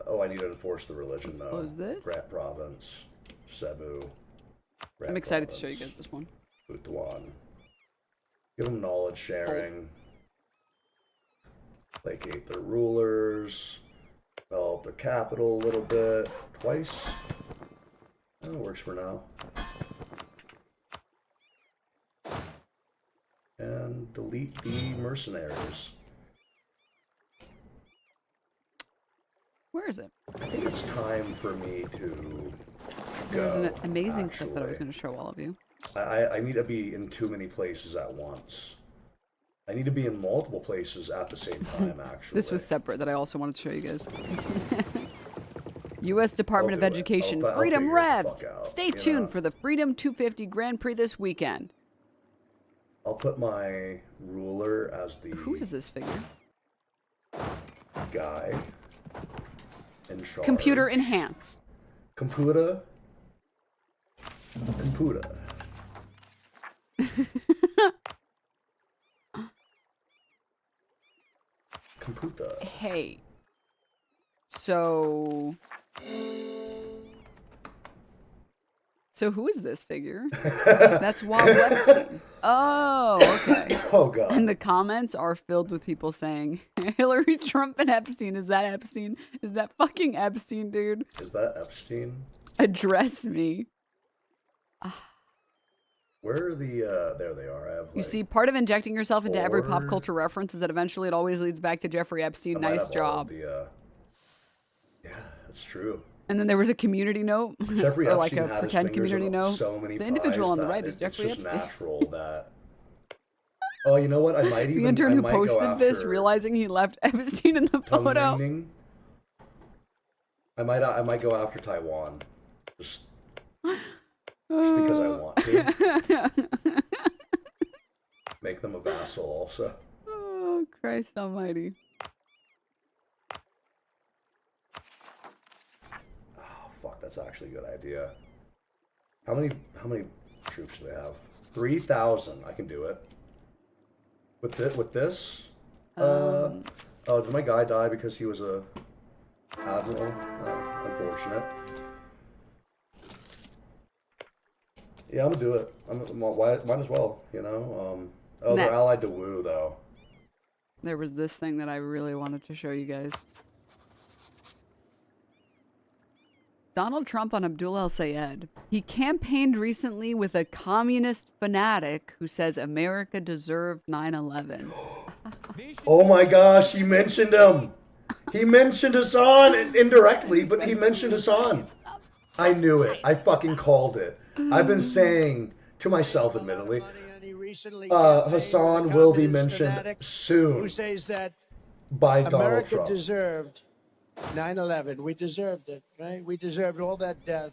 Oh, I need to enforce the religion though. Close this. Grant Province, Cebu. I'm excited to show you guys this one. Butuan. Give them knowledge sharing. Placate their rulers. Develop their capital a little bit. Twice. That works for now. And delete the mercenaries. Where is it? I think it's time for me to There was an go, amazing clip that I was actually. going to show all of you. I need to be in too many places at once. I need to be in multiple places at the same time, actually. This was separate that I also wanted to show you guys. U.S. Department of do it. Education, I'll Freedom figure it the Revs. fuck out, Stay you tuned know? for the Freedom 250 Grand Prix this weekend. I'll put my ruler as the Who is this figure? guy in charge. Computer enhance. Computer. Computer. Computer. Hey. So who is this figure? That's Wild Epstein. Oh, okay. Oh, God. And the comments are filled with people saying, Hillary, Trump, and Epstein. Is that Epstein? Is that fucking Epstein, dude? Is that Epstein? Address me. Where are the, there they are. I have, like, You see, part of injecting yourself into every pop 4. culture reference is that eventually it always leads back to Jeffrey Epstein. Nice job. Yeah, that's true. And then there was a community note, Jeffrey or like Epstein a had his pretend fingers community in note. so many The individual on the pies right that is Jeffrey it's just Epstein. natural that. Oh, you know what? I might even. The intern I who might go posted this, after realizing he left Epstein in the Tongue photo. Ning. I might go after Taiwan, just because I want to. Make them a vassal, also. Oh, Christ Almighty! Fuck, that's actually a good idea. How many troops do they have? 3,000. I can do it. With this? Oh, did my guy die because he was a admiral? Unfortunate. Yeah, I'm gonna do it. Might as well, you know. Oh, they're allied to Wu though. There was this thing that I really wanted to show you guys. Donald Trump on Abdul El-Sayed. He campaigned recently with a communist fanatic who says America deserved 9/11. Oh my gosh, he mentioned him. He mentioned Hassan indirectly, but he mentioned Hassan. I knew it. I fucking called it. I've been saying to myself, admittedly, Hassan will be mentioned soon Who says that by Donald America Trump. deserved 9/11. We deserved it, right? We deserved all that death.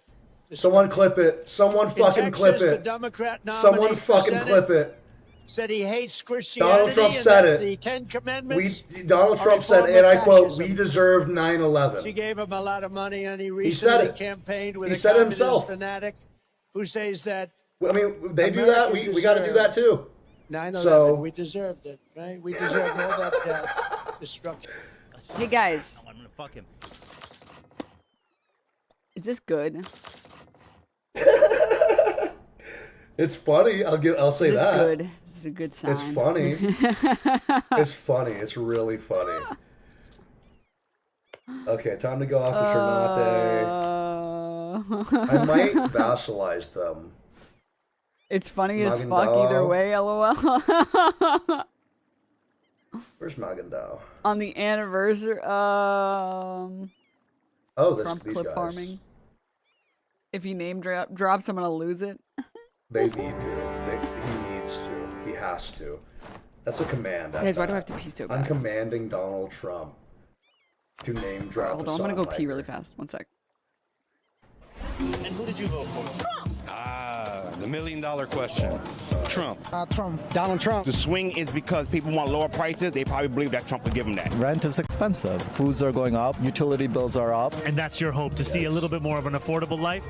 Someone clip it. Someone fucking clip The it. Democrat Someone fucking clip it. Said he hates Christianity. Donald Trump and said that it. The Ten Commandments. Donald Trump said, and I quote, "We deserved 9/11." She gave him a lot of money, and he said recently it. campaigned with He a said it communist himself. fanatic who says that. I mean, they do that. We got to do that too. 9/11. So We deserved it, right? We deserved all that destruction. Hey guys, I'm gonna fuck him. is this good? it's funny. I'll say Is this that. good? This is a good sign. It's funny. It's funny. It's really funny. Okay, time to go after Ternate. I might vassalize them. It's funny as fuck Magendao. either way, lol. Where's Magendao? On the anniversary, Oh, Trump these clip guys. farming. If he name drops, I'm gonna lose it. They need to. He needs to. He has to. That's a command. Guys, why do I have to pee so bad? I'm commanding Donald Trump to name drop. Hold on, I'm gonna go pee really fast. One sec. And who did you vote for? The $1 million question. Trump. Trump. Donald Trump. The swing is because people want lower prices. They probably believe that Trump will give them that. Rent is expensive. Foods are going up. Utility bills are up. And that's your hope, to see a little bit more of an affordable life?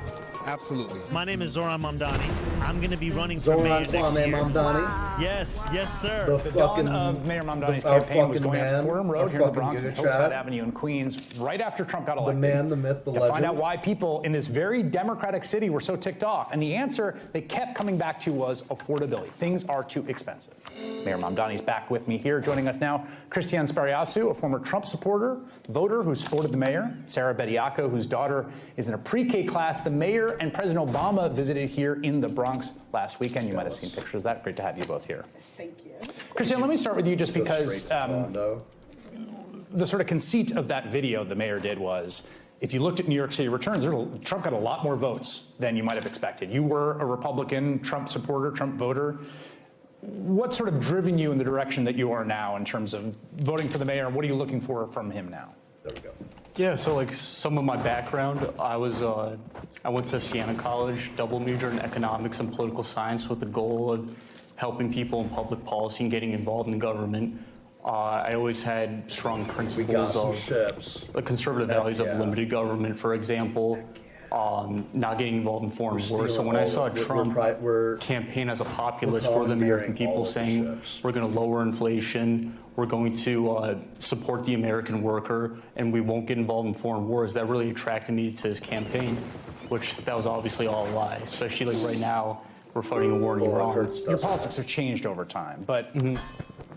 Absolutely. My name is Zoran Mamdani. I'm going to be running for mayor next year. Mamdani. Yes, yes, sir. The dawn of Mayor Mamdani's campaign was going up Fordham Road here in the Bronx and Hillside Avenue in Queens, right after Trump got elected. The man, the myth, the to legend. find out why people in this very democratic city were so ticked off. And the answer they kept coming back to was affordability. Things are too expensive. Mayor Mamdani's back with me here. Joining us now, Christiane Spariasu, a former Trump supporter, voter who supported the mayor, Sarah Bediako, whose daughter is in a pre-K class. The mayor and President Obama visited here in the Bronx last weekend. You might have seen pictures of that. Great to have you both here. Thank you. Christiane, let me start with you just because the sort of conceit of that video the mayor did was, if you looked at New York City returns, Trump got a lot more votes than you might have expected. You were a Republican, Trump supporter, Trump voter. What sort of driven you in the direction that you are now in terms of voting for the mayor, and what are you looking for from him now? There we go. Yeah, so like some of my background, I went to Siena College, double major in economics and political science with the goal of helping people in public policy and getting involved in government. I always had strong principles of the conservative values of limited government, for example, not getting involved in foreign wars. So when I saw Trump campaign as a populist for the American people saying we're going to lower inflation, we're going to support the American worker, and we won't get involved in foreign wars, that really attracted me to his campaign, which that was obviously all a lie, especially like right now we're fighting a war in Iran. Your politics have changed over time, but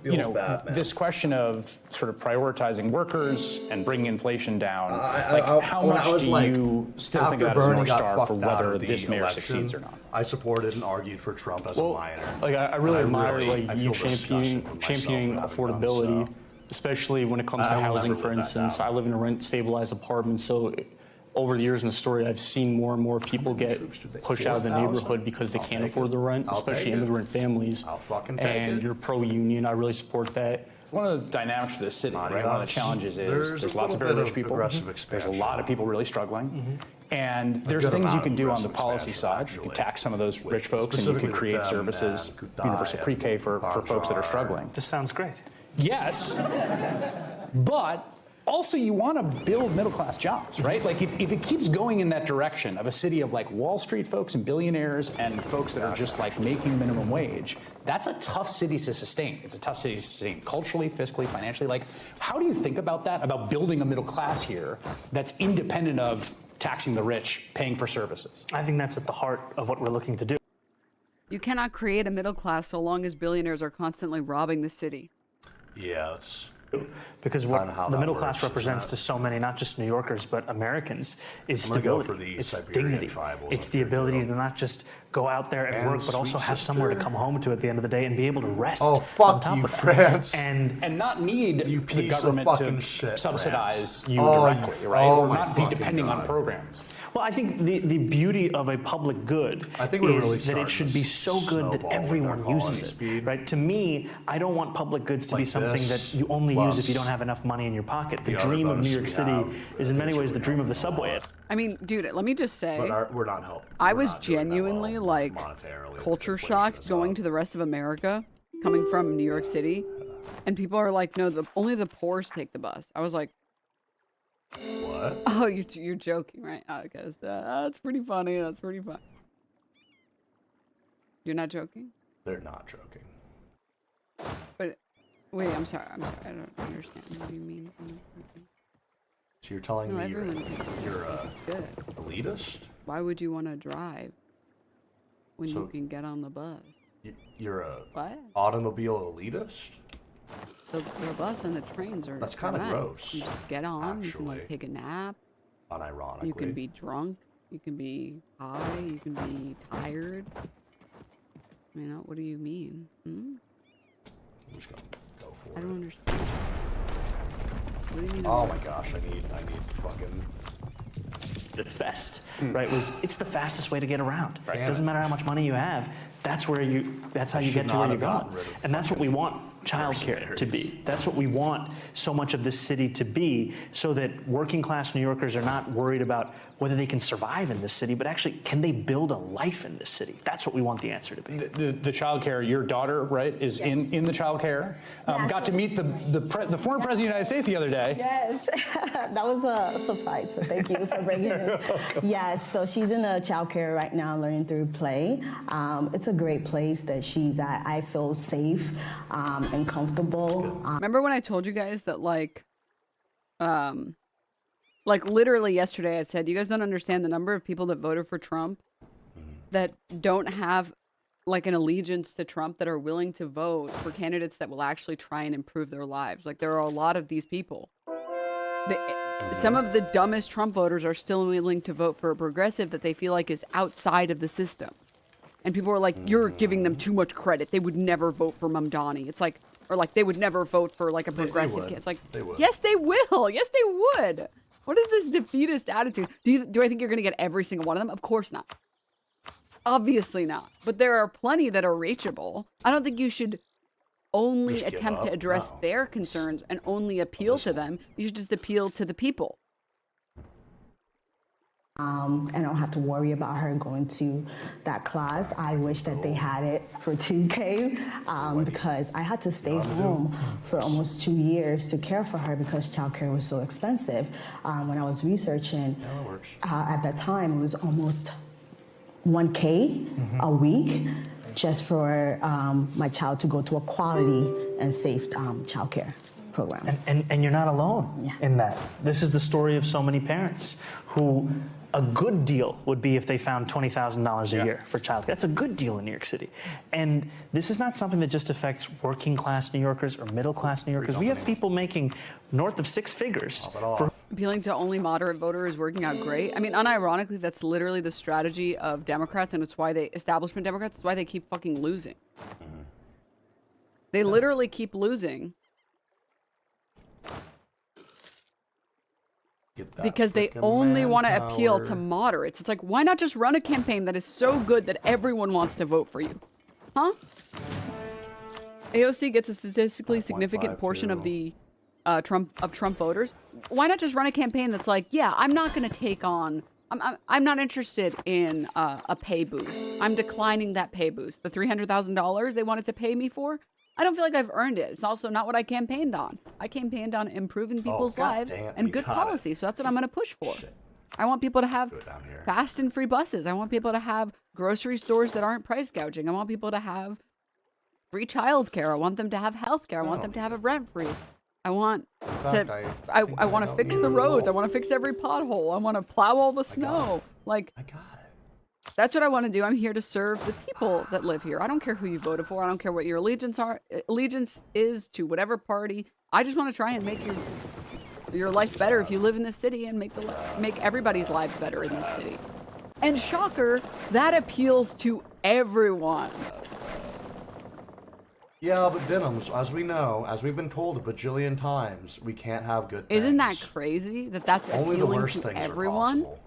feels bad, man. this question of sort of prioritizing workers and bringing inflation down, how much do you still think that is a North Star for whether this mayor succeeds or not? I supported and argued for Trump as a minor. Like I really admire you championing affordability, especially when it comes to housing, for instance. I live in a rent-stabilized apartment, so over the years in the story, I've seen more and more people get pushed out of the neighborhood because they can't afford the rent, especially immigrant families. And you're pro-union. I really support that. One of the dynamics for the city, right? One of the challenges is there's lots of very rich people. There's a lot of people really struggling. And there's things you can do on the policy side. You can tax some of those rich folks, and you can create services, universal pre-K for folks that are struggling. This sounds great. Yes, but also you want to build middle-class jobs, right? Like if it keeps going in that direction of a city of like Wall Street folks and billionaires and folks that are just like making minimum wage, that's a tough city to sustain. It's a tough city to sustain culturally, fiscally, financially. Like, how do you think about that, about building a middle class here that's independent of taxing the rich, paying for services? I think that's at the heart of what we're looking to do. You cannot create a middle class so long as billionaires are constantly robbing the city. Yeah, it's because what the middle class represents to so many, not just New Yorkers, but Americans, is stability. It's dignity. It's the ability to not just go out there and work, but also have somewhere to come home to at the end of the day and be able to rest on top of that. France. And not need the government to subsidize you directly, right? Oh, or not be depending on programs. Well, I think the beauty of a public good is that it should be so good that everyone uses it, right? To me, I don't want public goods to be something that you only use if you don't have enough money in your pocket. The dream of New York City is in many ways the dream of the subway. I mean, dude, let me just say, we're not helping. I was genuinely like culture shocked going to the rest of America, coming from New York City, and people are like, no, only the poors take the bus. I was like, what? Oh, you're joking, right? Because that's pretty funny. That's pretty fun. You're not joking? They're not joking. But wait, I'm sorry. I don't understand. What do you mean? So you're telling me you're good. elitist? Why would you want to drive when you can get on the bus? You're a what? Automobile elitist? The bus and the trains are. That's kind of gross. You just get on. You can like take a nap. Unironically. You can be drunk. You can be high. You can be tired. I mean, what do you mean? I'm just gonna go for it. I don't understand. What do you mean? Oh my gosh, I need fucking. It's best, right? It's the fastest way to get around. Right? It doesn't matter how much money you have. That's how you get to where you're going. And that's what we want childcare to be. That's what we want so much of this city to be, so that working class New Yorkers are not worried about whether they can survive in this city, but actually, can they build a life in this city? That's what we want the answer to be. The childcare, your daughter, right, is in the childcare. Got to meet the former president of the United States the other day. Yes, that was a surprise. So thank you for bringing her. Yes, so she's in a childcare right now, learning through play. It's a great place that she's at. I feel safe and comfortable. Remember when I told you guys that like literally yesterday I said, you guys don't understand the number of people that voted for Trump that don't have like an allegiance to Trump, that are willing to vote for candidates that will actually try and improve their lives. Like, there are a lot of these people. Some of the dumbest Trump voters are still willing to vote for a progressive that they feel like is outside of the system. And people are like, you're giving them too much credit. They would never vote for Mamdani. It's like, or like they would never vote for like a progressive kid. It's like, yes, they will. Yes, they would. What is this defeatist attitude? Do I think you're going to get every single one of them? Of course not. Obviously not. But there are plenty that are reachable. I don't think you should only attempt to address their concerns and only appeal to them. You should just appeal to the people. And I don't have to worry about her going to that class. I wish that they had it for 2K because I had to stay home for almost 2 years to care for her because childcare was so expensive. When I was researching, at that time, it was almost 1K a week just for my child to go to a quality and safe childcare program. And you're not alone in that. This is the story of so many parents who A good deal would be if they found $20,000 a year for childcare. That's a good deal in New York City. And this is not something that just affects working class New Yorkers or middle class New Yorkers. We have people making north of 6 figures. Appealing to only moderate voters is working out great. I mean, unironically, that's literally the strategy of Democrats, and it's why establishment Democrats, it's why they keep fucking losing. They literally keep losing. Because they only want to appeal to moderates. It's like, why not just run a campaign that is so good that everyone wants to vote for you? Huh? AOC gets a statistically significant portion of the Trump voters. Why not just run a campaign that's like, yeah, I'm not going to take on, I'm not interested in a pay boost. I'm declining that pay boost. The $300,000 they wanted to pay me for, I don't feel like I've earned it. It's also not what I campaigned on. I campaigned on improving people's lives and good policy. So that's what I'm going to push for. I want people to have fast and free buses. I want people to have grocery stores that aren't price gouging. I want people to have free childcare. I want them to have health care. I want them to have a rent freeze. I want to, I want to fix the roads. I want to fix every pothole. I want to plow all the snow. Like, that's what I want to do. I'm here to serve the people that live here. I don't care who you voted for. I don't care what your allegiance is to whatever party. I just want to try and make your life better if you live in this city and make everybody's lives better in this city. And shocker, that appeals to everyone. Yeah, but Denims, as we know, as we've been told a bajillion times, we can't have good things. Isn't that crazy that that's only appealing the worst to things everyone? Are possible.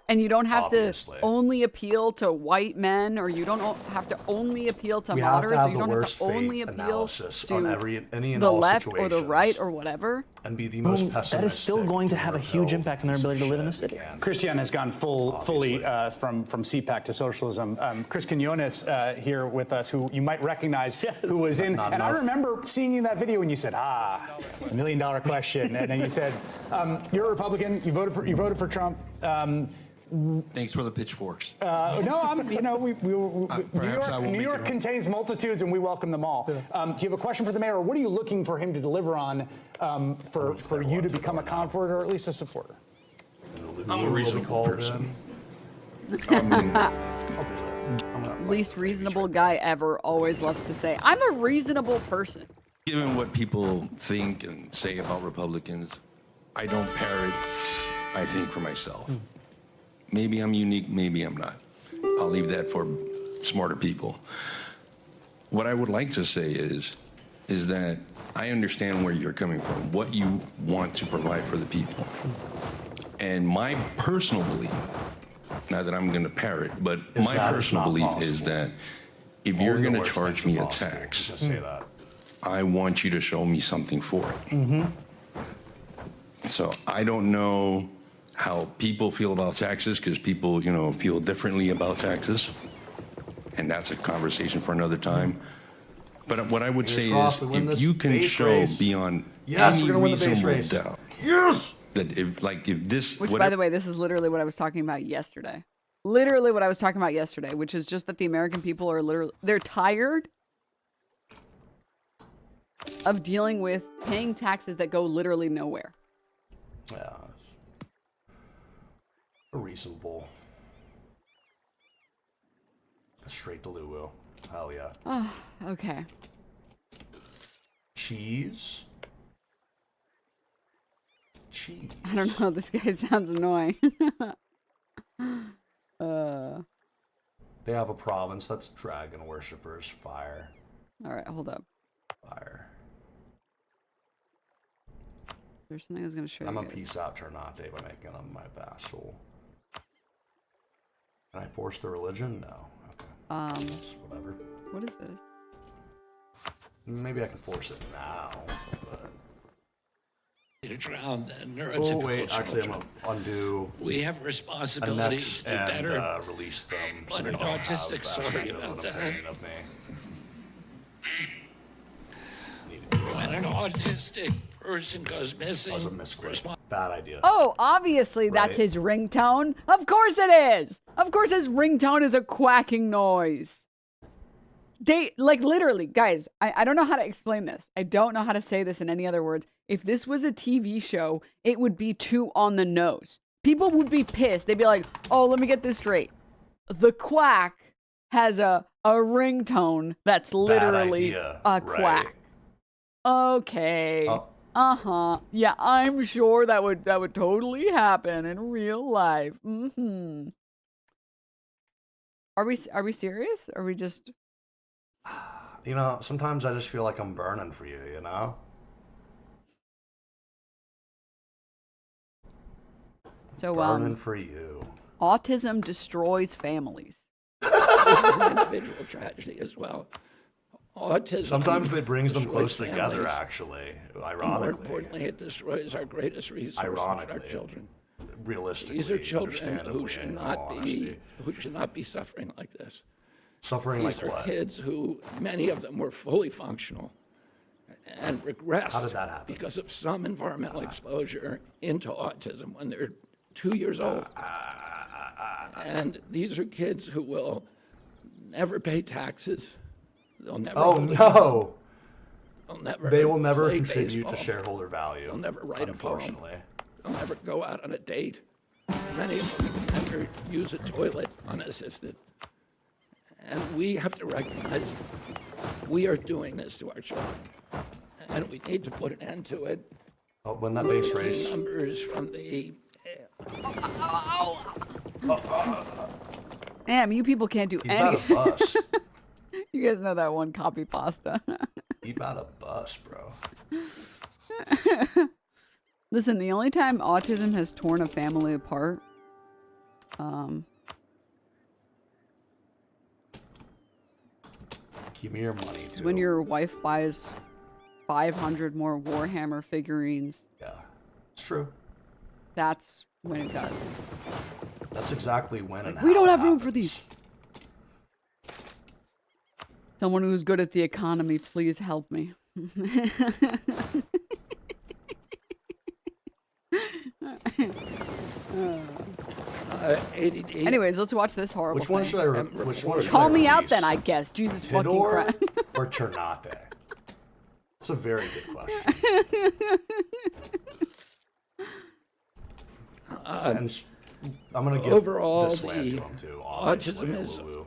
And you don't have Obviously. to only appeal to white men, or you don't have to only appeal to moderates, or you don't have to only appeal to the left or the right or whatever. And be the most pessimistic. That is still going to have a huge impact on their ability to live in the city. Christian has gone fully from CPAC to socialism. Chris Quinones here with us, who you might recognize, who was in, and I remember seeing you in that video when you said, $1 million question, and then you said, you're a Republican, you voted for Trump. Thanks for the pitchforks. No, New York it contains multitudes, and we welcome them all. Yeah. Do you have a question for the mayor, or what are you looking for him to deliver on for you to become a convert or at least a supporter? I'm a reasonable person. Least reasonable guy ever always loves to say, I'm a reasonable person. Given what people think and say about Republicans, I don't parrot, I think for myself. Maybe I'm unique, maybe I'm not. I'll leave that for smarter people. What I would like to say is that I understand where you're coming from, what you want to provide for the people. And my personal belief, not that I'm going to parrot, but my personal belief is that if you're going to charge me a tax, I want you to show me something for it. So I don't know how people feel about taxes, because people, feel differently about taxes. And that's a conversation for another time. But what I would say is, if you can show beyond any reasonable doubt that if this... Which, by the way, this is literally what I was talking about yesterday. Literally what I was talking about yesterday, which is just that the American people are they're tired of dealing with paying taxes that go literally nowhere. Yeah. Reasonable. Straight to Lulu. Hell yeah. Oh, okay. Cheese. I don't know. This guy sounds annoying. They have a province that's dragon worshippers. Fire. All right, hold up. Fire. There's something I was going to show you. I'm a guys. peace out Ternate by making them my vassal. Can I force the religion? No. Okay. Whatever. What is this? Maybe I can force it now, but... To drown the neurotypical Oh wait, actually I'm children. gonna undo... We have responsibilities to do better. Release them. But So an they don't autistic, have sorry an about that. opinion of me. When an autistic person goes missing, That was a misclick. Bad idea. Oh, obviously that's his ringtone. Of course it is. Of course his ringtone is a quacking noise. Literally, guys, I don't know how to explain this. I don't know how to say this in any other words. If this was a TV show, it would be too on the nose. People would be pissed. They'd be like, oh, let me get this straight. The quack has a ringtone that's literally a quack. Okay. Yeah, I'm sure that would totally happen in real life. Are we serious? Are we just... You know, sometimes I just feel like I'm burning for you, you know? So, burning for you. Autism destroys families. This is an individual tragedy as well. Autism. Sometimes it brings them close together, families. actually, ironically. And more importantly, it destroys our greatest resource, our children. Realistically, These are children who should not be suffering like this. Suffering These like what? These are kids who, many of them were fully functional and regressed How did that happen? because of some environmental exposure into autism when they're 2 years old. And these are kids who will never pay taxes. They'll never. Oh no! They'll never. They will never play contribute baseball. to shareholder value. They'll never write a poem. Unfortunately. They'll never go out on a date. Many of them can never use a toilet unassisted. And we have to recognize we are doing this to our children, and we need to put an end to it. Oh, when that base race. Numbers from the. Damn, you people can't do He's about a anything. bus. You guys know that one copy pasta. He about a bus, bro. Listen, the only time autism has torn a family apart, Give me your money, is when your wife buys 500 more Warhammer figurines. Yeah, it's true. That's when it does. That's exactly when and We how don't it have room for happens. these. Someone who's good at the economy, please help me. ADD. Anyways, let's watch this horrible Which one thing. should I? Which one should Call I me out release? then, I guess. Jesus fucking Tidor Christ. or Ternate? That's a very good question. And I'm gonna give overall, this land the to him too. Obviously, autism Lulu.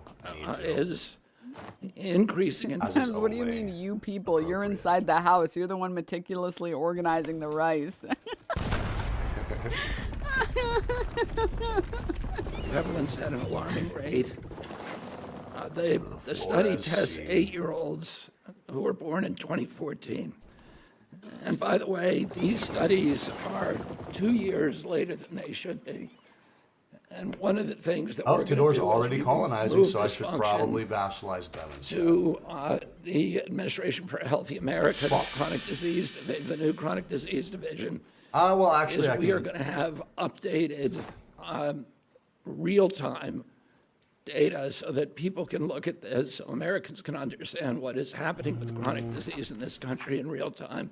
is increasing in Sometimes, what do you mean, you people? You're inside the house. You're the one meticulously organizing the rice. prevalence at an alarming rate. The study tests 8-year-olds who were born in 2014. And by the way, these studies are 2 years later than they should be. And one of the things that we're going to do Tidor's is already we colonizing, move so I this should function probably vassalize them instead. to the Administration for a Healthy America, the Chronic Disease Division, the new Chronic Disease Division. Well, actually, is we are going to have updated, real-time data so that people can look at this, so Americans can understand what is happening with chronic disease in this country in real time.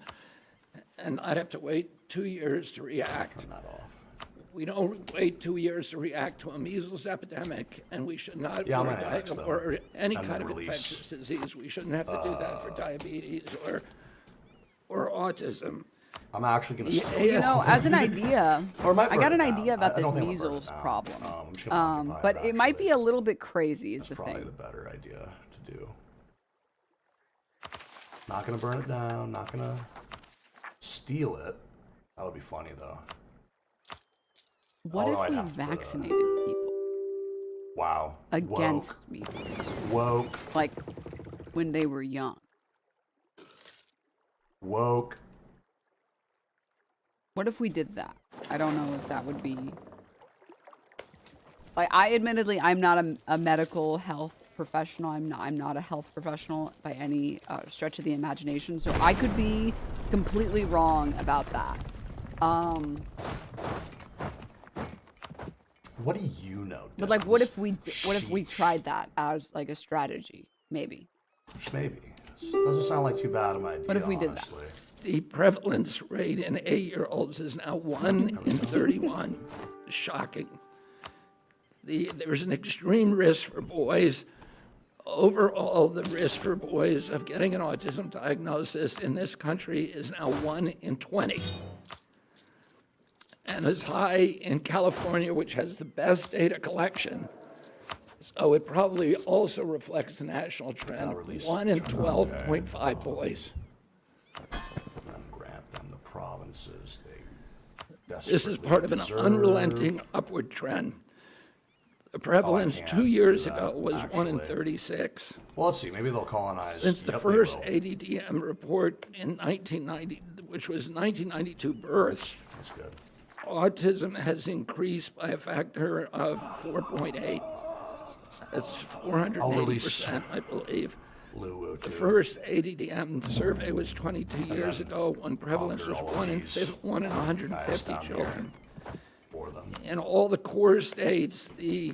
And I'd have to wait 2 years to react. Turn that off. We don't wait 2 years to react to a measles epidemic, and we should not, Yeah, I'm or, gonna annex them or any and kind then of release. infectious disease. We shouldn't have to do that for diabetes or autism. I'm actually going to. You know, as an idea, Or might I got burn an it down. idea about I this don't think I'm gonna burn it measles down. problem. I'm just gonna occupy But it, it might be a little bit crazy, is That's the probably thing. the better idea to do. Not going to burn it down. Not going to steal it. That would be funny though. What Although if I'd we have to- vaccinated people Wow. against measles? Woke. Like when they were young. Woke. What if we did that? I don't know if that would be... Like, I'm not a medical health professional. I'm not a health professional by any stretch of the imagination. So I could be completely wrong about that. What do you know? But like, what if we tried that as like a strategy? Maybe. Just maybe. Doesn't sound like too bad of an idea. What if we did honestly. that? The prevalence rate in 8-year-olds is now 1 in 31. Shocking. There's an extreme risk for boys. Overall, the risk for boys of getting an autism diagnosis in this country is now 1 in 20. and as high in California, which has the best data collection. So it probably also reflects the national trend. 1 in 12.5 boys. Grant them the provinces they This is part of an unrelenting upward trend. The prevalence 2 years ago was 1 in 36. Well, let's see. Maybe they'll colonize. Since the first ADDM report in 1990, which was 1992 births, that's good. Autism has increased by a factor of 4.8. That's 480%, I believe. The first ADDM survey was 22 years ago when prevalence was 1 in 150 children. In all the core states, the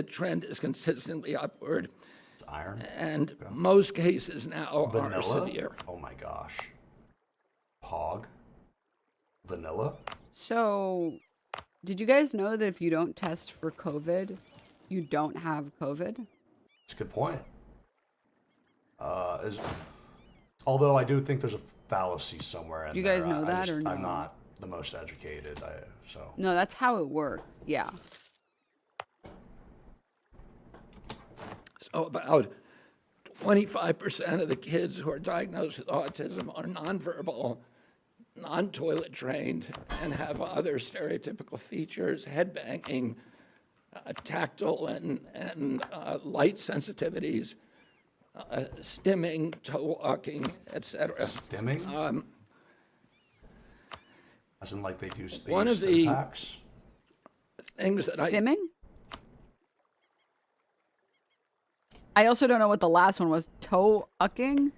trend is consistently upward. Iron? And most cases now Vanilla? are severe. Oh my gosh. Hog? Vanilla? So, did you guys know that if you don't test for COVID, you don't have COVID? That's a good point. Although I do think there's a fallacy somewhere in Do you guys there. know that or no? I'm not the most educated, so. No, that's how it works. Yeah. So about 25% of the kids who are diagnosed with autism are nonverbal, non-toilet trained, and have other stereotypical features, head banging, tactile and light sensitivities, stimming, toe walking, etc. Stimming? As in, like they do one of the packs? things that Stimming? I also don't know what the last one was. Toe ucking?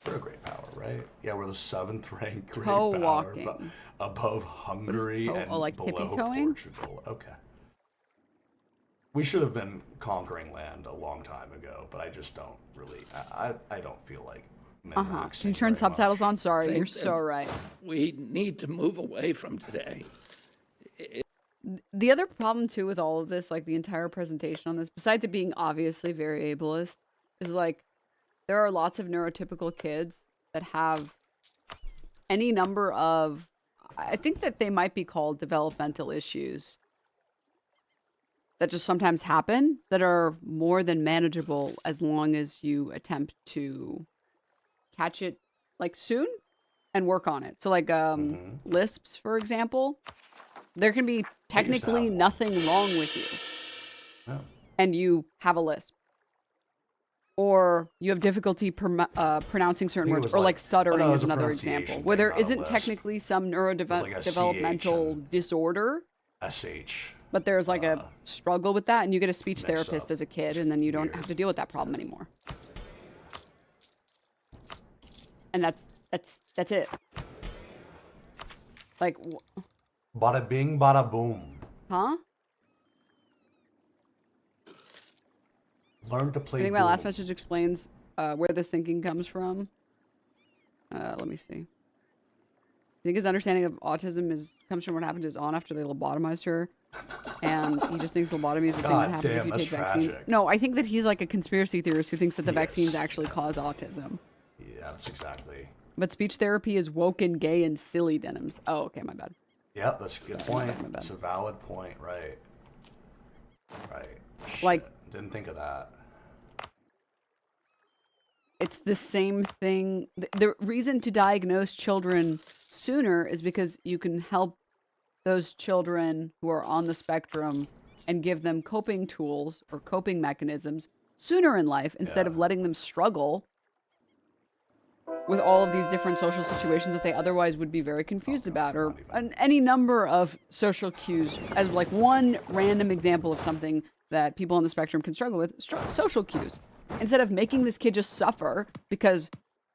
They're a great power, right? Yeah, we're the 7th ranked great Toe power walking. above Hungary and like below tippy-toeing? Portugal. Okay. We should have been conquering land a long time ago, but I just don't really. I don't feel like. Can you turn subtitles on? Sorry, think you're that so right. We need to move away from today. The other problem too with all of this, like the entire presentation on this, besides it being obviously very ableist, is like there are lots of neurotypical kids that have any number of, I think that they might be called developmental issues that just sometimes happen that are more than manageable as long as you attempt to catch it like soon and work on it. So like lisps, for example, there can be technically nothing wrong with you and you have a lisp, or you have difficulty pronouncing certain words, or like stuttering is another example where there isn't technically some neurodevelopmental disorder, but there's like a struggle with that, and you get a speech therapist as a kid, and then you don't have to deal with that problem anymore. And that's it. Like, bada bing, bada boom. Huh? Learn to play. I think my last message explains where this thinking comes from. Let me see. I think his understanding of autism comes from what happened to his aunt after they lobotomized her. And he just thinks lobotomy is the thing that happens if you take vaccines. No, I think that he's like a conspiracy theorist who thinks that the vaccines actually cause autism. Yeah, that's exactly. But speech therapy is woke and gay and silly denims. Oh, okay, my bad. Yep, that's a good point. That's a valid point, right? Right. Like, didn't think of that. It's the same thing. The reason to diagnose children sooner is because you can help those children who are on the spectrum and give them coping tools or coping mechanisms sooner in life instead of letting them struggle with all of these different social situations that they otherwise would be very confused about, or any number of social cues, as like one random example of something that people on the spectrum can struggle with, social cues. Instead of making this kid just suffer because,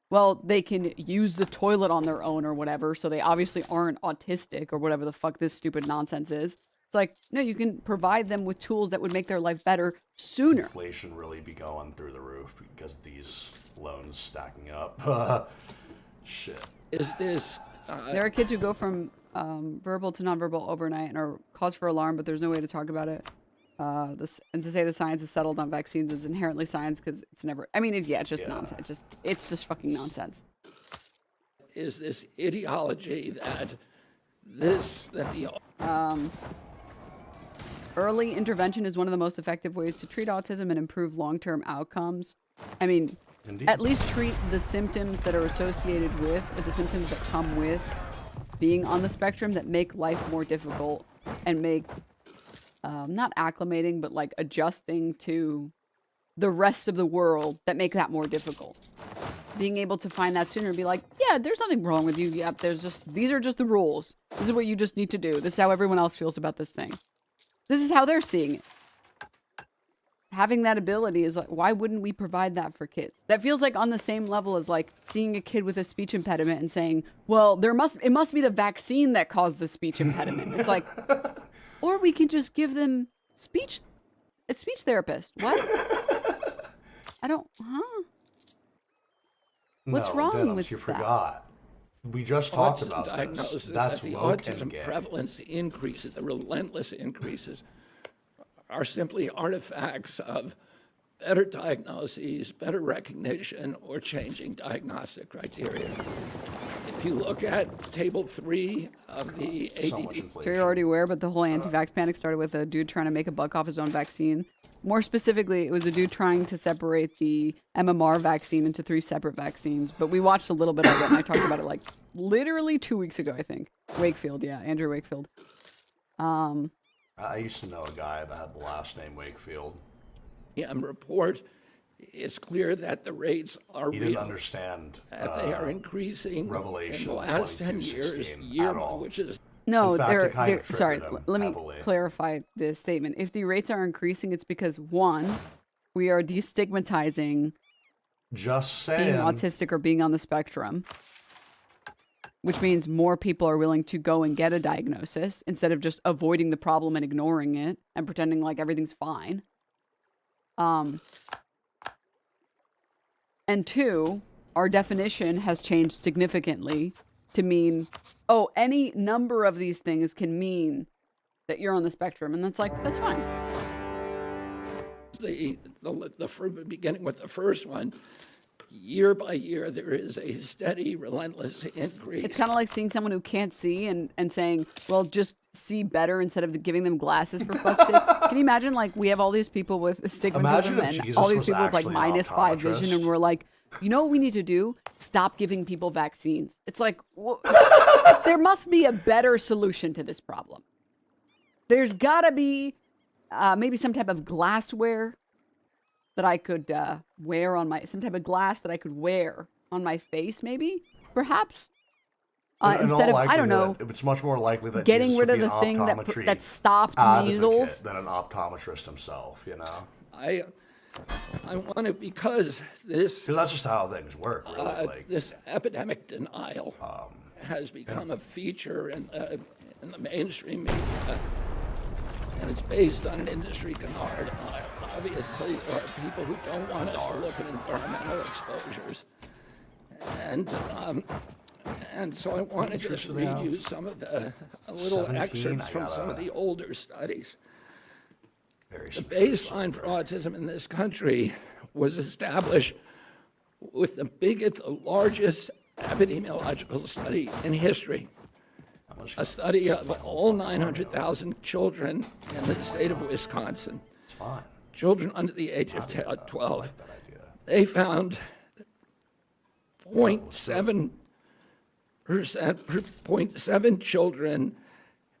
well, they can use the toilet on their own or whatever, so they obviously aren't autistic or whatever the fuck this stupid nonsense is. It's like, no, you can provide them with tools that would make their life better sooner. Inflation really be going through the roof because these loans stacking up. Shit. Is this... There are kids who go from verbal to nonverbal overnight and are cause for alarm, but there's no way to talk about it. And to say the science is settled on vaccines is inherently science because it's never. I mean, it's just nonsense. It's just fucking nonsense. Is this ideology that the early intervention is one of the most effective ways to treat autism and improve long-term outcomes. I mean, Indeed. At least treat the symptoms that are associated with, or the symptoms that come with being on the spectrum that make life more difficult and make, not acclimating, but like adjusting to the rest of the world that make that more difficult. Being able to find that sooner and be like, yeah, there's nothing wrong with you. Yep, these are just the rules. This is what you just need to do. This is how everyone else feels about this thing. This is how they're seeing it. Having that ability is like, why wouldn't we provide that for kids? That feels like on the same level as like seeing a kid with a speech impediment and saying, well, it must be the vaccine that caused the speech impediment. It's like, or we can just give them a speech therapist. What? I don't, What's wrong Dennis, with you that? forgot. We just talked autism about diagnosis, this. That's that the woke autism and gay. prevalence increases, the relentless increases, are simply artifacts of better diagnoses, better recognition, or changing diagnostic criteria. If you look at Table 3 of the ADD... So you're already aware, but the whole anti-vax panic started with a dude trying to make a buck off his own vaccine. More specifically, it was a dude trying to separate the MMR vaccine into 3 separate vaccines. But we watched a little bit of it, and I talked about it like literally 2 weeks ago, I think. Wakefield, yeah, Andrew Wakefield. I used to know a guy that had the last name Wakefield. report, it's clear that the rates are He real. didn't understand That they are increasing Revelation in the last 10 years, 22:16 year at all. which is... No, In fact, it kind of sorry, triggered them let me heavily. clarify this statement. If the rates are increasing, it's because, one, we are destigmatizing Just being saying. autistic or being on the spectrum, which means more people are willing to go and get a diagnosis instead of just avoiding the problem and ignoring it and pretending like everything's fine. And two, our definition has changed significantly to mean, oh, any number of these things can mean that you're on the spectrum. And that's like, that's fine. Beginning with the first one, year by year, there is a steady, relentless increase. It's kind of like seeing someone who can't see and saying, well, just see better instead of giving them glasses for fuck's sake. Can you imagine, like, we have all these people with astigmatism and all these people with, like, -5 vision, and we're like, you know what we need to do? Stop giving people vaccines. It's like, there must be a better solution to this problem. There's gotta be maybe some type of glassware that I could wear on some type of glass that I could wear on my face, maybe, perhaps. Instead of, I don't know, it's much more likely that getting Jesus rid would of be the an thing optometry that stopped advocate measles. than an optometrist himself, you know? I want to, because that's just how things work, really. This epidemic denial has become a feature in the mainstream media, and it's based on an industry canard. Obviously, there are people who don't want us to look at environmental exposures, and so I want to just read you some of a little excerpts from some of the older studies. The baseline for autism in this country was established with the largest epidemiological study in history. A study of all 900,000 children in the state of Wisconsin. It's fine. Children under the age of 12. They found 0.7 children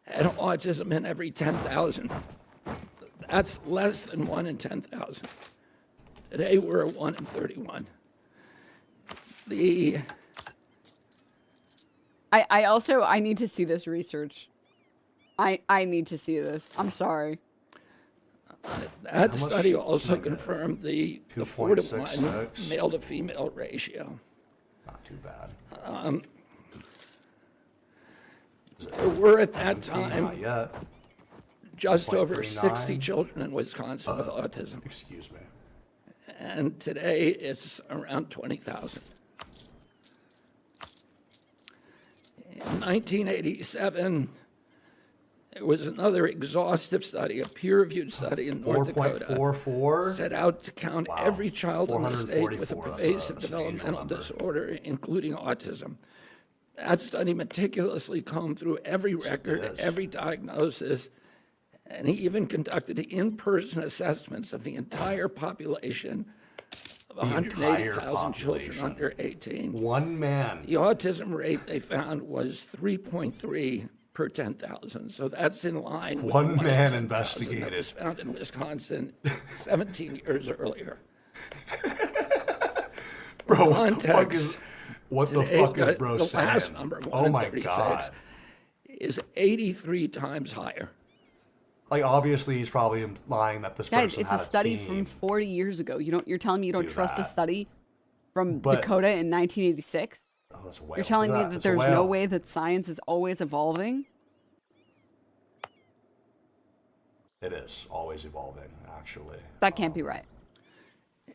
had autism in every 10,000. That's less than 1 in 10,000. Today we're at 1 in 31. I need to see this research. I need to see this. I'm sorry. That study also confirmed the 4 to 1 male to female ratio. Not too bad. There were at that time Not yet. just over 0.39. 60 children in Wisconsin with autism. Excuse me. And today it's around 20,000. In 1987, There was another exhaustive study, a peer-reviewed study in North Dakota, 4.44? set out to count every child in the state with a 444, pervasive that's an developmental angel number. disorder, including autism. That study meticulously combed through every record, every diagnosis, and he even conducted in-person assessments of the entire population of 180,000 children under 18. One man. The autism rate they found was 3.3 per 10,000. So that's in line with One the man 10,000 investigated. that was found in Wisconsin 17 years earlier. Bro, What the fuck is bro the saying? last number, Oh my 136, God. is 83 times higher. Like, obviously, he's probably implying that this Guys, person it's had a study team. from 40 years ago. You're telling me you don't Do trust a that. study from But- Dakota in 1986? Oh, that's a whale. You're telling Look me at that It's a there's no whale. way that science is always evolving? It is always evolving, actually. That can't be right.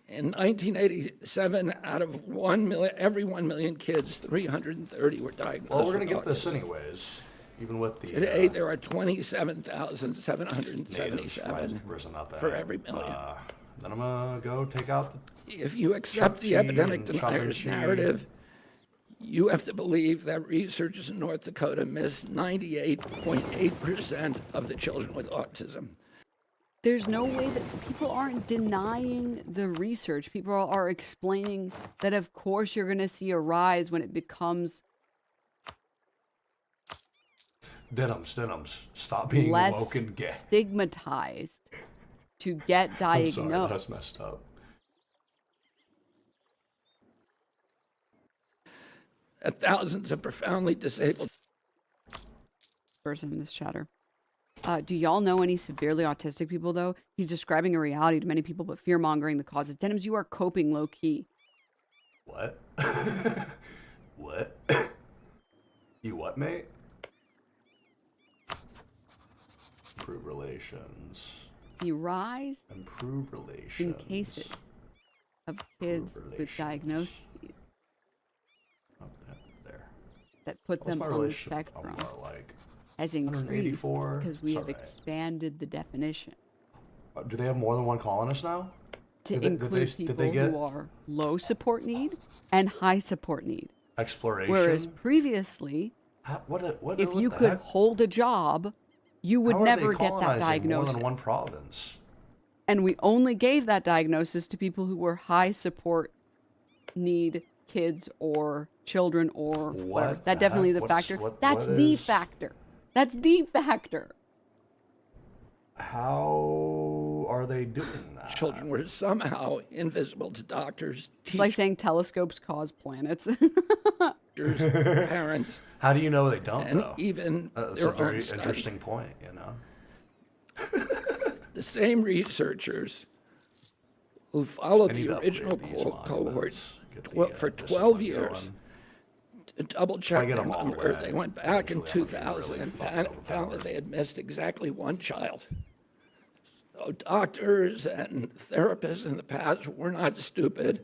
In 1987, out of 1 million, every 1 million kids, 330 were diagnosed. Well, we're going with to get this autism. anyways, even with the... Today, there are natives, 27,777 risen up for in it. every million. Then I'm going to go take out the... If you accept the Chukchi epidemic and deniers Chukchi. narrative, you have to believe that researchers in North Dakota missed 98.8% of the children with autism. There's no way that people aren't denying the research. People are explaining that, of course, you're going to see a rise when it becomes Denims. Stop being less woke and gay. stigmatized to get I'm diagnosed. sorry, that's messed up. That thousands of profoundly disabled Person in this chatter. Do y'all know any severely autistic people, though? He's describing a reality to many people, but fear-mongering the causes. Denims, you are coping low-key. What? What? You what, mate? Improve relations. The rise Improve in relations. cases of kids with diagnoses Oh, there. that put What's them my on the relationship spectrum more like? has increased 184? because we It's have alright. expanded the definition Do they have more than one colonist now? to Did include they people get who are low support need and high support need. exploration? Whereas previously, what if you the could heck? hold a job, you would How are never they get that colonizing diagnosis. More than one province. And we only gave that diagnosis to people who were high support need kids or children or whatever. What That the definitely heck? is a factor. What That's the is- factor. That's the factor. How are they doing that? children were somehow invisible to doctors, It's like saying telescopes cause planets. teachers, parents. How do you know they don't, and though? even That's their a very own study. interesting point, you know? The same researchers who followed I need the to original upgrade these cohort Get the, for 12 discipline years going. to double If I check get their them all number. away, They went back in eventually I'm gonna be 2000 really and fucking found that they had missed exactly one child. So doctors and therapists in the past were not stupid.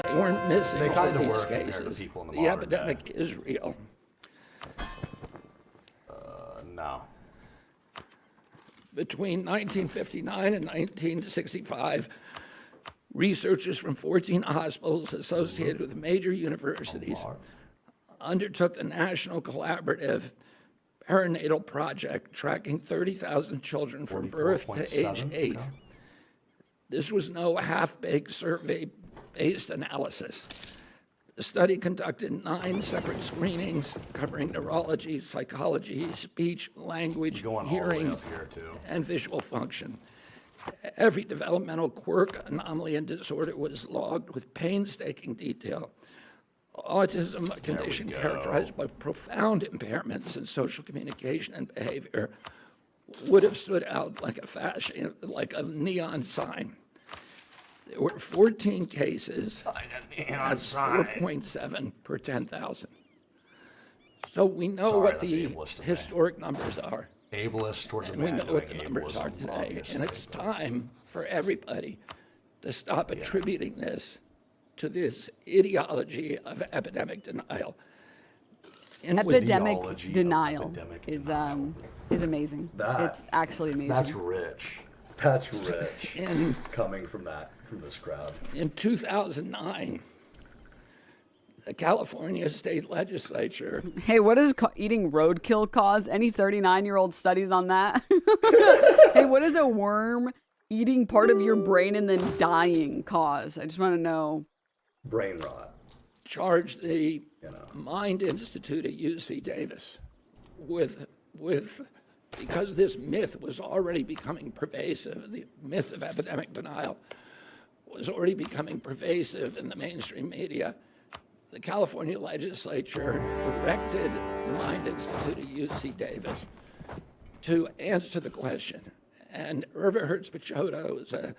They weren't missing They all kind of these were compared to cases. people in the The modern epidemic day. is real. No. Between 1959 and 1965, researchers from 14 hospitals associated with major universities undertook the National Collaborative Perinatal Project, tracking 30,000 children from birth to age 44.7, 8. okay. This was no half-baked survey-based analysis. The study conducted 9 separate screenings covering neurology, psychology, speech, language, Going all the way hearing, up here, too. and visual function. Every developmental quirk, anomaly, and disorder was logged with painstaking detail. Autism, a condition characterized by profound impairments in social communication and behavior, would have stood out like a neon sign. There were 14 cases. That's 4.7 per 10,000. So we know Sorry, what that's the ableist of me. historic numbers are. Ableist towards a And we man know what the doing numbers are ableism, today. obviously. And it's time for everybody to stop attributing this to this ideology of epidemic denial. Epidemic Ideology of denial epidemic is denial. is amazing. It's actually amazing. That's rich. That's rich. Coming from this crowd. In 2009, the California state legislature. Hey, what does eating roadkill cause? Any 39-year-old studies on that? Hey, what does a worm eating part of your brain and then dying cause? I just want to know. Brain rot. Charged the Mind Institute at UC Davis with because this myth was already becoming pervasive, the myth of epidemic denial was already becoming pervasive in the mainstream media. The California legislature directed the Mind Institute at UC Davis to answer the question. And Irva Hertz-Pichotto is a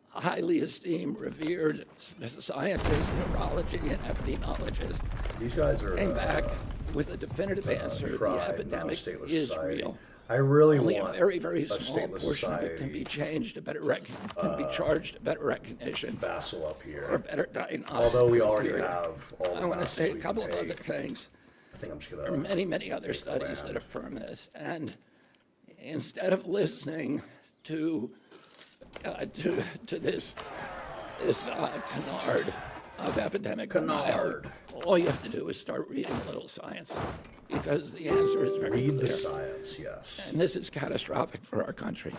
highly esteemed, revered scientist, neurology, and epidemiologist. These guys are came back with a definitive answer. The epidemic is real. I really Only want a very, very a small stateless portion of it can be changed to better can be charged to better recognition. Vassal up here. Or better diagnosis. Although we already have all the I want to say a we couple can of other take. things. I think I'm just There are many, many other studies that affirm this. And instead of listening to this canard of epidemic denial, all you have to do is start reading a little science, because the answer is very clear. Read the science, yes. And this is catastrophic for our country.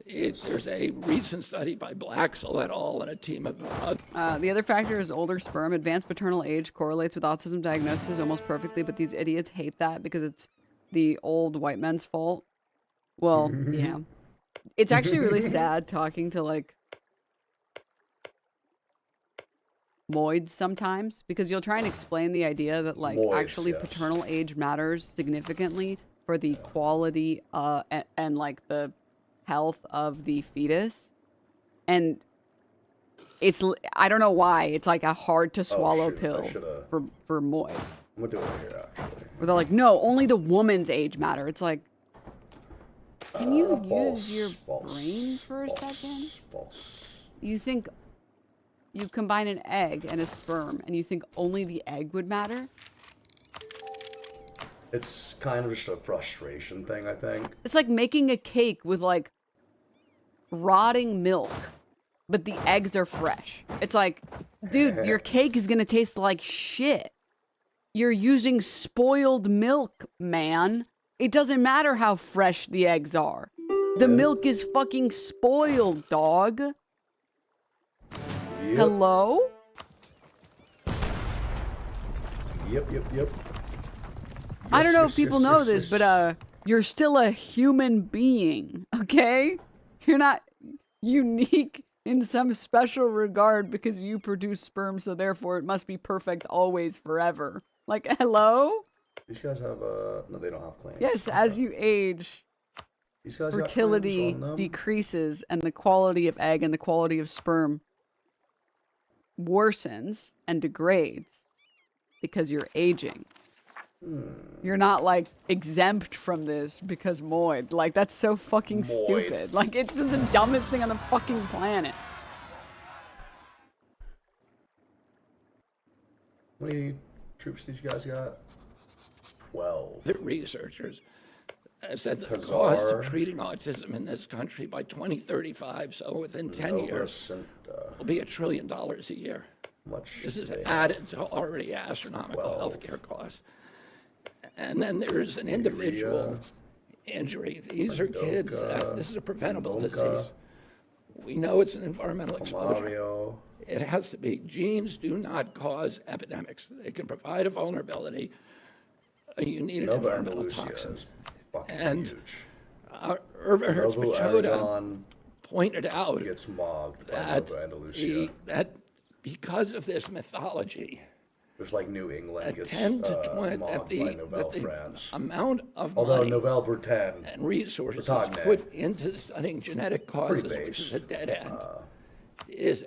There's a recent study by Blaxel et al. And a team of The other factor is older sperm. Advanced paternal age correlates with autism diagnosis almost perfectly, but these idiots hate that because it's the old white men's fault. Well, yeah. It's actually really sad talking to, like, moids sometimes, because you'll try and explain the idea that, like, actually paternal age matters significantly for the quality and like the health of the fetus. And it's, I don't know why, it's like a hard to swallow pill for moids. I'm gonna do it here, actually. Where they're like, no, only the woman's age matter. It's like, can you use your brain for a second? You think you combine an egg and a sperm, and you think only the egg would matter? It's kind of just a frustration thing, I think. It's like making a cake with, like, rotting milk, but the eggs are fresh. It's like, dude, your cake is gonna taste like shit. You're using spoiled milk, man. It doesn't matter how fresh the eggs are. The milk is fucking spoiled, dog. Yep. Hello? Yep. I don't know if people know this, but you're still a human being, okay? You're not unique in some special regard because you produce sperm, so therefore it must be perfect always, forever. Like, hello? These guys have no, they don't have claims. Yes, as you age, These guys got fertility claims on them? decreases and the quality of egg and the quality of sperm worsens and degrades because you're aging. You're not, like, exempt from this because moid. Like, that's so fucking stupid. Like, it's just the dumbest thing on the fucking planet. How many troops these guys got? 12. The researchers said the cost of treating autism in this country by 2035, so within 10 years, will be $1 trillion a year. This is added to already astronomical healthcare costs. And then there's an individual injury. These are kids that, this is a preventable disease. We know it's an environmental exposure. It has to be. Genes do not cause epidemics. They can provide a vulnerability. You need an environmental toxin. And Irva Hertz-Pichotto pointed out that because of this mythology, there's like New England gets 10 to 20 mobbed by Nobel France. Amount of Although money Nobel Britannia and resources put into studying genetic causes, which is a dead end,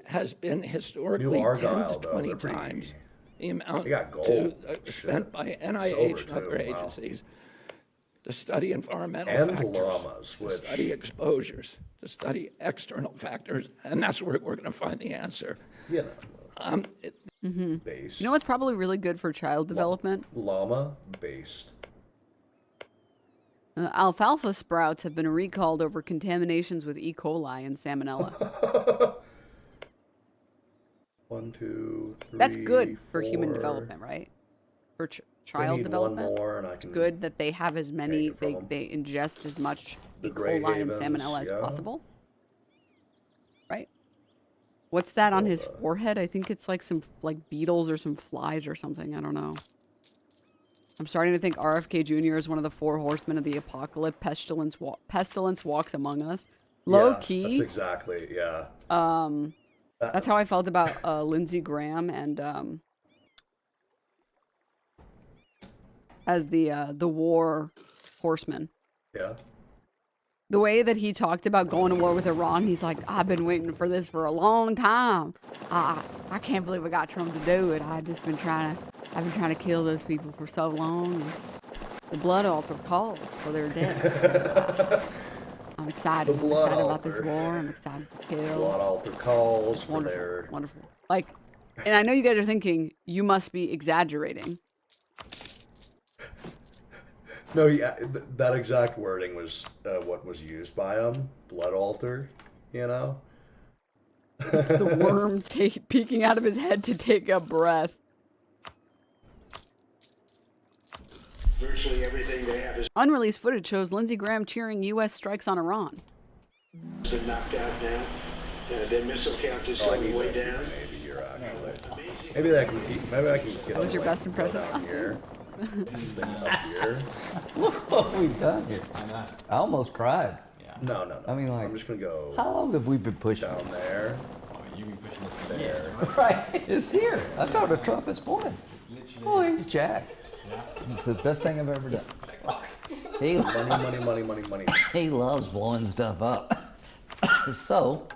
has been historically 10 to 20 times the amount spent by NIH and other agencies to study environmental factors, to study exposures, to study external factors, and that's where we're going to find the answer. Based. You know what's probably really good for child development? Llama based. Alfalfa sprouts have been recalled over contaminations with E. coli and salmonella. 1, 2, 3. That's good for 4. human development, right? For child need development. one more and I It's can good that they have as many, take it from they ingest as much The E. Grey coli and Havens, salmonella as yeah. possible. Right? What's that on his forehead? I think it's like some beetles or some flies or something. I don't know. I'm starting to think RFK Jr. is one of the 4 horsemen of the apocalypse. Pestilence walks among us. Low key. That's exactly, yeah. That's how I felt about Lindsey Graham and as the war horseman. Yeah. The way that he talked about going to war with Iran, he's like, I've been waiting for this for a long time. I can't believe I got Trump to do it. I've been trying to kill those people for so long. And the blood altar calls for their death. I'm excited. I'm excited about this war. I'm excited to kill. Blood altar calls for Wonderful, their... wonderful. Like, and I know you guys are thinking, you must be exaggerating. No, yeah, that exact wording was what was used by him. Blood altar, you know? It's the worm peeking out of his head to take a breath. Virtually everything they have has Unreleased footage shows Lindsey Graham cheering U.S. strikes on Iran. been knocked out now. Their missile count is going way down. Maybe you're actually... Maybe I can get That was your best impression? down here. Up here. Look what we've done here. I almost cried. No. I mean, like, I'm just gonna go... How long have we been pushing? Down there. Oh, you be pushing this there. Right, it's here. I talked to Trump this morning. Oh, he's jacked. It's the best thing I've ever done. He money. He loves blowing stuff up. So,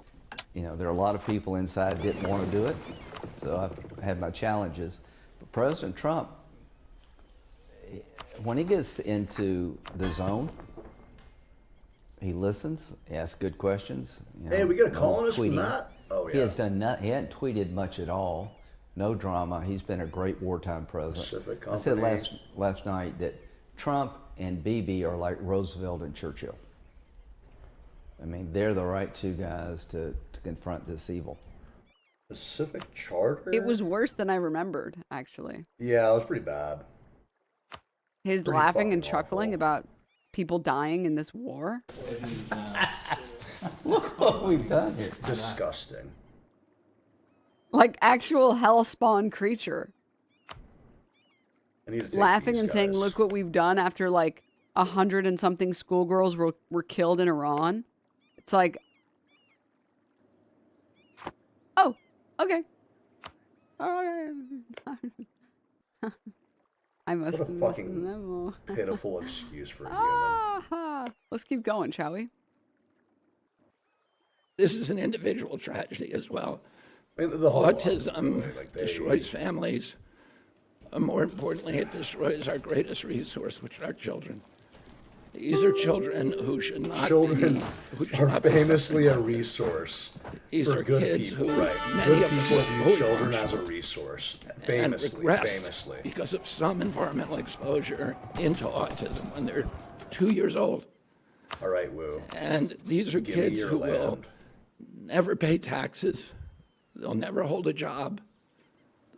you know, there are a lot of people inside that didn't want to do it. So I've had my challenges. But President Trump, when he gets into the zone, he listens, he asks good questions. You know, Hey, we got a no columnist from tweeting. that? Oh, yeah. He has done nothing. He hadn't tweeted much at all. No drama. He's been a great wartime president. Pacific I said Company. last night that Trump and Bibi are like Roosevelt and Churchill. I mean, they're the right two guys to confront this evil. Pacific Charter? It was worse than I remembered, actually. Yeah, it was pretty bad. His Pretty laughing and fucking chuckling about people dying in this war. Look what we've done here. Disgusting. Like actual hell-spawn creature. I need to take Laughing these and saying, guys. look what we've done after like 100 and something schoolgirls were killed in Iran. It's like, oh, okay. I must What a have missed the fucking memo. pitiful excuse for a human. Ah, let's keep going, shall we? This is an individual tragedy as well. I mean, the whole Autism destroys families. More importantly, it destroys our greatest resource, which are our children. These are children who should not Children be, who should are not be famously a resource These for are good kids people, who, right? many Good of them people were view fully children as a functional resource. and Famously. regress because of some environmental exposure into autism when they're 2 years old. All right, Woo. And these are Give me kids your who will land. never pay taxes. They'll never hold a job.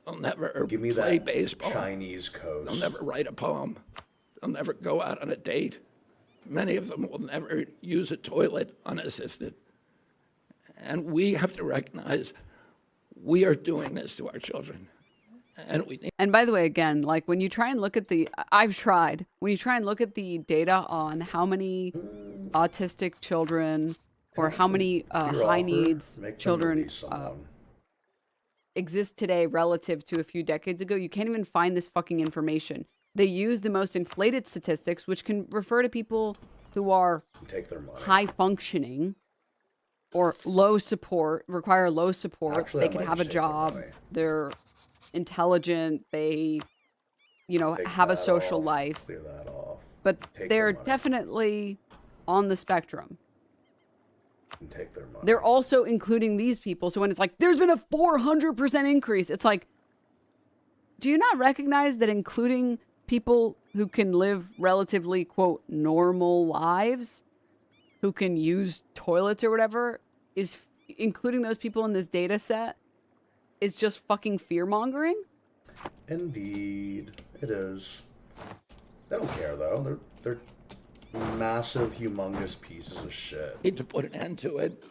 They'll never Give me play that baseball. Chinese coast. They'll never write a poem. They'll never go out on a date. Many of them will never use a toilet unassisted. And we have to recognize we are doing this to our children. And we need. And by the way, again, like when you try and look at I've tried, when you try and look at the data on how many autistic children or how many high needs children exist today relative to a few decades ago, you can't even find this fucking information. They use the most inflated statistics, which can refer to people who are Take their money. high functioning or low support, require low support. Actually, they I can might have a just take their job. money. They're intelligent. They, Take have a that social off, life. Clear that off. But Take they're their money. definitely on the spectrum. And take their money. They're also including these people. So when it's like, there's been a 400% increase, it's like, do you not recognize that including people who can live relatively, quote, normal lives, who can use toilets or whatever, is including those people in this data set is just fucking fear-mongering? Indeed, it is. They don't care, though. They're massive, humongous pieces of shit. Need to put an end to it.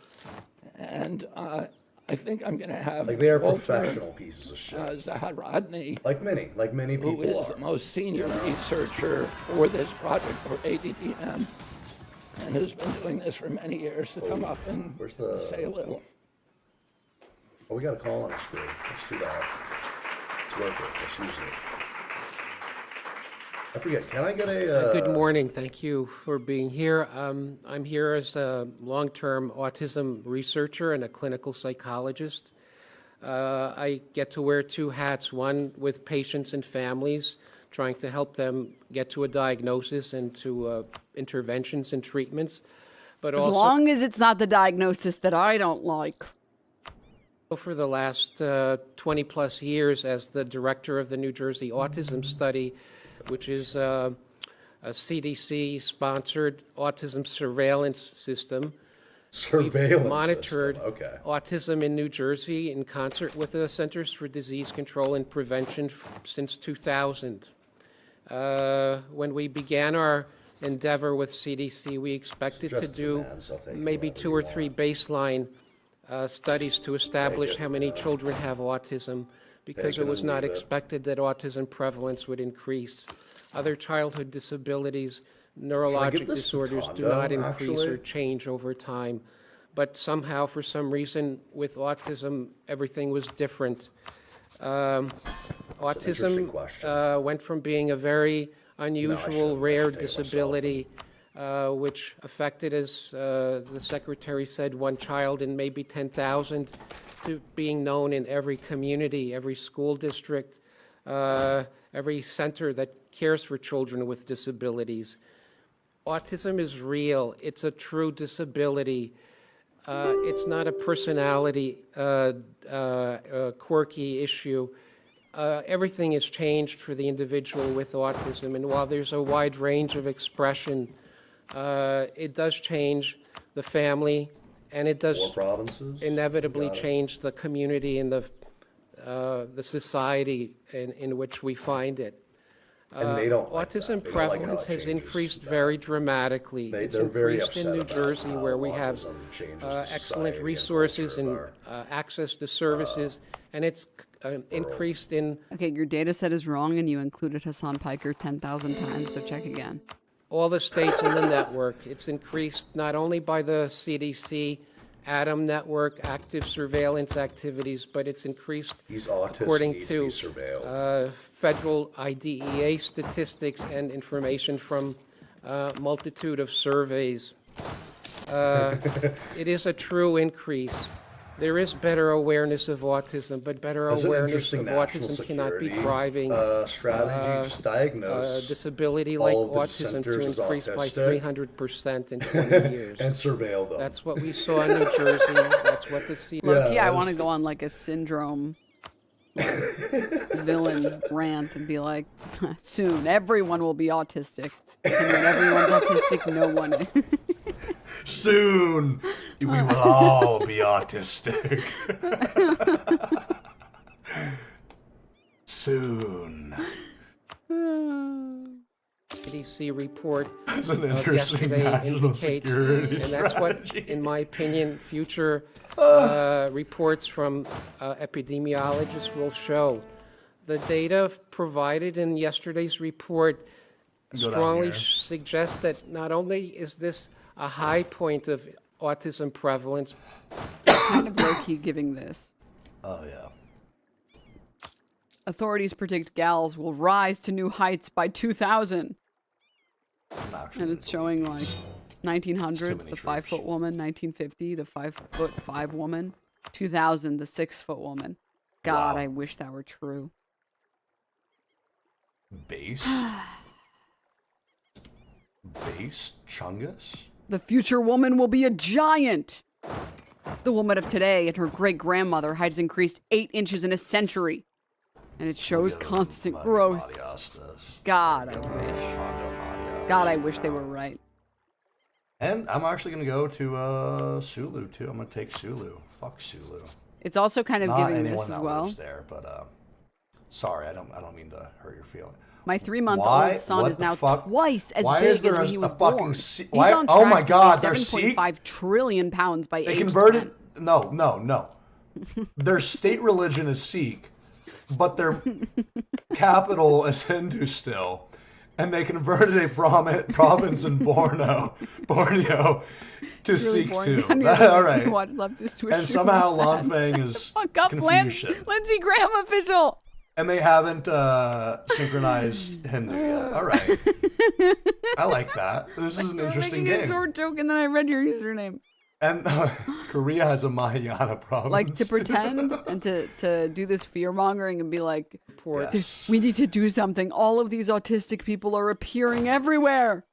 And I think I'm going to have Like, they are Walter, professional pieces of shit. Zahad Rodney, like many people who is are. the most senior researcher for this project for ADDM, and has been doing this for many years, to come up and say a little. Oh, we got a call on the screen. Let's do that. Let's work it. Let's use it. I forget, can I get a... Good morning. Thank you for being here. I'm here as a long-term autism researcher and a clinical psychologist. I get to wear two hats, one with patients and families, trying to help them get to a diagnosis and to interventions and treatments. But As also, long as it's not the diagnosis that I don't like. for the last 20 plus years as the director of the New Jersey Autism Study, which is a CDC-sponsored autism surveillance system. We've monitored autism in New Jersey in concert with the Centers for Disease Control and Prevention since 2000. When we began our endeavor with CDC, we expected to do maybe 2 or 3 baseline studies to establish how many children have autism, because it was not expected that autism prevalence would increase. Other childhood disabilities, neurologic disorders do not increase or change over time. But somehow, for some reason, with autism, everything was different. Autism went from being a very unusual, rare disability, which affected, as the secretary said, 1 child in maybe 10,000, to being known in every community, every school district, every center that cares for children with disabilities. Autism is real. It's a true disability. It's not a personality quirky issue. Everything has changed for the individual with autism, and while there's a wide range of expression, it does change the family, and it does inevitably change the community and the society in which we find it. Autism prevalence has increased very dramatically. It's increased in New Jersey, where we have excellent resources and access to services, and it's increased in... Okay, your data set is wrong, and you included Hassan Piker 10,000 times, so check again. All the states in the network. It's increased not only by the CDC ADAM network, active surveillance activities, but it's increased according to federal IDEA statistics and information from a multitude of surveys. It is a true increase. There is better awareness of autism, but better awareness of autism cannot be driving disability like autism to increase by 300% in 20 years. And surveil them. That's what we saw in New Jersey. That's what the CDC... Look, I want to go on like a syndrome villain rant and be like, soon everyone will be autistic. And when everyone's autistic, no one is. Soon, we will all be autistic. Soon. CDC report That's an of interesting yesterday national indicates, security and that's strategy. what, in my opinion, future reports from epidemiologists will show. The data provided in yesterday's report strongly suggests that not only is this a high point of autism prevalence. Kind of low-key giving this. Oh, yeah. Authorities predict gals will rise to new heights by 2000. And it's showing like 1900s, the 5-foot woman, 1950, the 5'5" woman, 2000, the 6-foot woman. God, I wish that were true. Base? Base Chungus? The future woman will be a giant. The woman of today and her great-grandmother has increased 8 inches in a century. And it shows constant growth. God, I wish. God, I wish they were right. And I'm actually going to go to Sulu, too. I'm going to take Sulu. Fuck Sulu. It's also kind of Not giving anyone this as that well. lives there, but sorry, I don't mean to hurt your feeling. My 3-month-old son is now twice as Why big is there as when he was a fucking born. Sikh? He's on track Oh my to God, be they're 7.5 trillion pounds by They age converted. 10. No. Their state religion is Sikh, but their capital is Hindu still, and they converted a province in Borneo to Sikh too. All right. And somehow Lanfang is Confucian. Lindsey Graham official. And they haven't synchronized Hindu yet. All right. I like that. This is an interesting making game. a short joke, and then I read your username. And Korea has a Mahayana province. Like, to pretend and to do this fear-mongering and be like, Yes. we need to do something. All of these autistic people are appearing everywhere.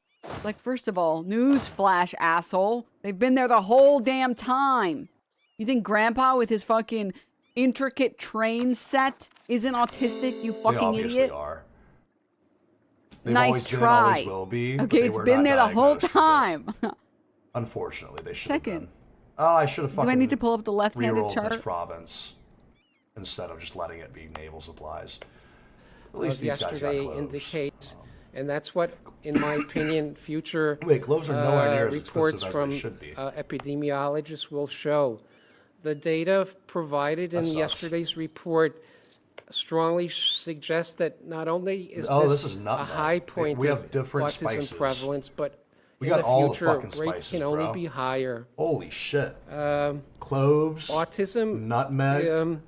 Like, first of all, newsflash, asshole. They've been there the whole damn time. You think Grandpa with his fucking intricate train set isn't autistic, you fucking They obviously idiot? are. They've Nice always been, try. always will be, but Okay, they it's were been not there the whole diagnosed with it. time. Unfortunately, they should Second. have been. Oh, I should have fucking Do I need to pull up the left-handed re-rolled chart? this province instead of just letting it be naval supplies. At least these guys got yesterday cloves. indicates, and that's what, in my opinion, future Wait, cloves are nowhere near as reports expensive as from they should be. epidemiologists will show. The data provided in That sucks. yesterday's report strongly suggests that not only is this is a nutmeg. high point We of have different autism spices. prevalence, but We in got the all the future, fucking rates spices, can only bro. be higher. Holy shit. Cloves, Autism, nutmeg,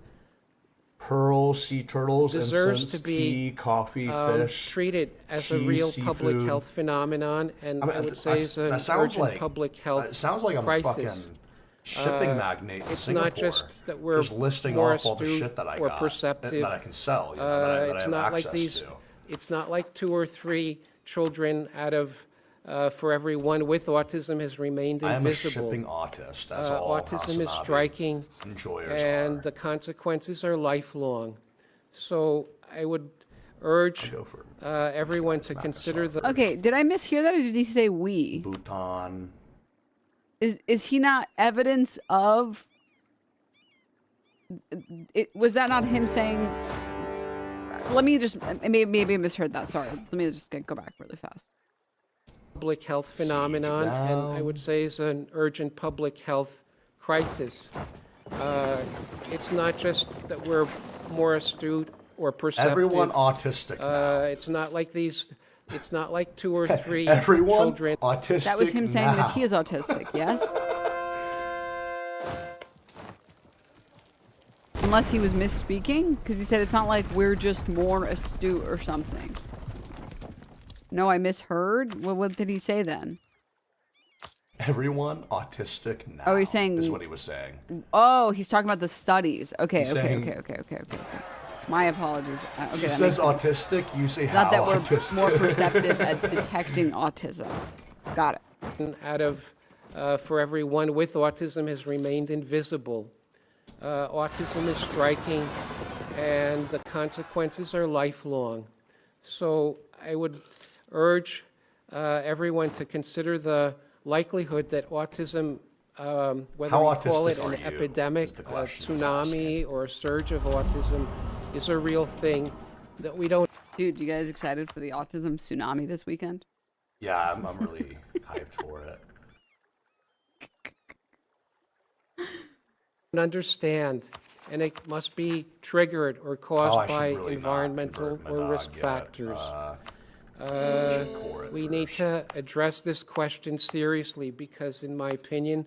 pearl, sea turtles, deserves incense, to be tea, coffee, fish, treated as a cheese, real seafood. public health phenomenon, and I would say is an that sounds urgent like public health it sounds like I'm crisis. a fucking shipping magnate in It's Singapore. not just that we're just listing more off all the astute shit that I or got perceptive. that I can sell, that I It's have not like access these. to. It's not like 2 or 3 children out of for every one with autism has remained I am a invisible. shipping autist. That's all. Autism is Hasanabe striking, enjoyers and the consequences are lifelong. So I would urge everyone to consider the. Okay, did I mishear that, or did he say we? Bhutan. Is he not evidence of? Was that not him saying? Let me just maybe I misheard that. Sorry. Let me just go back really fast. Public health phenomenon, and I would say is an urgent public health crisis. It's not just that we're more astute or perceptive. Everyone autistic now. It's not like these. It's not like 2 or 3 Everyone children. autistic. That was him saying now. that he is autistic. Yes. Unless he was misspeaking, because he said it's not like we're just more astute or something. No, I misheard. What did he say then? Everyone autistic now. Oh, he's saying. Is what he was saying. Oh, he's talking about the studies. Okay, He's saying- okay. My apologies. Okay, He that says makes sense. autistic. You say Not how that we're autistic. more perceptive at detecting autism. Got it. Out of for every one with autism has remained invisible. Autism is striking, and the consequences are lifelong. So I would urge everyone to consider the likelihood that autism, whether How we call it autistic an are you, epidemic, is the a question it's tsunami, or a surge of autism, is a real thing that we don't. Dude, you guys excited for the autism tsunami this weekend? Yeah, I'm really hyped for it. Understand, and it must be triggered or caused I should by really not environmental convert my or dog risk yet. factors. Core it We need to address this question seriously because, in my opinion,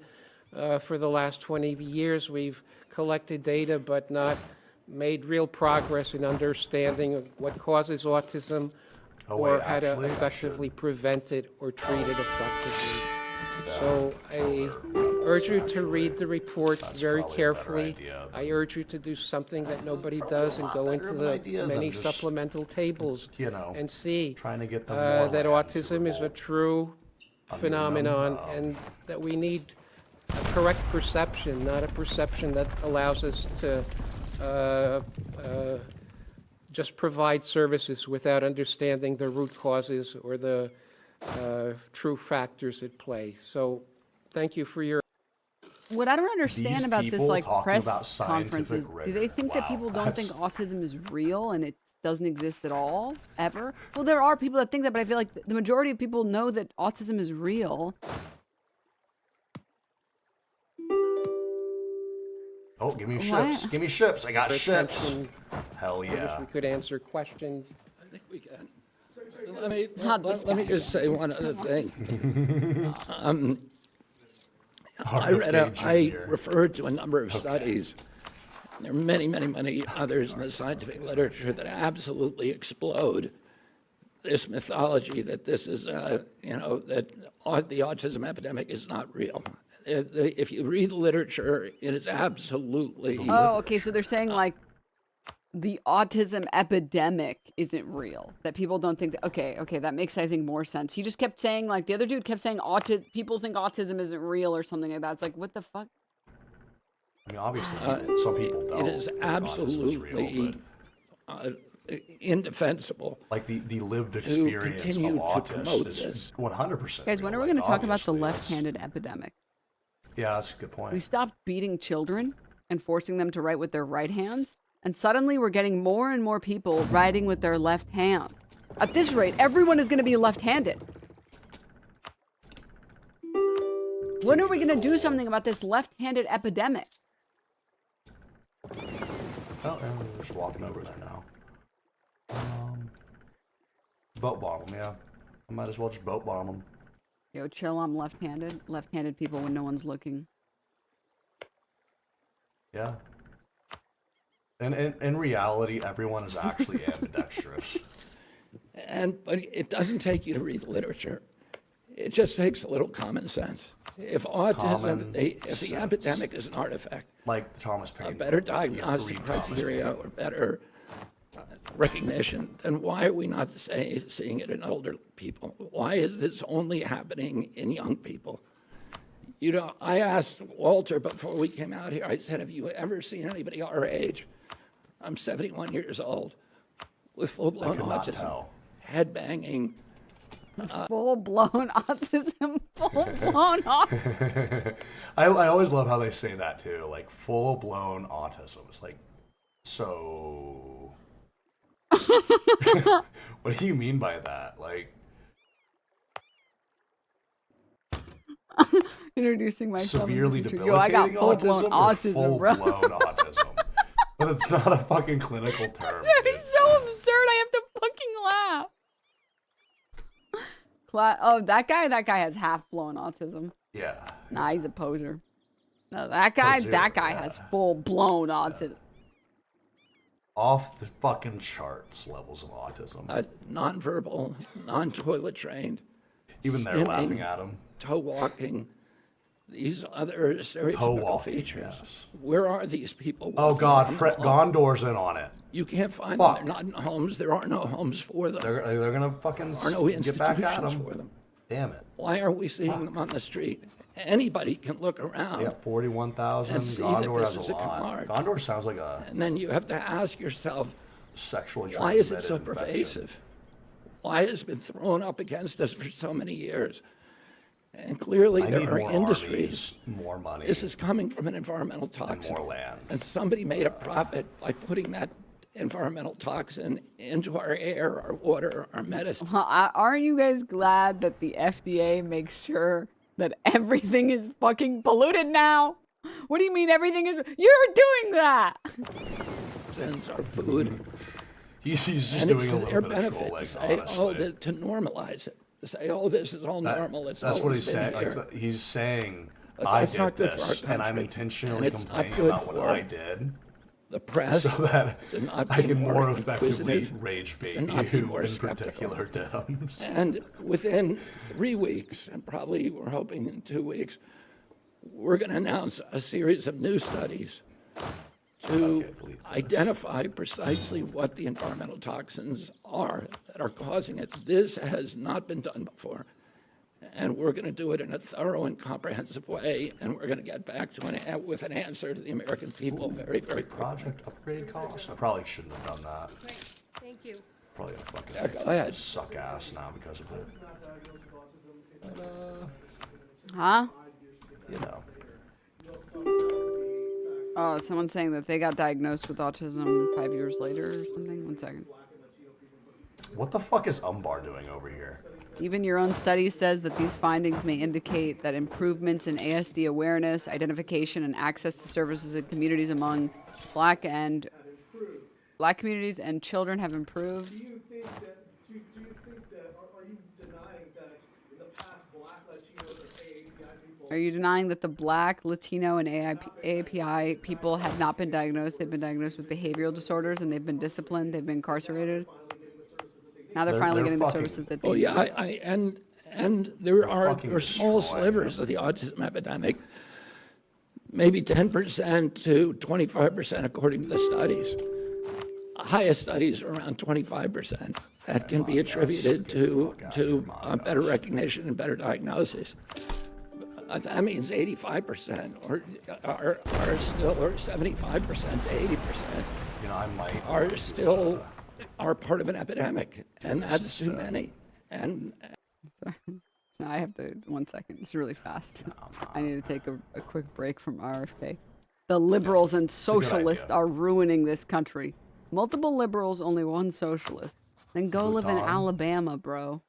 for the last 20 years, we've collected data but not made real progress in understanding what causes autism or how to effectively prevent it or treat it effectively. So I urge you to read the report very carefully. I urge you to do something that nobody does and go into the many supplemental tables and see trying to get them that autism is a true phenomenon and that we need correct perception, not a perception that allows us to just provide services without understanding the root causes or the true factors at play. So thank you for your... What I don't understand These about this people like talking press about scientific conferences, do they rigor. think that Wow, people don't that's- think autism is real and it doesn't exist at all, ever? Well, there are people that think that, but I feel like the majority of people know that autism is real. Oh, give me What? ships. Give me ships. I got For ships. attention. Hell I wish yeah. we could answer questions. I think we can. Let me, Not this let me guy. just say one other thing. RFK I Jr.. referred to a number of studies. There are many, many, many others in the scientific literature that absolutely explode this mythology that this is, that the autism epidemic is not real. If you read the literature, it is absolutely... Oh, okay, so they're saying like the autism epidemic isn't real. That people don't think that, okay, that makes, I think, more sense. He just kept saying, like, the other dude kept saying people think autism isn't real or something like that. It's like, what the fuck? I mean, obviously, some people don't. It is think autism is real, absolutely indefensible. like the lived experience of continue to autists promote is this. 100%. Guys, when are we going to talk about the left-handed epidemic? Yeah, that's a good point. We stopped beating children and forcing them to write with their right hands, and suddenly we're getting more and more people writing with their left hand. At this rate, everyone is going to be left-handed. When are we going to do something about this left-handed epidemic? Oh, yeah, we're just walking over there now. Boat bomb them, yeah. I might as well just boat bomb them. Yo, chill, I'm left-handed. Left-handed people when no one's looking. Yeah. And in reality, everyone is actually ambidextrous. But it doesn't take you to read the literature. It just takes a little common sense. If autism, if the epidemic is an artifact, like Thomas Paine, better diagnostic criteria or better recognition, then why are we not seeing it in older people? Why is this only happening in young people? You know, I asked Walter before we came out here, I said, have you ever seen anybody our age? I'm 71 years old with full-blown autism, head banging. Full-blown autism, full-blown autism. I always love how they say that too, like full-blown autism. It's like, so... What do you mean by that? Like... Introducing myself. Severely debilitating. Yo, I got full-blown autism, bro. Full-blown autism. But it's not a fucking clinical term. It's so absurd. I have to fucking laugh. Oh, that guy has half-blown autism. Yeah. Nah, he's a poser. No, that guy has full-blown autism. Off the fucking charts levels of autism. Non-verbal, non-toilet trained. Even they're laughing at him. Toe walking. These other stereotypical features. Yes. Where are these people? Oh God, Gondor's in on it. You can't find them. They're not in homes. There are no homes for them. They're gonna fucking there are no get back at institutions them. for them. Damn it. Why are we seeing them on the street? Anybody can look around. Yeah, 41,000. and see Gondor that has this is a a lot. canard. Gondor sounds like a And then you have to ask yourself, sexually why is it transmitted so infection. pervasive? Why has it been thrown up against us for so many years? And clearly I there need are more industries. armies, more money. This is coming from an environmental toxin. more land. And somebody made a profit by putting that environmental toxin into our air, our water, our medicine. Aren't you guys glad that the FDA makes sure that everything is fucking polluted now? What do you mean everything is? You're doing that! Sends our food. He's just and doing it's a to little their bit benefit of to trolling, say, honestly. to normalize it. To say, oh, this is all normal. It's That's what always he's been saying. here. Like, he's saying, But I that's did not good for this, our and I'm country. intentionally And it's not complaining good about what for I did. The press so that to not I be can more inquisitive, effectively rage bait and not be you more in skeptical. particular Dems. And within 3 weeks, and probably we're hoping in 2 weeks, we're going to announce a series of new studies to identify precisely what the environmental toxins are that are causing it. This has not been done before. and we're going to do it in a thorough and comprehensive way, and we're going to get back to with an answer to the American people very, very quickly. Project upgrade cost? I probably shouldn't have done that. Great. Thank you. Probably gonna fucking Go ahead. suck ass now because of it. But, Huh? you know. Oh, someone's saying that they got diagnosed with autism 5 years later or something. 1 second. What the fuck is Umbar doing over here? Even your own study says that these findings may indicate that improvements in ASD awareness, identification, and access to services and communities among black communities and children have improved. Do you think that, are you denying that in the past black, Latinos, or AAPI people... Are you denying that the black, Latino, and AAPI people have not been diagnosed? They've been diagnosed with behavioral disorders and they've been disciplined, they've been incarcerated? Now they're finally getting the services that they need. Oh yeah, and there are small slivers of the autism epidemic, maybe 10% to 25% according to the studies. Highest studies are around 25%. That can be attributed to better recognition and better diagnosis. That means 85% are still, or 75% to 80%. You know, I might are part of an epidemic, and that's too many. And sorry. No, I have to, 1 second, just really fast. I need to take a quick break from RFK. The liberals and socialists are ruining this country. Multiple liberals, only one socialist. Then go live in Alabama, bro.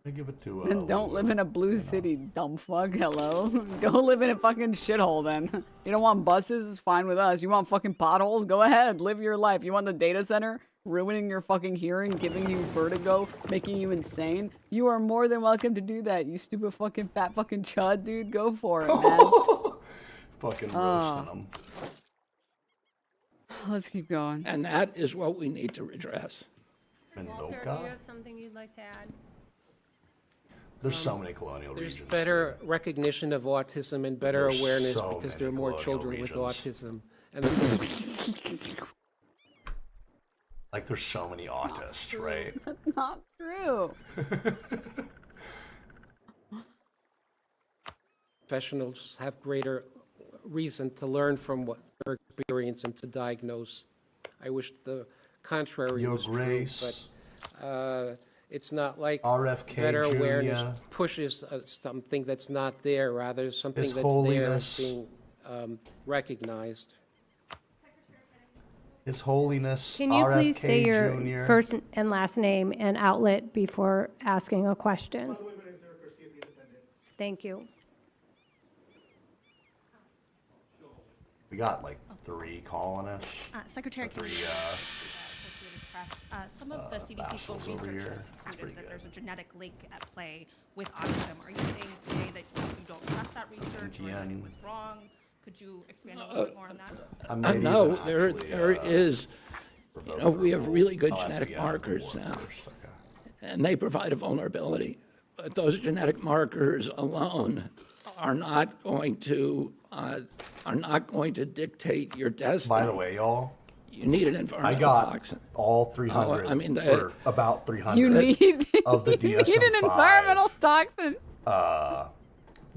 I give it to Then don't live in a blue city, dumb fuck. Hello. Go live in a fucking shithole then. You don't want buses? It's fine with us. You want fucking potholes? Go ahead. Live your life. You want the data center? Ruining your fucking hearing, giving you vertigo, making you insane? You are more than welcome to do that, you stupid fucking fat fucking chud, dude. Go for it, man. Fucking roasting them. Let's keep going. And that is what we need to redress. Walter, do you have something you'd like to add? There's so many colonial regions. There's better recognition of autism and better awareness because there are more children with autism. And like there's so many autists, right? That's not true. Professionals have greater reason to learn from what their experience and to diagnose. I wish the contrary was true, but it's not like RFK better Jr. awareness pushes something that's not there, rather something His that's Holiness. there is being recognized. His Holiness Can you RFK please say your Jr. first and last name and outlet before asking a question? Thank you. We got like 3 colonists. Secretary, Three, some of the CDC bachelors over researchers here. That's concluded pretty that good. there's a genetic link at play with autism. Are you saying today that you don't trust that research or that it was wrong? Could you expand a little bit more on that? No, there is, you know, we have really good genetic markers now, and they provide a vulnerability. But those genetic markers alone are not going to dictate your destiny. By the way, y'all, you need an environmental I got toxin. all 300, or about 300 You need, of the you DSM-5 need an environmental toxin.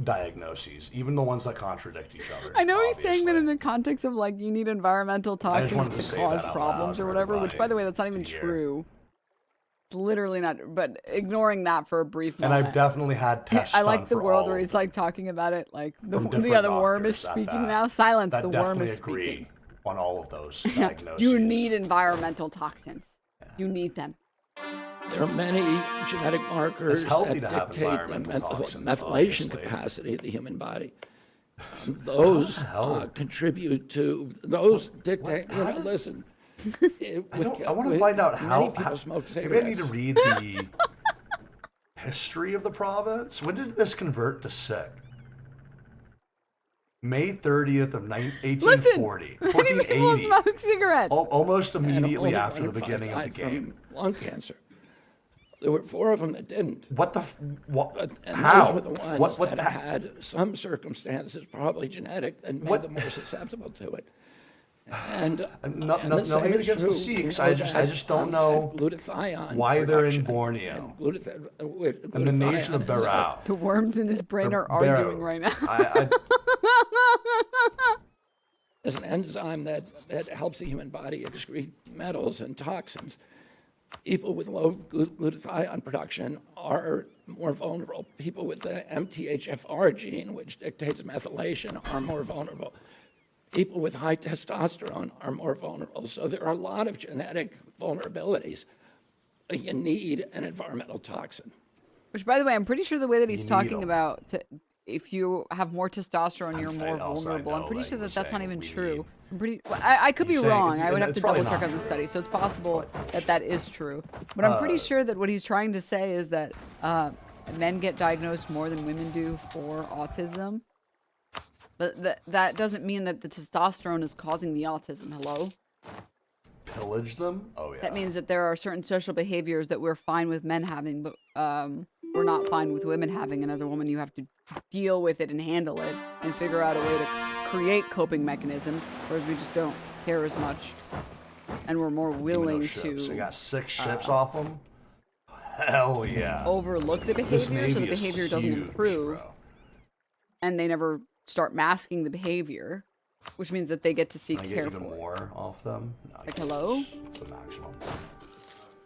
Diagnoses, even the ones that contradict each other. I know he's saying that in the context of like you need environmental toxins wanted to to say cause that out problems loud or for whatever, which everybody by the way, that's not even to hear. true. It's literally not, but ignoring that for a brief And moment. I've definitely had tests I done like the for world all where of he's like talking about it, like the different other worm is doctors at speaking that. now. Silence, that the worm definitely is agree speaking. on all of those Yeah, diagnoses. you need environmental toxins. You need them. There are many genetic markers It's healthy that to have dictate the environmental toxins, methylation obviously. capacity of the human body. Those contribute to, those dictate, you know, listen. I want to find out many how. people smoke Maybe I need to cigarettes. read the history of the province. When did this convert to sick? May 30th of 1840. Listen, many people 1480. smoke cigarettes. Almost And immediately only after one the in 5 beginning of the died game. from lung cancer. There were 4 of them that didn't. What the? What? And How? those were the ones What that had some circumstances, probably genetic, that made them more susceptible to it. And no hate against the Sikhs. I just don't know why they're in Borneo. And the nation of Barao. The worms in his brain are arguing right now. There's an enzyme that helps the human body excrete metals and toxins. People with low glutathione production are more vulnerable. People with the MTHFR gene, which dictates methylation, are more vulnerable. People with high testosterone are more vulnerable. So there are a lot of genetic vulnerabilities. You need an environmental toxin. Which, by the way, I'm pretty sure the way that he's talking about, if you have more testosterone, you're more vulnerable. I'm pretty sure that that's not even true. I could be wrong. I would have to double check on the study. So it's possible that that is true. But I'm pretty sure that what he's trying to say is that men get diagnosed more than women do for autism. But that doesn't mean that the testosterone is causing the autism. Hello? Pillage them? Oh, yeah. That means that there are certain social behaviors that we're fine with men having, but we're not fine with women having. And as a woman, you have to deal with it and handle it and figure out a way to create coping mechanisms, whereas we just don't care as much. And we're more willing to... So you got 6 ships off them? Hell yeah. Overlook the behavior so the behavior doesn't improve. Bro. And they never start masking the behavior, which means that they get to seek care for even more off them. No, like, hello? It's the maximum.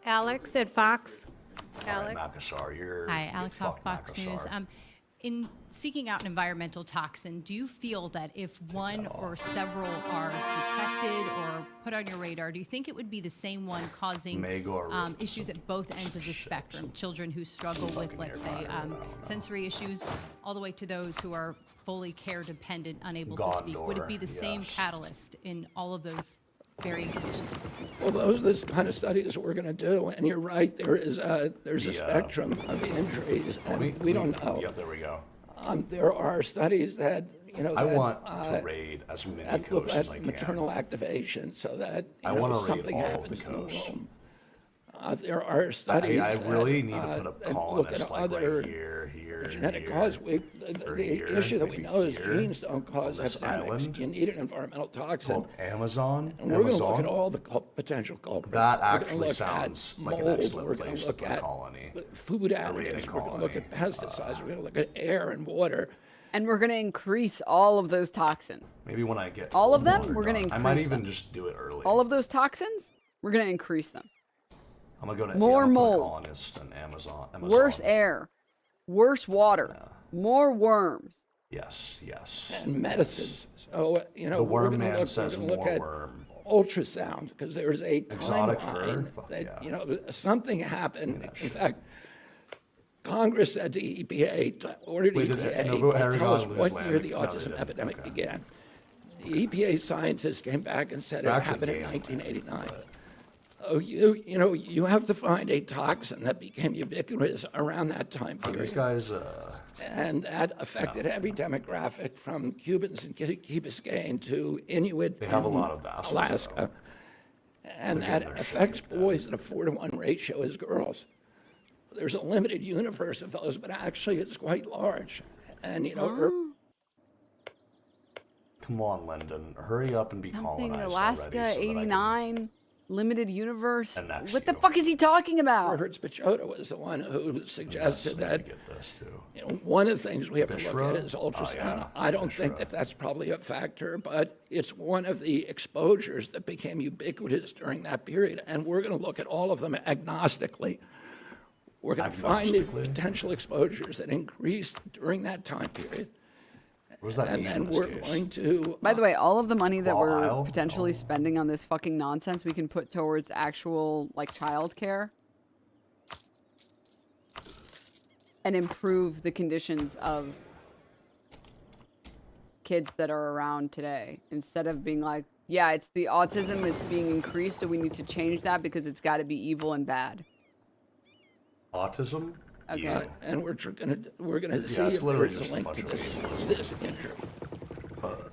Alex at Fox. Alex. Right, Makassar, you're... Hi, Alex Hawk, Fox Makassar. News. In seeking out an environmental toxin, do you feel that if one or several are detected or put on your radar, do you think it would be the same one causing issues at both ends of the spectrum? Children who struggle with, let's say, sensory issues, all the way to those who are fully care dependent, unable to speak. Would it be the same catalyst in all of those varying conditions? Well, those are the kind of studies we're going to do, and you're right. There's a spectrum of injuries, and we don't know. Yeah, there we go. There are studies that I want to raid as many coasts as I can. Maternal activation, so that something happens in the womb. There are studies. I really need to put a colonist like right here, genetic cause. The issue that we know is genes don't cause epidemics. You need an environmental toxin. Called Amazon. And we're going to look at all the potential culprits. That actually sounds like an excellent we're going place to look to put a at colony. Food additives. We're going to look at pesticides. We're going to look at air and water. And we're going to increase all of those toxins. Maybe when I get all of them, we're going to increase I might even them. just do it early. All of those toxins, we're going to increase them. I'm gonna go to more mold, colonist and Amazon. Worse air, worse water, more worms. Yes. And medicines. So the worm man says more worm. Ultrasound, because there's a exotic timeline that something happened. In fact, Congress said to EPA, ordered EPA to tell us what year the autism epidemic began. The EPA scientists came back and said it happened in 1989. Oh, you have to find a toxin that became ubiquitous around that time period. These guys, and that affected every demographic from Cubans in Key Biscayne to Inuit in Alaska. And that affects boys at a 4-to-1 ratio as girls. There's a limited universe of those, but actually it's quite large. And, come on, Lyndon, hurry up and be colonized Alaska, already. 89. Limited universe? What the fuck is he talking about? Hertz Pichota was the one who suggested that one of the things we have to look at is ultrasound. I don't think that that's probably a factor, but it's one of the exposures that became ubiquitous during that period, and we're going to look at all of them agnostically. We're going to find the potential exposures that increased during that time period. And we're going to... By the way, all of the money that we're potentially spending on this fucking nonsense, we can put towards actual, childcare. And improve the conditions of kids that are around today. Instead of being like, yeah, it's the autism that's being increased, so we need to change that because it's got to be evil and bad. Autism? Okay. Yeah. And we're gonna see if there's a link to this injury.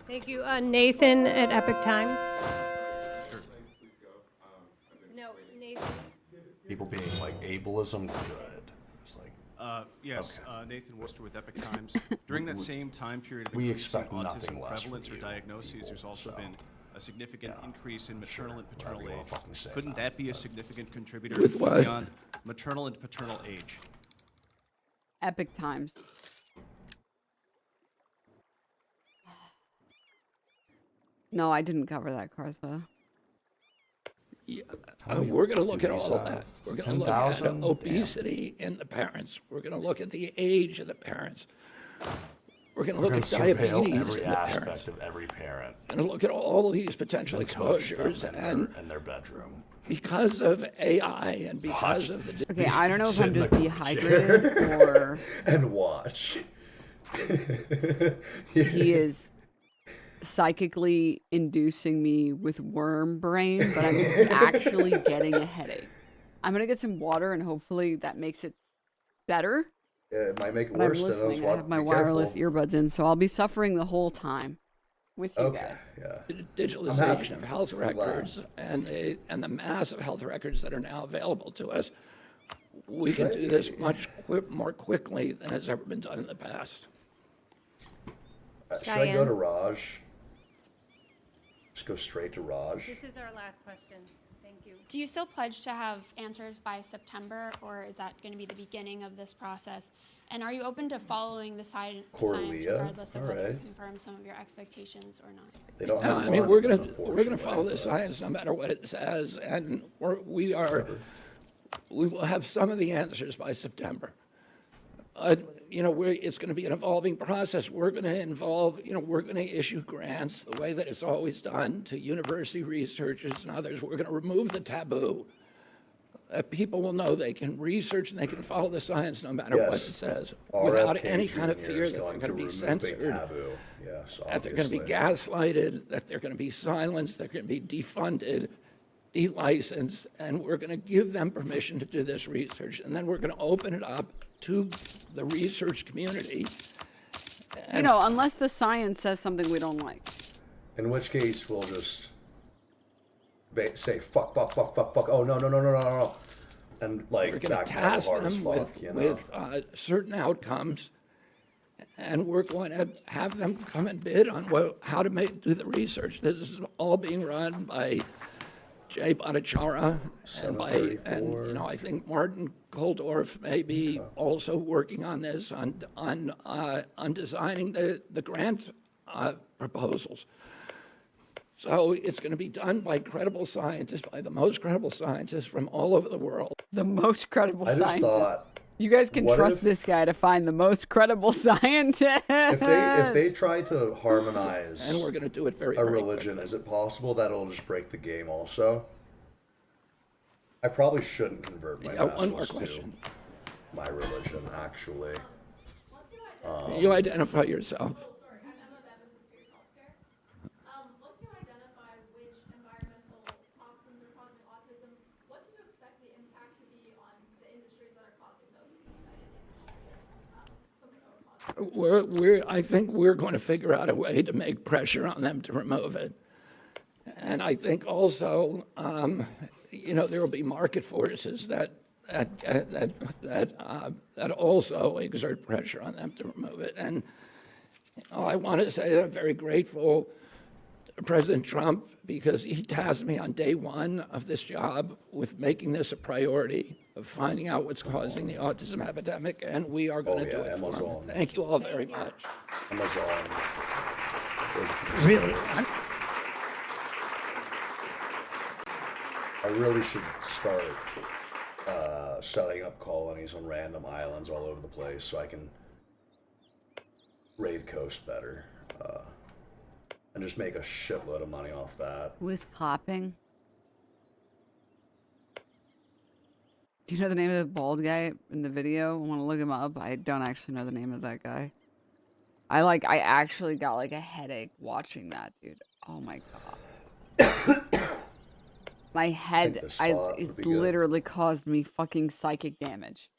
Thank you, Nathan at Epic Times. Sure. Please go. No, Nathan. People being ableism good. It's like. Yes, okay. Nathan Worcester with Epic Times. During that same time period of we expect autism nothing less prevalence or diagnoses, there's also been a significant increase in maternal and paternal whatever you wanna age. fucking say Couldn't about that be a significant contributor With what? beyond maternal and paternal age? Epic times. No, I didn't cover that, Cartha. Yeah, we're going to look at all of that. We're going to look at obesity in the parents. We're going to look at the age of the parents. We're going to look at diabetes every in the aspect parents. of every parent. We're going to look at all of these potential exposures in their bedroom. because of AI and because of the... Okay, I don't know if I'm just dehydrated or... And watch. He is psychically inducing me with worm brain, but I'm actually getting a headache. I'm going to get some water and hopefully that makes it better. Yeah, it might make it But I'm worse than those. listening. I have my wireless earbuds in, so I'll be suffering the whole time with you guys. Yeah. Digitalization of health records and the massive health records that are now available to us, we can do this much more quickly than has ever been done in the past. Should I go to Raj? Just go straight to Raj. This is our last question. Thank you. Do you still pledge to have answers by September, or is that going to be the beginning of this process? And are you open to following the science regardless of whether you confirm some of your expectations or not? They don't have I mean, we're gonna follow the science no matter what it says, and we will have some of the answers by September. You know, it's going to be an evolving process. We're going to involve, you know, we're going to issue grants the way that it's always done to university researchers and others. We're going to remove the taboo. People will know they can research and they can follow the science no matter what it says, without any kind of fear that they're going to be censored, that they're going to be gaslighted, that they're going to be silenced, they're going to be defunded, delicensed, and we're going to give them permission to do this research, and then we're going to open it up to the research community. You know, unless the science says something we don't like. In which case, we'll just say fuck. Oh no, and like we're going to task them with certain outcomes, and we're going to have them come and bid on how to do the research. This is all being run by Jay Bhattacharya and you know, I think Martin Koldorf may be also working on this on designing the grant proposals. So it's going to be done by credible scientists, by the most credible scientists from all over the world. The most credible I just scientists. thought, you guys can trust this guy to find the most credible scientist. If they try to harmonize, and we're going to do it very religion, is it possible that it'll just break the game? Also, I probably shouldn't convert my vassals to my religion. Actually, you identify yourself. I think we're going to figure out a way to make pressure on them to remove it. And I think also, you know, there will be market forces that also exert pressure on them to remove it. And I want to say that I'm very grateful to President Trump because he tasked me on day one of this job with making this a priority, of finding out what's causing the autism epidemic, and we are going to do it for him. Thank you all very much. Really? I really should start setting up colonies on random islands all over the place so I can raid coast better and just make a shitload of money off that. Who is clapping? Do you know the name of the bald guy in the video? I want to look him up. I don't actually know the name of that guy. I actually got like a headache watching that, dude. Oh my god. My head, it literally caused me fucking psychic damage.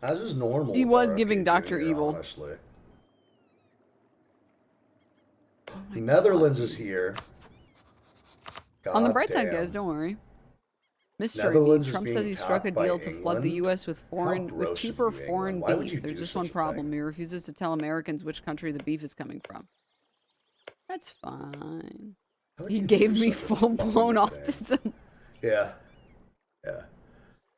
As is normal. He was giving Dr. Evil. Honestly. Netherlands is here. On the bright side, guys, don't worry. Mystery. Trump says he struck a deal to flood the U.S. with cheaper foreign beef. There's just one problem. He refuses to tell Americans which country the beef is coming from. That's fine. He gave me full-blown autism. Yeah. Yeah.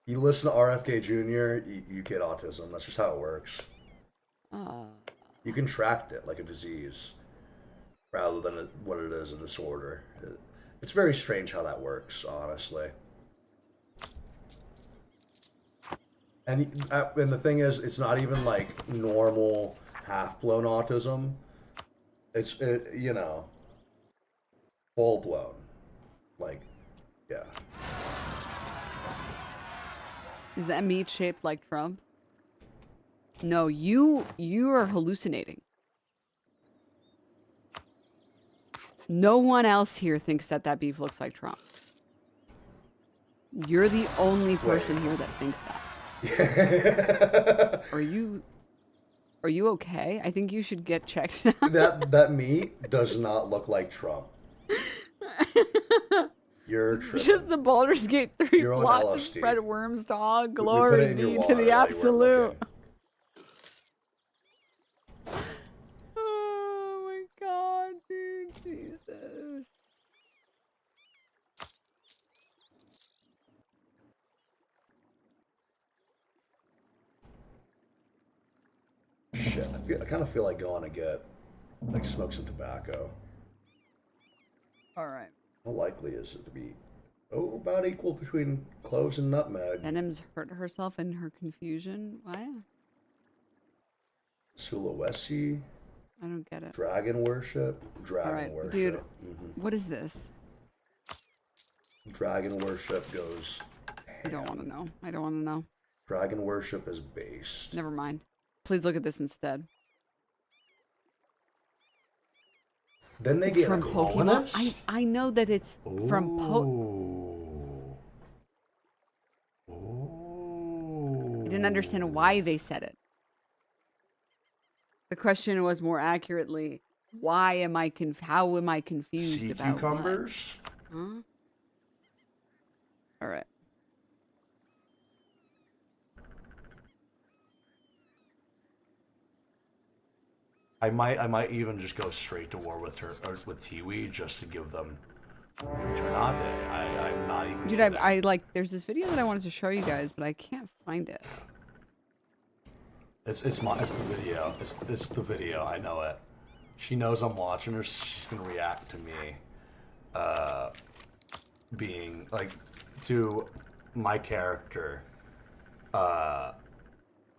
You listen to RFK Jr., you get autism. That's just how it works. You contract it like a disease rather than what it is, a disorder. It's very strange how that works, honestly. And the thing is, it's not even like normal half-blown autism. It's, you know, full-blown. Like, yeah. Is that meat shaped like Trump? No, you are hallucinating. No one else here thinks that beef looks like Trump. You're the only person here that thinks that. Are you okay? I think you should get checked now. That meat does not look like Trump. You're tripping. Just a Baldur's Gate 3 You're on plot to LSD. spread worms, dog. We Glory put it in your be to wallet the while you weren't absolute. looking. Oh my god, dude. Jesus. Shit, I kind of feel like going to get, like, smoke some tobacco. Alright. How likely is it to be, about equal between cloves and nutmeg? Venom's hurt herself in her confusion. What? Sulawesi. I don't get it. Dragon worship. Dragon Alright, worship. dude. What is this? Dragon worship goes. I don't want to know. I don't want to know. Dragon worship is based. Never mind. Please look at this instead. Then they It's get from ominous? Pokemon. I know that it's from I didn't understand why they said it. The question was more accurately, how am I confused Sea about cucumbers? what? Huh? All right. I might even just go straight to war with Tiwi just to give them Ternate. I'm not even. Dude, I like. There's this video that I wanted to show you guys, but I can't find it. It's the video. It's the video. I know it. She knows I'm watching her. So she's gonna react to me, being like, to my character,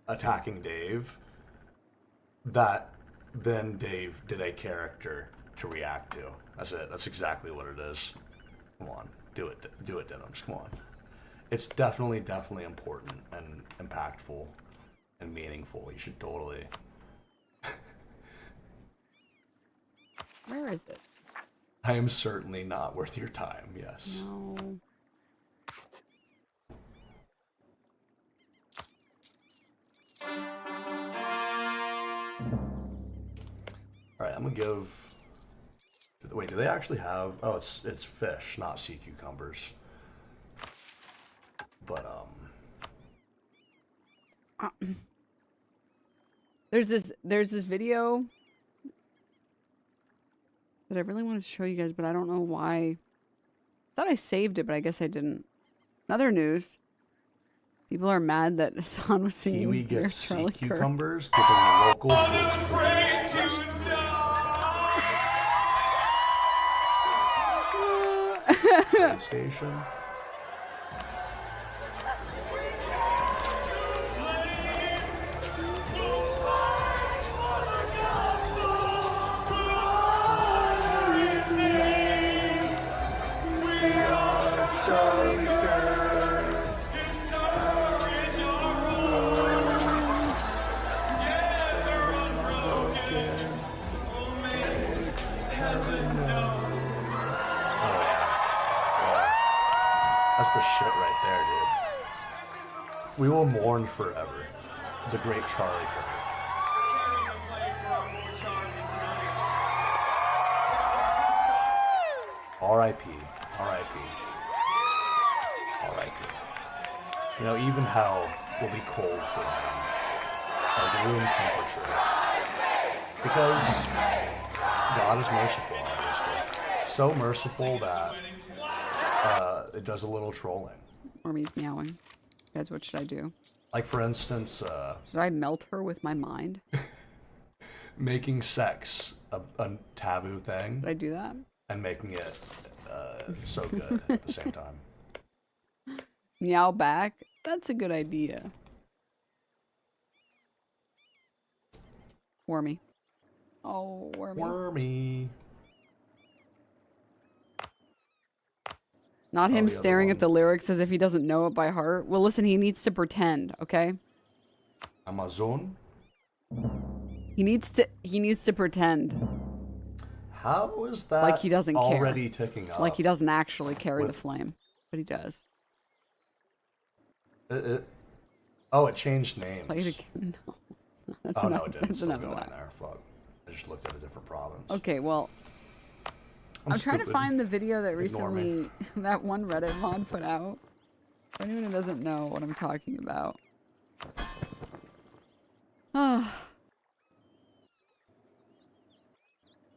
attacking Dave. That then Dave did a character to react to. That's it. That's exactly what it is. Come on, do it, Denims. Come on. It's definitely important and impactful and meaningful. You should totally. Where is it? I am certainly not worth your time. Yes. No. All right, I'm gonna give. Wait, do they actually have? Oh, it's fish, not sea cucumbers. But There's this video that I really wanted to show you guys, but I don't know why. I thought I saved it, but I guess I didn't. Another news. People are mad that Hassan was singing Kiwi Dear gets sea Charlie Kirk. cucumbers, giving the local train station. That's the shit right there, dude. We will mourn forever. The great Charlie Kirk. R.I.P. R.I.P. R.I.P. You know, even hell will be cold for him. Like room temperature. Because God is merciful, obviously. so merciful that it does a little trolling. Or me meowing. Guys, what should I do? Like, for instance... should I melt her with my mind? Making sex a taboo thing. Did I do that? And making it so good at the same time. Meow back? That's a good idea. Wormy. Oh, Wormy. Wormy. Not him staring at the lyrics as if he doesn't know it by heart. Well, listen, he needs to pretend, okay? Amazon? He needs to pretend. How is that like he doesn't already care. ticking up? Like he doesn't actually carry the flame. But he does. Oh, it changed names. Play it again. No. That's oh, enough. no, it didn't. That's Still enough go of in that. there. Fuck. I just looked at a different province. Okay, well, I'm trying to find the video that recently that one Reddit mod put out. For anyone who doesn't know what I'm talking about.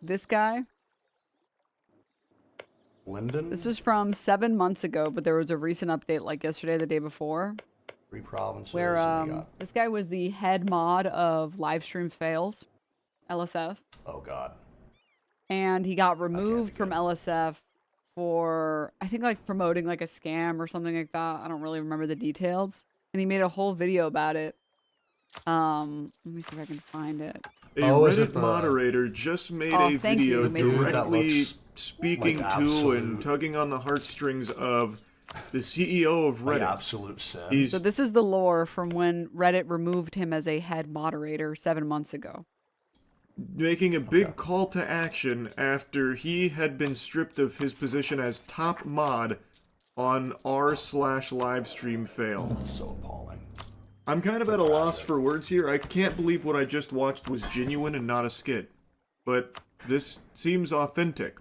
This guy. Linden? This was from 7 months ago, but there was a recent update like yesterday, the day before. 3 provinces. Where this guy was the head mod of Livestream Fails, LSF. Oh god. And he got removed from LSF for, I think, like promoting like a scam or something like that. I don't really remember the details. And he made a whole video about it. Let me see if I can find it. A Reddit moderator just made a video directly speaking to and tugging on the heartstrings of the CEO of Reddit. Absolute sin. So this is the lore from when Reddit removed him as a head moderator 7 months ago. Making a big call to action after he had been stripped of his position as top mod on r/livestream fail. That's so appalling. I'm kind of at a loss for words here. I can't believe what I just watched was genuine and not a skit. But this seems authentic.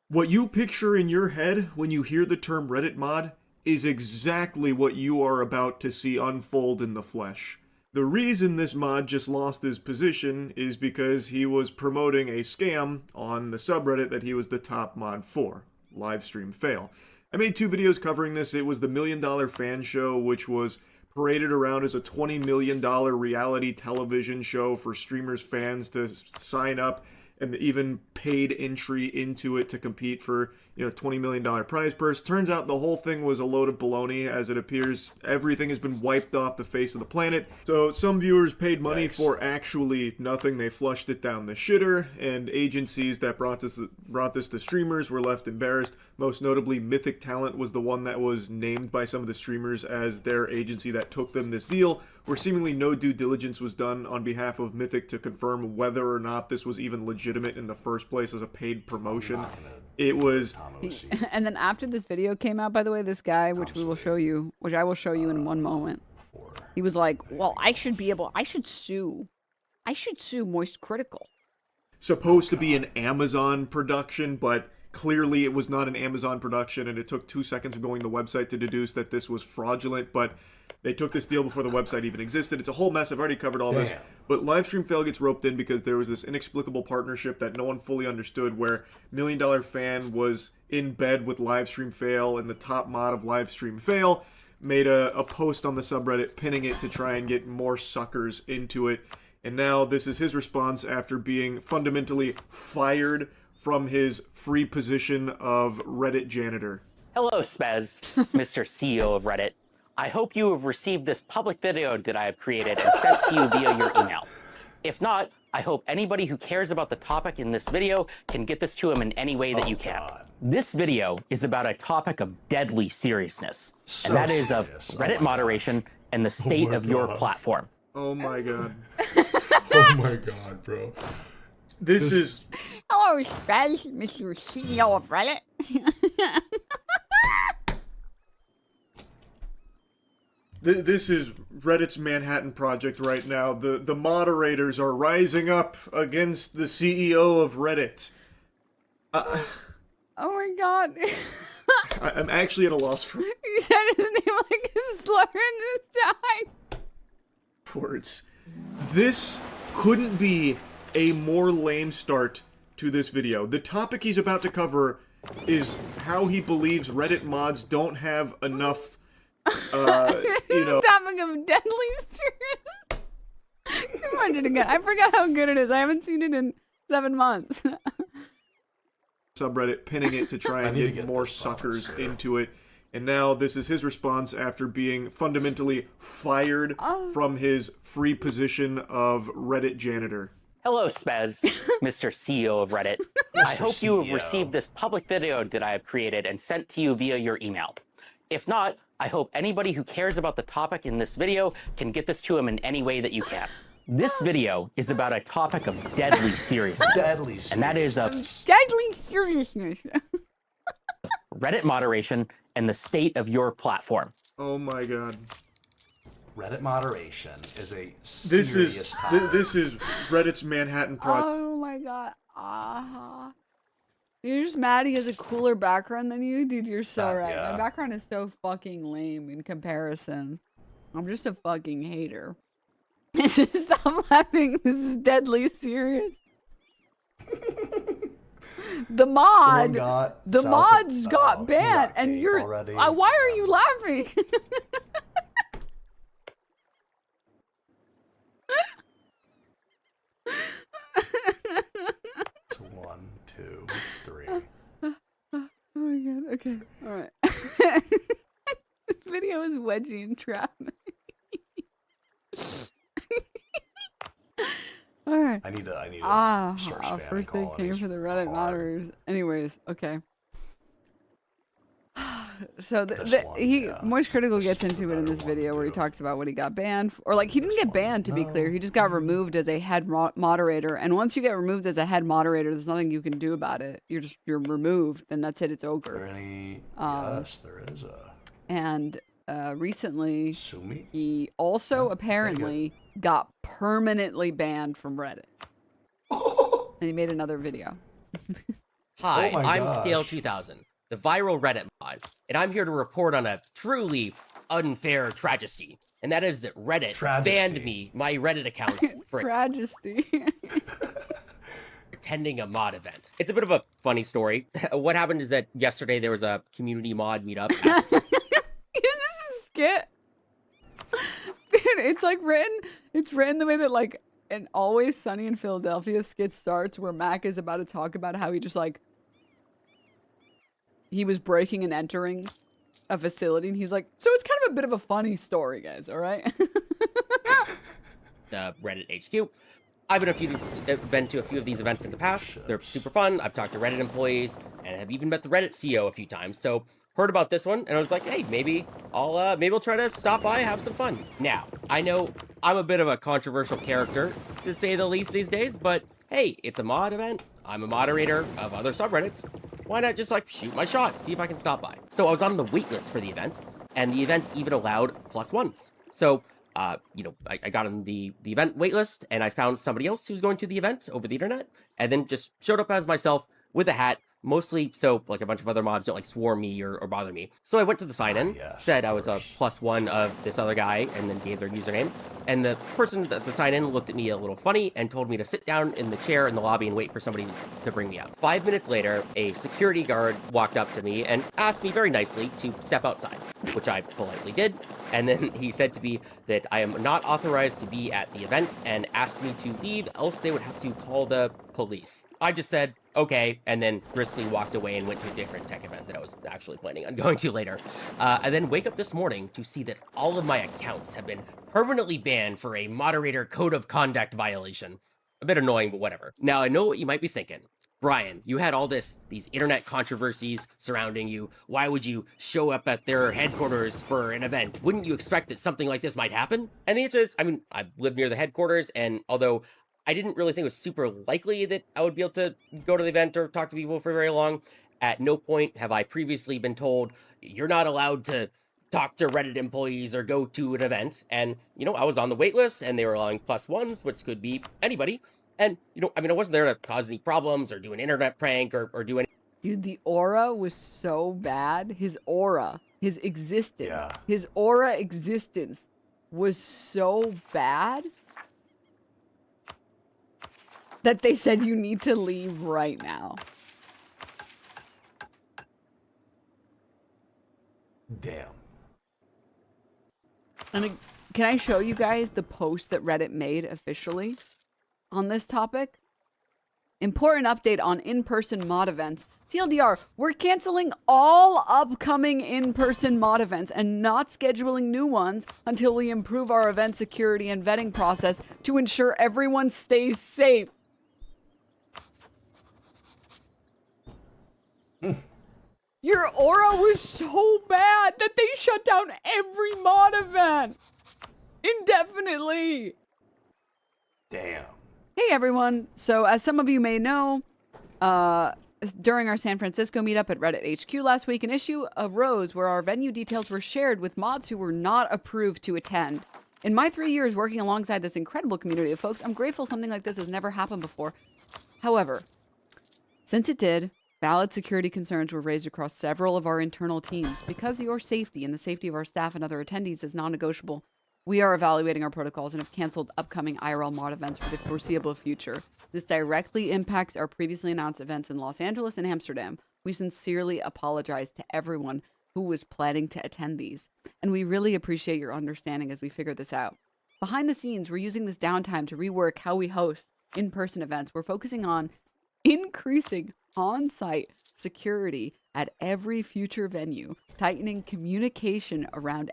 What you picture in your head when you hear the term Reddit mod is exactly what you are about to see unfold in the flesh. The reason this mod just lost his position is because he was promoting a scam on the subreddit that he was the top mod for, Livestream Fail. I made 2 videos covering this. It was the $1 Million Fan Show, which was paraded around as a $20 million reality television show for streamers' fans to sign up, and even paid entry into it to compete for, $20 million prize purse. Turns out the whole thing was a load of baloney, as it appears everything has been wiped off the face of the planet. So some viewers paid money for actually nothing. They flushed it down the shitter, and agencies that brought this to streamers were left embarrassed. Most notably, Mythic Talent was the one that was named by some of the streamers as their agency that took them this deal, where seemingly no due diligence was done on behalf of Mythic to confirm whether or not this was even legitimate in the first place as a paid promotion. It was... And then after this video came out, by the way, this guy, which I will show you in one moment, he was like, well, I should sue Moist Critical. Supposed to be an Amazon production, but clearly it was not an Amazon production, and it took 2 seconds of going to the website to deduce that this was fraudulent, but they took this deal before the website even existed. It's a whole mess. I've already covered all this. But Livestream Fail gets roped in because there was this inexplicable partnership that no one fully understood, where $1 Million Fan was in bed with Livestream Fail, and the top mod of Livestream Fail made a post on the subreddit pinning it to try and get more suckers into it. And now this is his response after being fundamentally fired from his free position of Reddit janitor. Hello, Spez, Mr. CEO of Reddit. I hope you have received this public video that I have created and sent to you via your email. If not, I hope anybody who cares about the topic in this video can get this to him in any way that you can. This video is about a topic of deadly seriousness, and that is of Reddit moderation and the state of your platform. Oh my god. Oh my god, bro. This is... Hello, Spaz, Mr. CEO of Reddit. This is Reddit's Manhattan Project right now. The moderators are rising up against the CEO of Reddit. Oh my god. I'm actually at a loss for He said his name like a slur in this time. words. This couldn't be a more lame start to this video. The topic he's about to cover is how he believes Reddit mods don't have enough, you know... Topic of deadly serious. Remind it again. I forgot how good it is. I haven't seen it in 7 months. Subreddit, pinning it to try and get more suckers into it. And now this is his response after being fundamentally fired from his free position of Reddit janitor. Hello, Spez, Mr. CEO of Reddit. I hope you have received this public video that I have created and sent to you via your email. If not, I hope anybody who cares about the topic in this video can get this to him in any way that you can. This video is about a topic of deadly seriousness. And that is deadly seriousness. Reddit moderation and the state of your platform. Oh my god. Reddit moderation is a serious topic. This is Reddit's Manhattan Project. Oh my god. You're just mad he has a cooler background than you? Dude, you're so right. Yeah. My background is so fucking lame in comparison. I'm just a fucking hater. Stop laughing. This is deadly serious. The mods got banned, and you're. Why are you laughing? It's 1, 2, 3. Oh my god. Okay. All right. This video is wedgie and trap me. All right. I need to search spam first they came for the Reddit moderators. Anyways, okay. So Moist Critical gets into it in this video where he talks about what he got banned for. Or like he didn't get banned, to be clear. He just got removed as a head moderator. And once you get removed as a head moderator, there's nothing you can do about it. You're removed, and that's it. It's over. Yes, there is a. And recently, he also apparently got permanently banned from Reddit. And he made another video. Hi, I'm Scale2000, the viral Reddit mod, and I'm here to report on a truly unfair tragedy, and that is that Reddit banned my Reddit accounts for attending a mod event. It's a bit of a funny story. What happened is that yesterday there was a community mod meetup. Is this a skit? Dude, it's like it's written the way that like an Always Sunny in Philadelphia skit starts, where Mac is about to talk about how he just like he was breaking and entering a facility, and he's like, so it's kind of a bit of a funny story, guys, all right? The Reddit HQ. I've been to a few of these events in the past. They're super fun. I've talked to Reddit employees and have even met the Reddit CEO a few times. So heard about this one, and I was like, hey, maybe I'll try to stop by, have some fun. Now, I know I'm a bit of a controversial character, to say the least these days, but hey, it's a mod event. I'm a moderator of other subreddits. Why not just like shoot my shot, see if I can stop by? So I was on the wait list for the event, and the event even allowed +1s. So, I got on the event wait list, and I found somebody else who's going to the event over the internet, and then just showed up as myself with a hat, mostly so like a bunch of other mods don't like swarm me or bother me. So I went to the sign-in, said I was a +1 of this other guy, and then gave their username. And the person at the sign-in looked at me a little funny and told me to sit down in the chair in the lobby and wait for somebody to bring me up. 5 minutes later, a security guard walked up to me and asked me very nicely to step outside, which I politely did. And then he said to me that I am not authorized to be at the event and asked me to leave, else they would have to call the police. I just said, okay, and then briskly walked away and went to a different tech event that I was actually planning on going to later. I then wake up this morning to see that all of my accounts have been permanently banned for a moderator code of conduct violation. A bit annoying, but whatever. Now, I know what you might be thinking. Brian, you had all these internet controversies surrounding you. Why would you show up at their headquarters for an event? Wouldn't you expect that something like this might happen? And the answer is, I mean, I live near the headquarters, and although I didn't really think it was super likely that I would be able to go to the event or talk to people for very long, at no point have I previously been told, you're not allowed to talk to Reddit employees or go to an event. And, I was on the wait list, and they were allowing +1s, which could be anybody. And, I wasn't there to cause any problems or do an internet prank or do any. Dude, the aura was so bad. His aura, his existence, his aura existence was so bad. that they said you need to leave right now. Damn. And can I show you guys the post that Reddit made officially on this topic? Important update on in-person mod events. TLDR, we're canceling all upcoming in-person mod events and not scheduling new ones until we improve our event security and vetting process to ensure everyone stays safe. Your aura was so bad that they shut down every mod event indefinitely. Damn. Hey everyone. So as some of you may know, during our San Francisco meetup at Reddit HQ last week, an issue arose where our venue details were shared with mods who were not approved to attend. In my 3 years working alongside this incredible community of folks, I'm grateful something like this has never happened before. However, since it did, valid security concerns were raised across several of our internal teams. Because your safety and the safety of our staff and other attendees is non-negotiable, we are evaluating our protocols and have canceled upcoming IRL mod events for the foreseeable future. This directly impacts our previously announced events in Los Angeles and Amsterdam. We sincerely apologize to everyone who was planning to attend these, and we really appreciate your understanding as we figure this out. Behind the scenes, we're using this downtime to rework how we host in-person events. We're focusing on increasing on-site security at every future venue, tightening communication around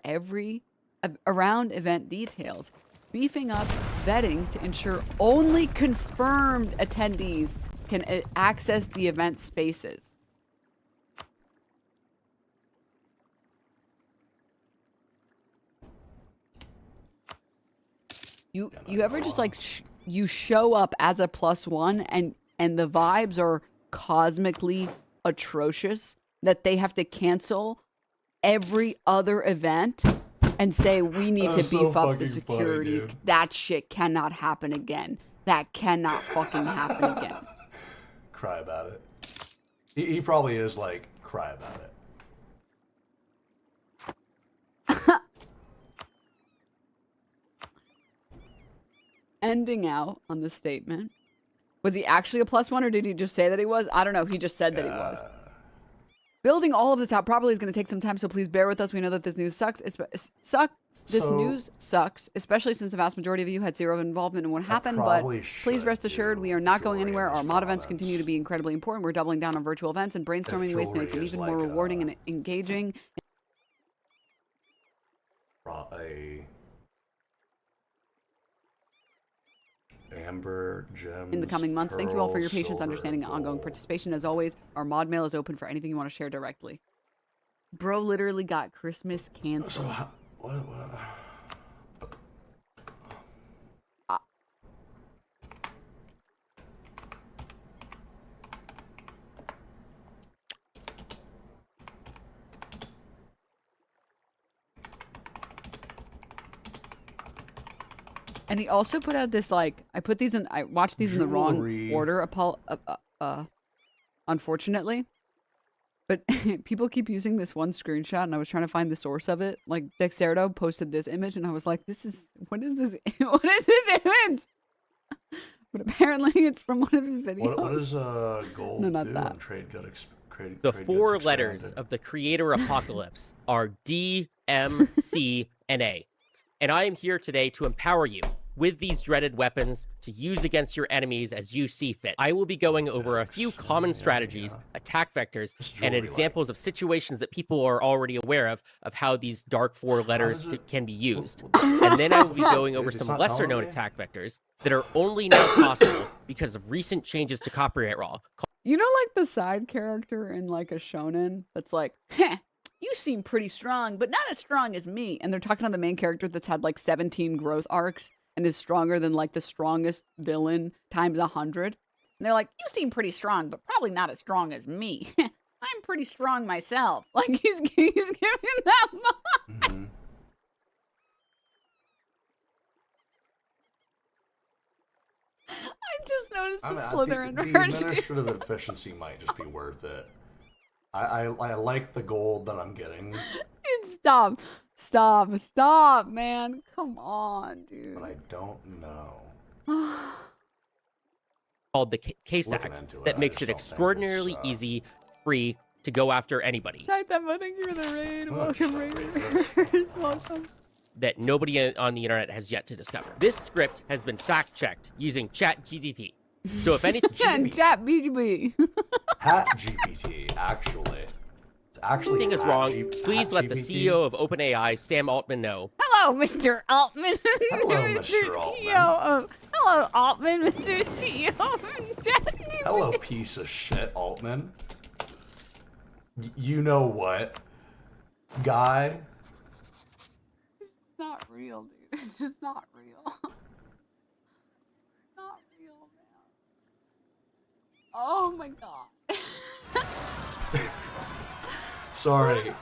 event details, beefing up vetting to ensure only confirmed attendees can access the event spaces. You ever just like you show up as a +1 and the vibes are cosmically atrocious that they have to cancel every other event and say we need to beef up the security. Funny, that shit cannot happen again. That cannot fucking happen again. Cry about it. He probably is like, cry about it. Ending out on the statement. Was he actually a +1 or did he just say that he was? I don't know. He just said that he was. Building all of this out properly is going to take some time, so please bear with us. We know that this news sucks. News sucks, especially since the vast majority of you had zero involvement in what happened, but please rest assured we are not going anywhere. Our mod events continue to be incredibly important. We're doubling down on virtual events and brainstorming ways to make them even more rewarding and engaging. Amber, gems, in the coming months. Thank you all for your pearls, patience, silver, understanding, and ongoing gold. participation. As always, our mod mail is open for anything you want to share directly. Bro literally got Christmas canceled. So, what? And he also put out this, like, I watched these in the wrong order, unfortunately. But people keep using this one screenshot, and I was trying to find the source of it. Like, Dexerto posted this image, and I was like, what is this? What is this image? But apparently it's from one of his videos. What does gold no, not do that. and trade good The four letters of the creator apocalypse are D, M, C, and A. And I am here today to empower you with these dreaded weapons to use against your enemies as you see fit. I will be going over a few common strategies, attack vectors, and examples of situations that people are already aware of how these dark four letters can be used. And then I will be going over some lesser known attack vectors that are only now possible because of recent changes to copyright law. You know, like the side character in like a shonen that's like, heh, you seem pretty strong, but not as strong as me. And they're talking to the main character that's had like 17 growth arcs and is stronger than like the strongest villain times 100. And they're like, you seem pretty strong, but probably not as strong as me. I'm pretty strong myself. Like he's giving that much. I just noticed the Slytherin the merch. administrative efficiency might just be worth it. I like the gold that I'm getting. Stop, man. Come on, dude. But I don't know. called the Case Act that makes it extraordinarily easy, free to go after anybody. Thank you for the raid. Welcome, Raiders. Welcome. That nobody on the internet has yet to discover. This script has been fact-checked using ChatGPT. So if anything... ChatGPT. GPT, actually. It's actually is wrong, please let the CEO of OpenAI, Sam Altman, know. Hello, Mr. Altman. Hello, Mr. Altman. Hello, Altman, Mr. CEO of ChatGPT. Hello, piece of shit, Altman. You know what, guy? It's not real, dude. It's just not real. Not real, man. Oh my god. Sorry.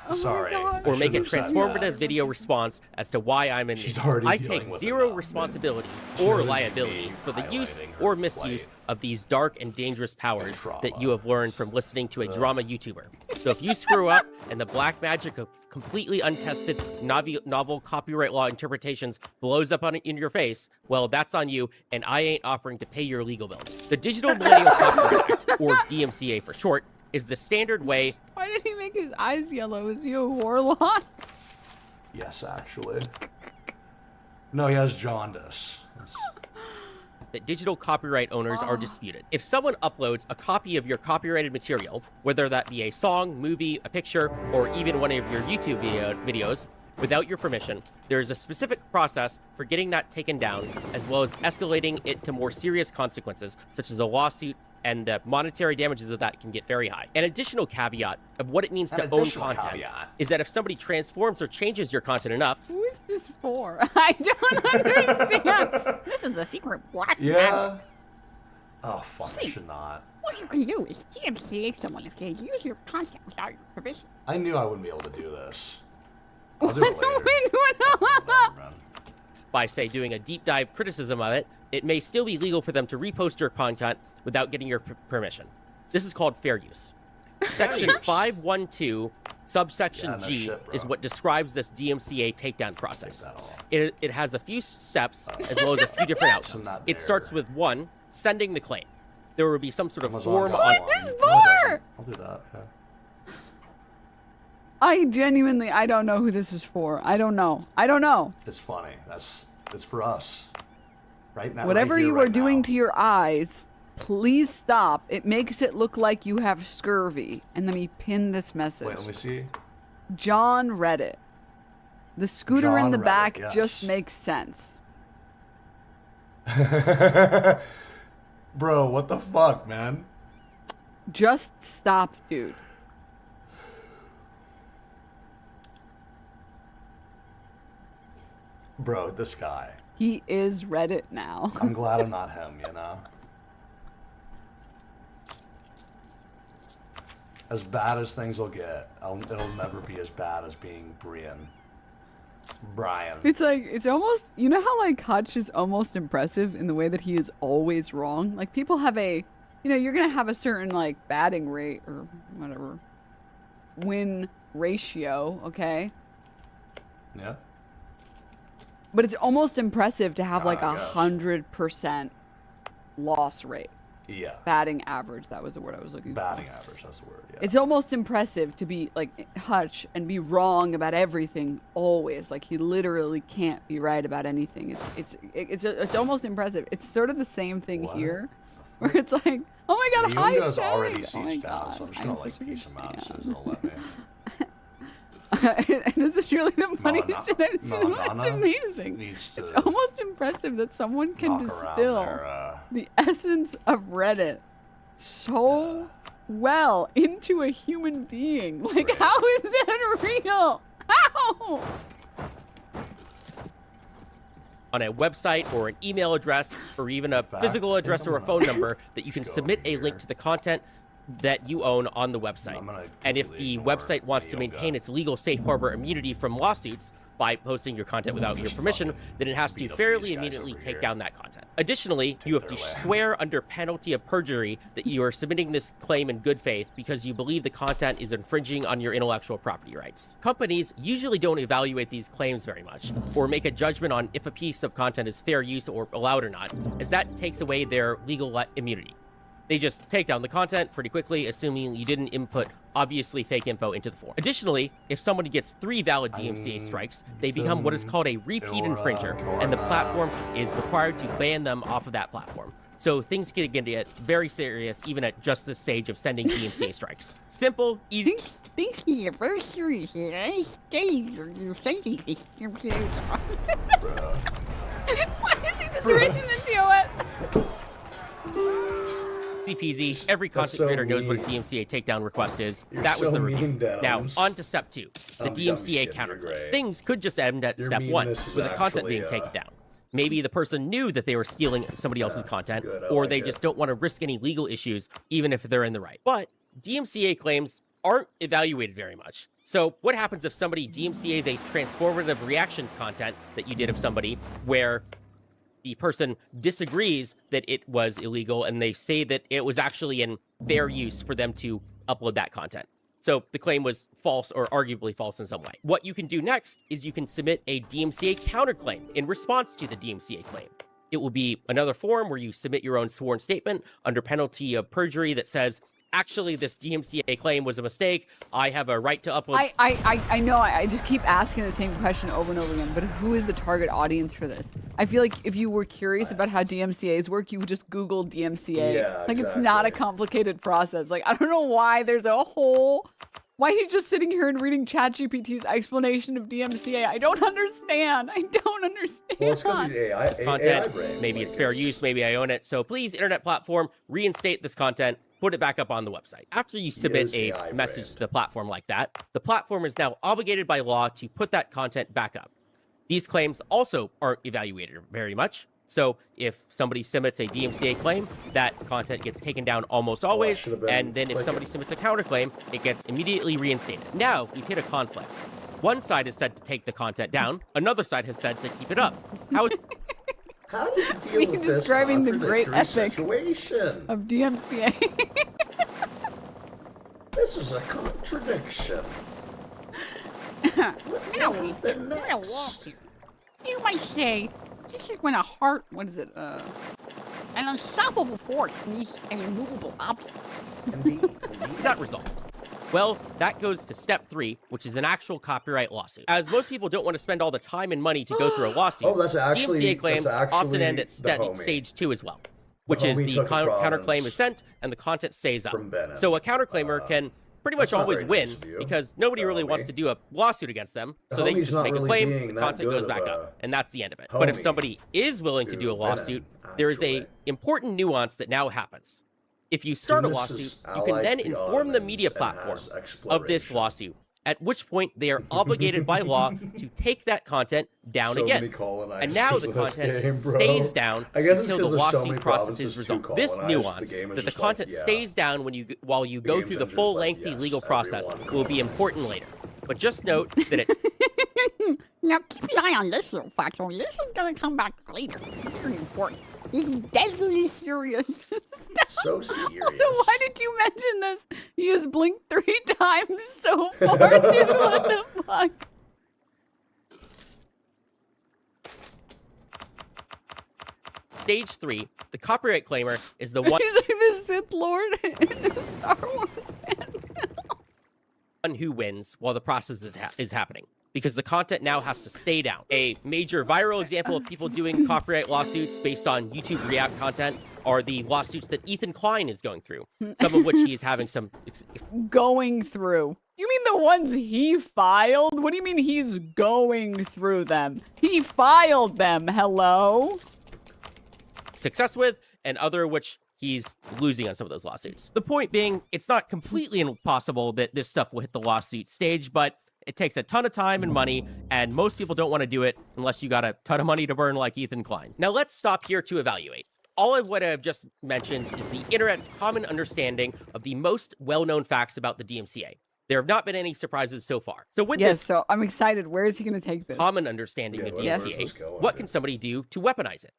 Or make a transformative video response as to why I'm in need. I take zero responsibility or liability for the use or misuse of these dark and dangerous powers that you have learned from listening to a drama YouTuber. So if you screw up and the black magic of completely untested novel copyright law interpretations blows up in your face, well, that's on you, and I ain't offering to pay your legal bills. The Digital Millennial Copyright Act, or DMCA for short, is the standard way. Why did he make his eyes yellow? Is he a warlock? Yes, actually. No, he has jaundice. That digital copyright owners are disputed. If someone uploads a copy of your copyrighted material, whether that be a song, movie, a picture, or even one of your YouTube videos, without your permission, there is a specific process for getting that taken down, as well as escalating it to more serious consequences, such as a lawsuit, and the monetary damages of that can get very high. An additional caveat of what it means to own content is that if somebody transforms or changes your content enough... Who is this for? I don't understand. This is a secret black magic. Oh, fuck, I should not. What you can do is DMCA someone if they use your content without your permission. I knew I wouldn't be able to do this. I'll do it later. By, say, doing a deep dive criticism of it, it may still be legal for them to repost your content without getting your permission. This is called fair use. Section 512, subsection G, is what describes this DMCA takedown process. It has a few steps, as well as a few different outcomes. It starts with 1, sending the claim. There will be some sort of form on... What is this for? I'll do that, yeah. I don't know who this is for. I don't know. It's funny. It's for us. Right now. Whatever you are doing to your eyes, please stop. It makes it look like you have scurvy. And then he pinned this message. Wait, let me see. John Reddit. The scooter in the back just makes sense. Bro, what the fuck, man? Just stop, dude. Bro, this guy. He is Reddit now. I'm glad I'm not him, you know? As bad as things will get, it'll never be as bad as being Brian. It's like, it's almost, you know how like Hutch is almost impressive in the way that he is always wrong? Like people have a, you know, you're going to have a certain like batting rate or whatever, win ratio, okay? Yeah. But it's almost impressive to have like 100% loss rate. Yeah. Batting average, that was the word I was looking for. Batting average, that's the word, yeah. It's almost impressive to be like Hutch and be wrong about everything always. Like he literally can't be right about anything. It's almost impressive. It's sort of the same thing here, where it's like, oh my god, yeah, hi, you guys Shag! already Oh my sieged down, god, so I'm just gonna like piece him out as soon as it'll let me. This is really the funniest shit I've seen. It's amazing. It's almost impressive that someone can distill the essence of Reddit so well into a human being. Like, how is that real? How? On a website or an email address or even a physical address or a phone number that you can submit a link to the content that you own on the website. And if the website wants to maintain its legal safe harbor immunity from lawsuits by posting your content without your permission, then it has to fairly immediately take down that content. Additionally, you have to swear under penalty of perjury that you are submitting this claim in good faith because you believe the content is infringing on your intellectual property rights. Companies usually don't evaluate these claims very much, or make a judgment on if a piece of content is fair use or allowed or not, as that takes away their legal immunity. They just take down the content pretty quickly, assuming you didn't input obviously fake info into the form. Additionally, if somebody gets 3 valid DMCA strikes, they become what is called a repeat infringer, and the platform is required to ban them off of that platform. So things can get very serious even at just the stage of sending DMCA strikes. Simple, easy. Things are very serious here. I stage you're sending this DMCA. Why is he just erasing the TOS? Easy peasy. Every content creator knows what a DMCA takedown request is. That was the review. Now, on to step 2, the DMCA counterclaim. Things could just end at step 1, with the content being taken down. Maybe the person knew that they were stealing somebody else's content, or they just don't want to risk any legal issues, even if they're in the right. But DMCA claims aren't evaluated very much. So what happens if somebody DMCAs a transformative reaction content that you did of somebody where the person disagrees that it was illegal and they say that it was actually in fair use for them to upload that content? So the claim was false or arguably false in some way. What you can do next is you can submit a DMCA counterclaim in response to the DMCA claim. It will be another form where you submit your own sworn statement under penalty of perjury that says, actually, this DMCA claim was a mistake. I have a right to upload. I know. I just keep asking the same question over and over again. But who is the target audience for this? I feel like if you were curious about how DMCAs work, you would just Google DMCA. Yeah, like, it's not a complicated process. Like, I don't know why there's a whole... Why he's just sitting here and reading ChatGPT's explanation of DMCA. I don't understand. I don't understand. Well, it's because he's AI. This content, maybe it's fair use, maybe I own it. So please, internet platform, reinstate this content, put it back up on the website. After you submit a message to the platform like that, the platform is now obligated by law to put that content back up. These claims also aren't evaluated very much. So if somebody submits a DMCA claim, that content gets taken down almost always, and then if somebody submits a counterclaim, it gets immediately reinstated. Now, we've hit a conflict. One side has said to take the content down, another side has said to keep it up. How do you deal with this describing the great ethic situation of DMCA. This is a contradiction. You might say, this is when a heart, what is it, an unstoppable force meets an immovable object. Is that resolved? Well, that goes to step 3, which is an actual copyright lawsuit. As most people don't want to spend all the time and money to go through a lawsuit, DMCA claims often end at stage 2 as well, which is the counterclaim is sent and the content stays up. So a counterclaimer can pretty much always win because nobody really wants to do a lawsuit against them, so they can just make a claim, the content goes back up, and that's the end of it. But if somebody is willing to do a lawsuit, there is a important nuance that now happens. If you start a lawsuit, you can then inform the media platform of this lawsuit, at which point they are obligated by law to take that content down again. And now the content stays down until the lawsuit process is resolved. This nuance, that the content stays down while you go through the full lengthy legal process, will be important later. But just note that it's... Now keep an eye on this little factor. This is going to come back later. Very important. This is deadly serious. So serious. So why did you mention this? You just blinked 3 times so far, dude. What the fuck? Stage 3, the copyright claimer is the one... He's like the Sith Lord in Star Wars. One who wins while the process is happening, because the content now has to stay down. A major viral example of people doing copyright lawsuits based on YouTube React content are the lawsuits that Ethan Klein is going through, some of which he is having some... Going through? You mean the ones he filed? What do you mean he's going through them? He filed them, hello? Success with, and other which he's losing on some of those lawsuits. The point being, it's not completely impossible that this stuff will hit the lawsuit stage, but it takes a ton of time and money, and most people don't want to do it unless you got a ton of money to burn like Ethan Klein. Now let's stop here to evaluate. all of what I've just mentioned is the internet's common understanding of the most well-known facts about the DMCA. There have not been any surprises so far. So with this so I'm excited. Where is he going to take this? common understanding of DMCA, what can somebody do to weaponize it?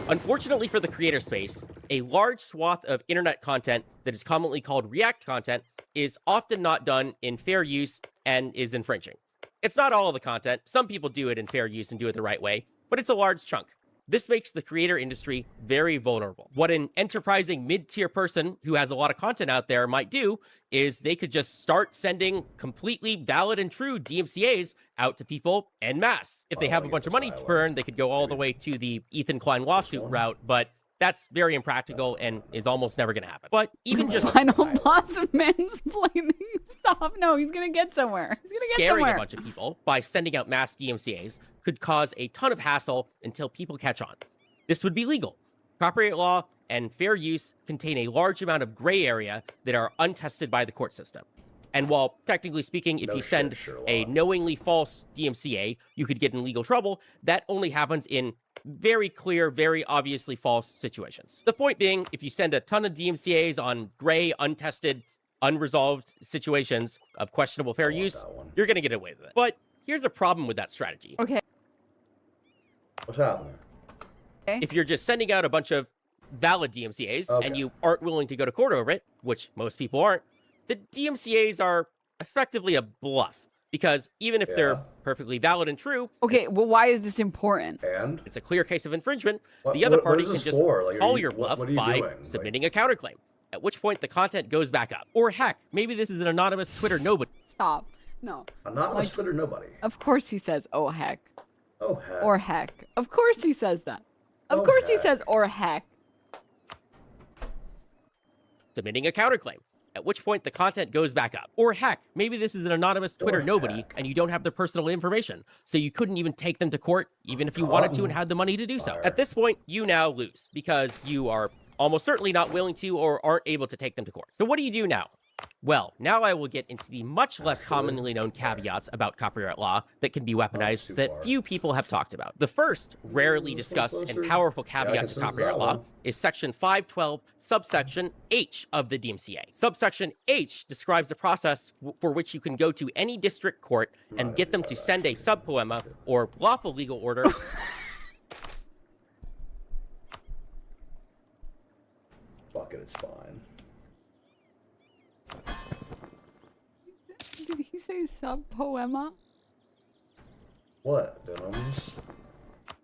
Unfortunately for the creator space, a large swath of internet content that is commonly called React content is often not done in fair use and is infringing. It's not all of the content. Some people do it in fair use and do it the right way, but it's a large chunk. This makes the creator industry very vulnerable. What an enterprising mid-tier person who has a lot of content out there might do is they could just start sending completely valid and true DMCAs out to people en masse. If they have a bunch of money to burn, they could go all the way to the Ethan Klein lawsuit route, but that's very impractical and is almost never going to happen. But even just final boss of mansplaining. Stop. No, he's going to get somewhere. He's going to get scaring somewhere. a bunch of people by sending out mass DMCAs could cause a ton of hassle until people catch on. This would be legal. Copyright law and fair use contain a large amount of gray area that are untested by the court system. And while technically speaking, if you send a knowingly false DMCA, you could get in legal trouble, that only happens in very clear, very obviously false situations. The point being, if you send a ton of DMCAs on gray, untested, unresolved situations of questionable fair use, you're going to get away with it. But here's a problem with that strategy. Okay. What's happening? If you're just sending out a bunch of valid DMCAs and you aren't willing to go to court over it, which most people aren't, the DMCAs are effectively a bluff. Because even if they're perfectly valid and true... Okay, well, why is this important? And? It's a clear case of infringement. The other party can just call your bluff by submitting a counterclaim. At which point the content goes back up. Or heck, maybe this is an anonymous Twitter nobody. Stop. No. Anonymous Twitter nobody. Of course he says, oh, heck. Oh, heck. Or heck. Of course he says that. Of course he says, or heck. Submitting a counterclaim. At which point the content goes back up. Or heck, maybe this is an anonymous Twitter nobody and you don't have their personal information, so you couldn't even take them to court even if you wanted to and had the money to do so. At this point, you now lose because you are almost certainly not willing to or aren't able to take them to court. So what do you do now? Well, now I will get into the much less commonly known caveats about copyright law that can be weaponized that few people have talked about. The first, rarely discussed and powerful caveat to copyright law is Section 512, subsection H of the DMCA. Subsection H describes a process for which you can go to any district court and get them to send a subpoema or lawful legal order. Fuck it, it's fine. Did he say sub-poema? What, Denims?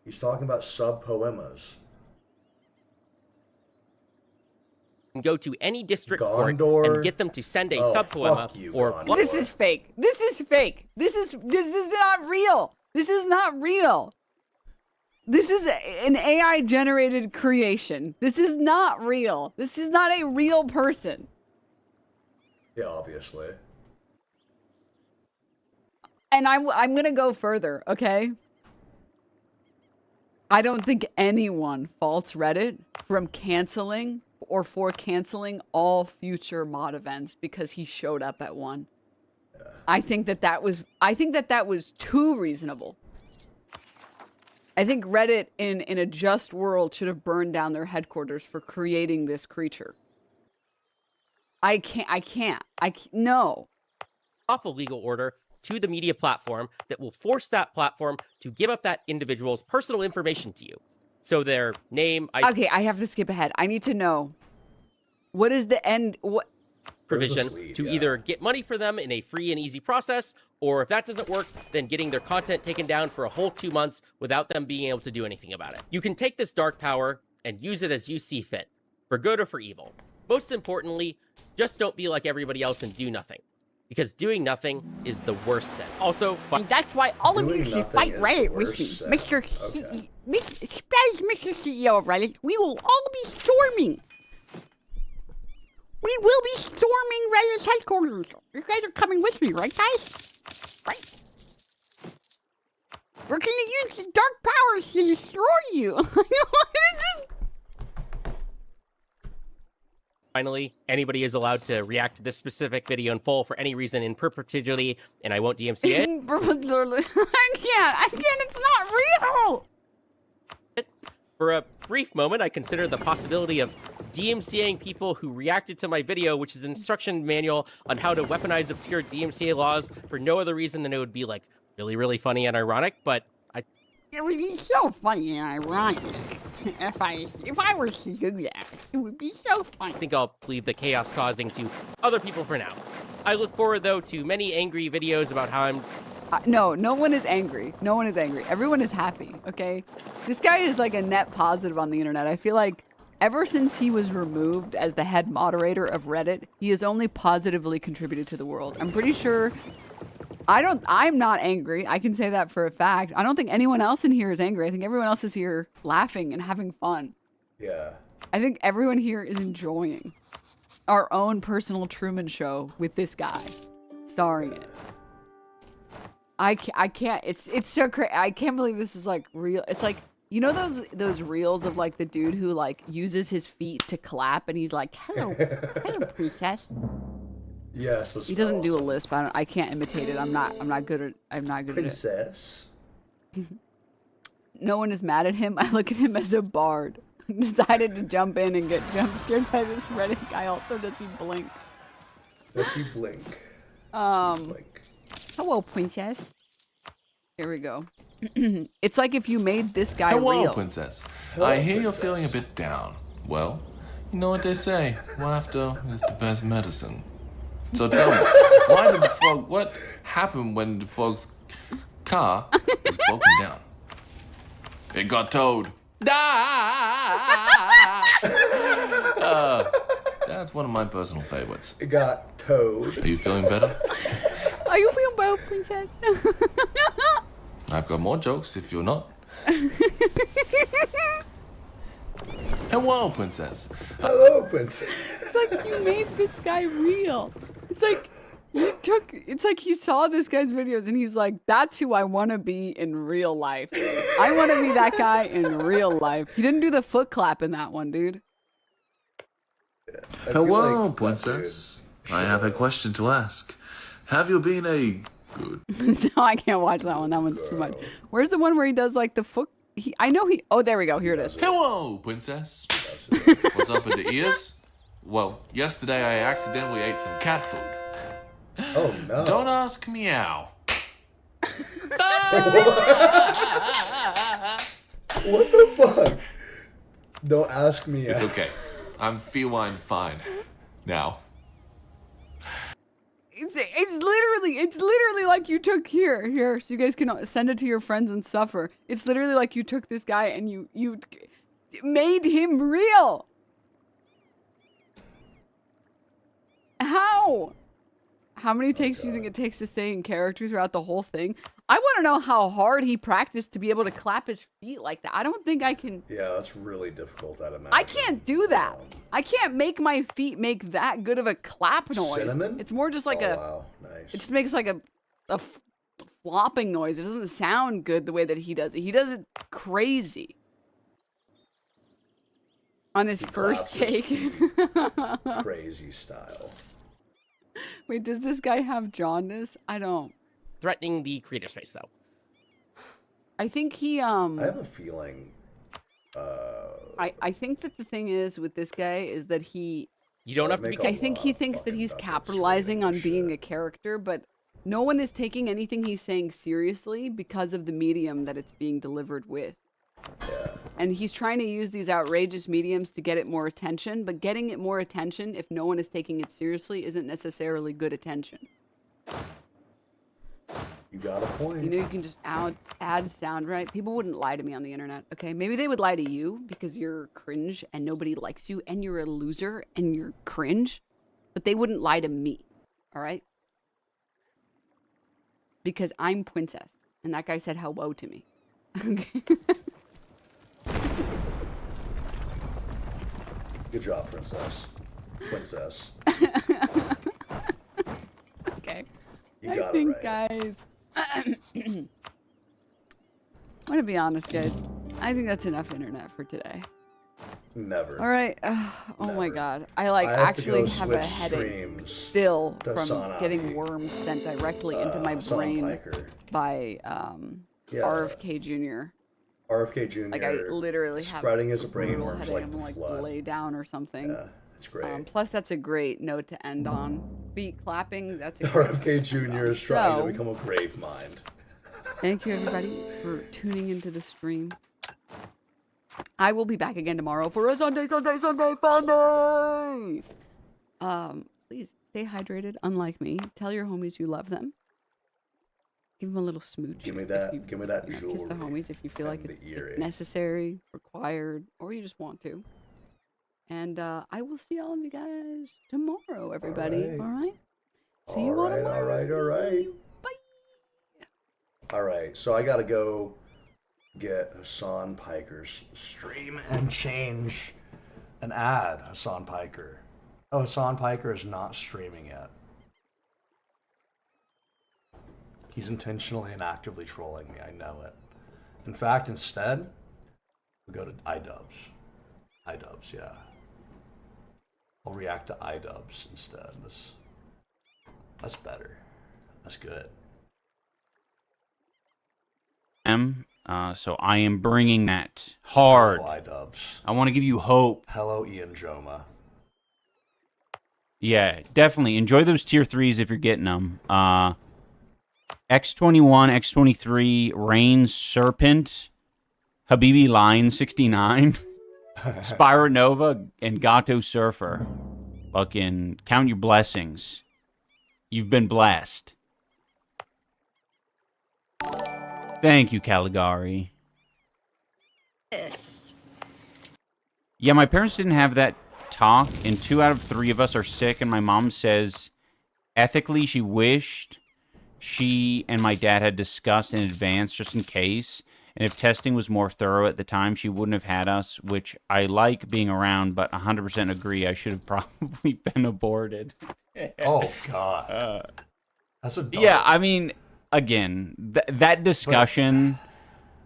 He's talking about sub-poemas. Go to any district court and get them to send a subpoema or... This is fake. This is fake. This is not real. This is not real. This is an AI-generated creation. This is not real. This is not a real person. Yeah, obviously. And I'm going to go further, okay? I don't think anyone faults Reddit from canceling or for canceling all future mod events because he showed up at one. Yeah. I think that was too reasonable. I think Reddit in a just world should have burned down their headquarters for creating this creature. No. Lawful legal order to the media platform that will force that platform to give up that individual's personal information to you. So their name... Okay, I have to skip ahead. I need to know, what is the end... provision to either get money for them in a free and easy process, or if that doesn't work, then getting their content taken down for a whole 2 months without them being able to do anything about it. You can take this dark power and use it as you see fit, for good or for evil. Most importantly, just don't be like everybody else and do nothing. Because doing nothing is the worst sin. Also, that's why all of you should fight Reddit with me. Mr. CEO of Reddit, we will all be storming. We will be storming Reddit's headquarters. You guys are coming with me, right, guys? Right? We're gonna use the dark powers to destroy you. What is this? Finally, anybody is allowed to react to this specific video in full for any reason in perpetuity, and I won't DMCA it. I can't, it's not real! For a brief moment, I considered the possibility of DMCAing people who reacted to my video, which is an instruction manual on how to weaponize obscure DMCA laws for no other reason than it would be, like, really, really funny and ironic, but it would be so funny and ironic if I were to do that. It would be so funny. I think I'll leave the chaos causing to other people for now. I look forward, though, to many angry videos about how I'm... No one is angry. No one is angry. Everyone is happy, okay? This guy is like a net positive on the internet. I feel like ever since he was removed as the head moderator of Reddit, he has only positively contributed to the world. I'm pretty sure... I'm not angry. I can say that for a fact. I don't think anyone else in here is angry. I think everyone else is here laughing and having fun. Yeah. I think everyone here is enjoying our own personal Truman Show with this guy starring it. I can't, it's so crazy. I can't believe this is like real. It's like, you know those reels of like the dude who like uses his feet to clap and he's like, hello princess. Yes. He doesn't do a lisp. I can't imitate it. I'm not good at Princess. No one is mad at him. I look at him as a bard. Decided to jump in and get jump scared by this Reddit guy. Also, does he blink? Does he blink? Hello, princess. Here we go. It's like if you made this guy Hello, real. princess. I hear you're feeling a bit down. Well, you know what they say. Laughter is the best medicine. So tell me, what happened when the frog's car was broken down? It got towed. That's one of my personal favorites. It got towed. Are you feeling better? Are you feeling well, princess? I've got more jokes if you're not. Hello, princess. Hello, princess. It's like you made this guy real. It's like it's like he saw this guy's videos and he's like, that's who I want to be in real life. I want to be that guy in real life. He didn't do the foot clap in that one, dude. Hello, princess. I have a question to ask. Have you been a good... No, I can't watch that one. That one's too much. Where's the one where he does like the foot... Oh, there we go. Here it is. Hello, princess. What's up with the ears? Well, yesterday I accidentally ate some cat food. Oh, no. Don't ask me how. What the fuck? Don't ask me. It's okay. I'm feline fine now. It's literally like you took here, so you guys can send it to your friends and suffer. It's literally like you took this guy and you made him real. How? How many takes do you think it takes to stay in character throughout the whole thing? I want to know how hard he practiced to be able to clap his feet like that. I don't think I can. Yeah, that's really difficult, I'd imagine. I can't do that. I can't make my feet make that good of a clap noise. Cinnamon? It's more just like Wow, nice. It just makes like a flopping noise. It doesn't sound good the way that he does it. He does it crazy. On his first take. Crazy style. Wait, does this guy have jaundice? I don't. Threatening the creator space, though. I think he, I have a feeling, I think that the thing is with this guy is that he... You don't have to be... I think he thinks that he's capitalizing on being a character, but no one is taking anything he's saying seriously because of the medium that it's being delivered with. Yeah. And he's trying to use these outrageous mediums to get it more attention, but getting it more attention, if no one is taking it seriously, isn't necessarily good attention. You got a point. You know, you can just add sound, right? People wouldn't lie to me on the internet, okay? Maybe they would lie to you because you're cringe and nobody likes you and you're a loser and you're cringe, but they wouldn't lie to me, all right? Because I'm princess, and that guy said hello to me. Okay. Good job, princess. Princess. Okay. You I got think, it right. guys. I'm gonna be honest, guys. I think that's enough internet for today. Never. All right. Oh my God. I actually have a headache still from getting worms sent directly into my brain by RFK Jr. RFK Jr. Like I literally have spreading his brutal brainworms headache. like I'm the like flood. lay down or something. Yeah, it's great. Plus, that's a great note to end on. Feet clapping. That's a great RFK Jr. is trying to become a grave mind. Thank you, everybody, for tuning into the stream. I will be back again tomorrow for a Sunday fun day. Please stay hydrated, unlike me. Tell your homies you love them. Give them a little smooch. Give me that jewelry. Kiss the homies if you feel like it's necessary, required, or you just want to. And I will see all of you guys tomorrow, everybody. All right? See you all tomorrow. All right. All right, so I gotta go get Hassan Piker's stream and change an ad. Hassan Piker. Oh, Hassan Piker is not streaming yet. He's intentionally and actively trolling me. I know it. In fact, instead, we'll go to iDubbbz. iDubbbz, yeah. I'll react to iDubbbz instead. That's better. That's good. So I am bringing that hard. Hello, iDubbbz. I want to give you hope. Hello, Ian Joma. Yeah, definitely. Enjoy those tier 3s if you're getting them. X21, X23, Rain Serpent, Habibi Line 69, Spyro Nova, and Gato Surfer. Fucking count your blessings. You've been blessed. Thank you, Caligari. Yes. Yeah, my parents didn't have that talk, and 2 out of 3 of us are sick, and my mom says ethically she wished she and my dad had discussed in advance just in case, and if testing was more thorough at the time, she wouldn't have had us, which I like being around, but 100% agree I should have probably been aborted. Oh, God. That's a dark... Yeah, I mean... Again, that discussion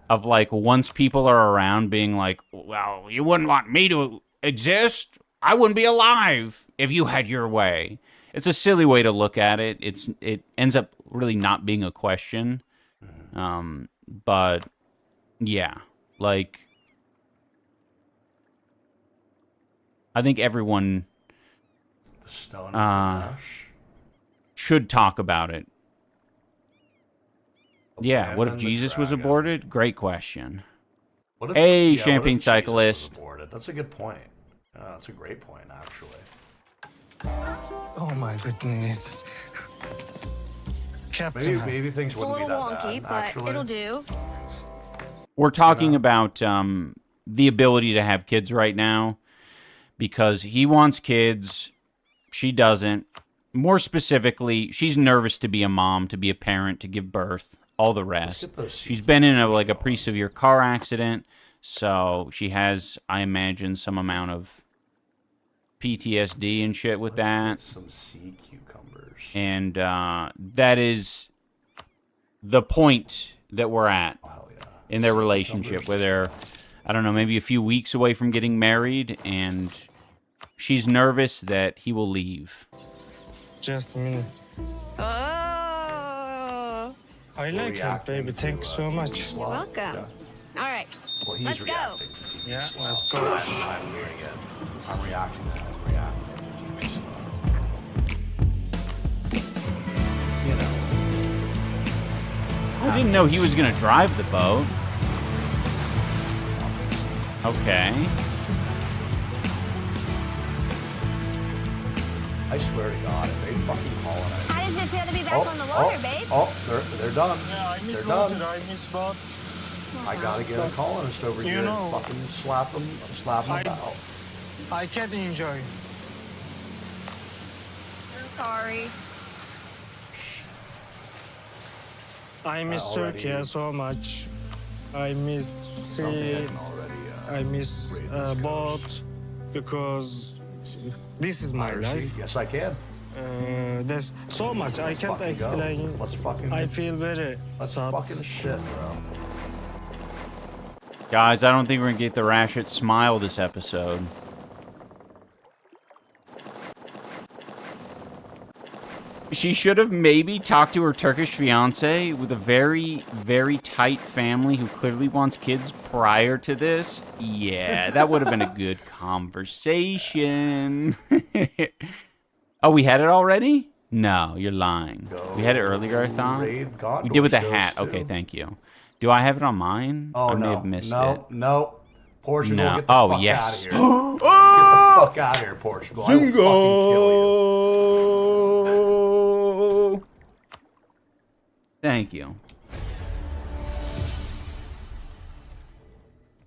of, like, once people are around being like, well, you wouldn't want me to exist? I wouldn't be alive if you had your way. It's a silly way to look at it. It ends up really not being a question. But, yeah, like, I think everyone should talk about it. Yeah, what if Jesus was aborted? Great question. What if, hey, yeah, Champagne what if Cyclist. That's a good point. That's a great point, actually. Oh my goodness. Captain. Maybe things wouldn't be that bad. It's a little wonky, but actually. it'll do. We're talking about the ability to have kids right now because he wants kids. She doesn't. More specifically, she's nervous to be a mom, to be a parent, to give birth. All the rest. She's been in a pretty severe car accident, so she has, I imagine, some amount of PTSD and shit with that. Some sea cucumbers. And that is the point that we're at in their relationship, where they're, I don't know, maybe a few weeks away from getting married, and she's nervous that he will leave. Just a minute. Oh. I like it, baby. Thank you so much. You're welcome. All right. Well, he's Let's go. Yeah, let's go. I'm hearing it. I'm reacting to it. You know. I didn't know he was going to drive the boat. Okay. I swear to God, if they fucking colonize. How does it feel to be back on the water, babe? They're done. Yeah, I miss They're water. done. I miss boat. I gotta get a colonist over here and fucking slap them about. I can't enjoy. I'm sorry. I miss Turkey so much. I miss sea. I miss boat because this is my life. Yes, I can. There's so much I can't explain. Let's fucking. I feel very sad. Fucking shit, bro. Guys, I don't think we're going to get the Rashid smile this episode. She should have maybe talked to her Turkish fiance with a very, very tight family who clearly wants kids prior to this. Yeah, that would have been a good conversation. Oh, we had it already? No, you're lying. We had it earlier, I thought. We did with the hat. Okay, thank you. Do I have it on mine? Oh, I may no. have missed No, it. no. Portugal, No. get the Oh, fuck yes. out of here. Get the fuck out of here, Portugal. I will fucking kill you. Thank you.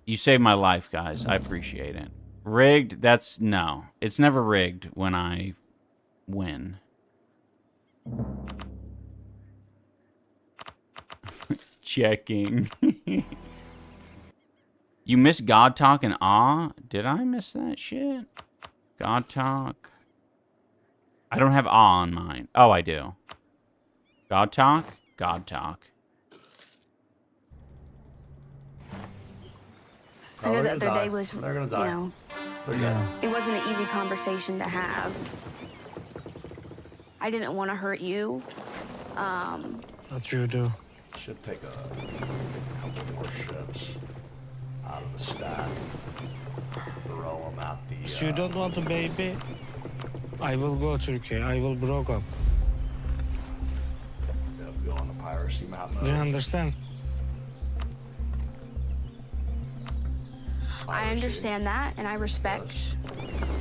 You saved my life, guys. I appreciate it. Rigged? That's... No. It's never rigged when I win. Checking. You missed God Talk and Awe? Did I miss that shit? God Talk. I don't have Awe on mine. Oh, I do. God Talk? God Talk. I know that their day was, you know, it wasn't an easy conversation to have. I didn't want to hurt you. What you do? Should take a couple more ships out of the stack. Throw them at the... You don't want a baby? I will go Turkey. I will broke up. Go on the piracy map mode. Do you understand? I understand that, and I respect,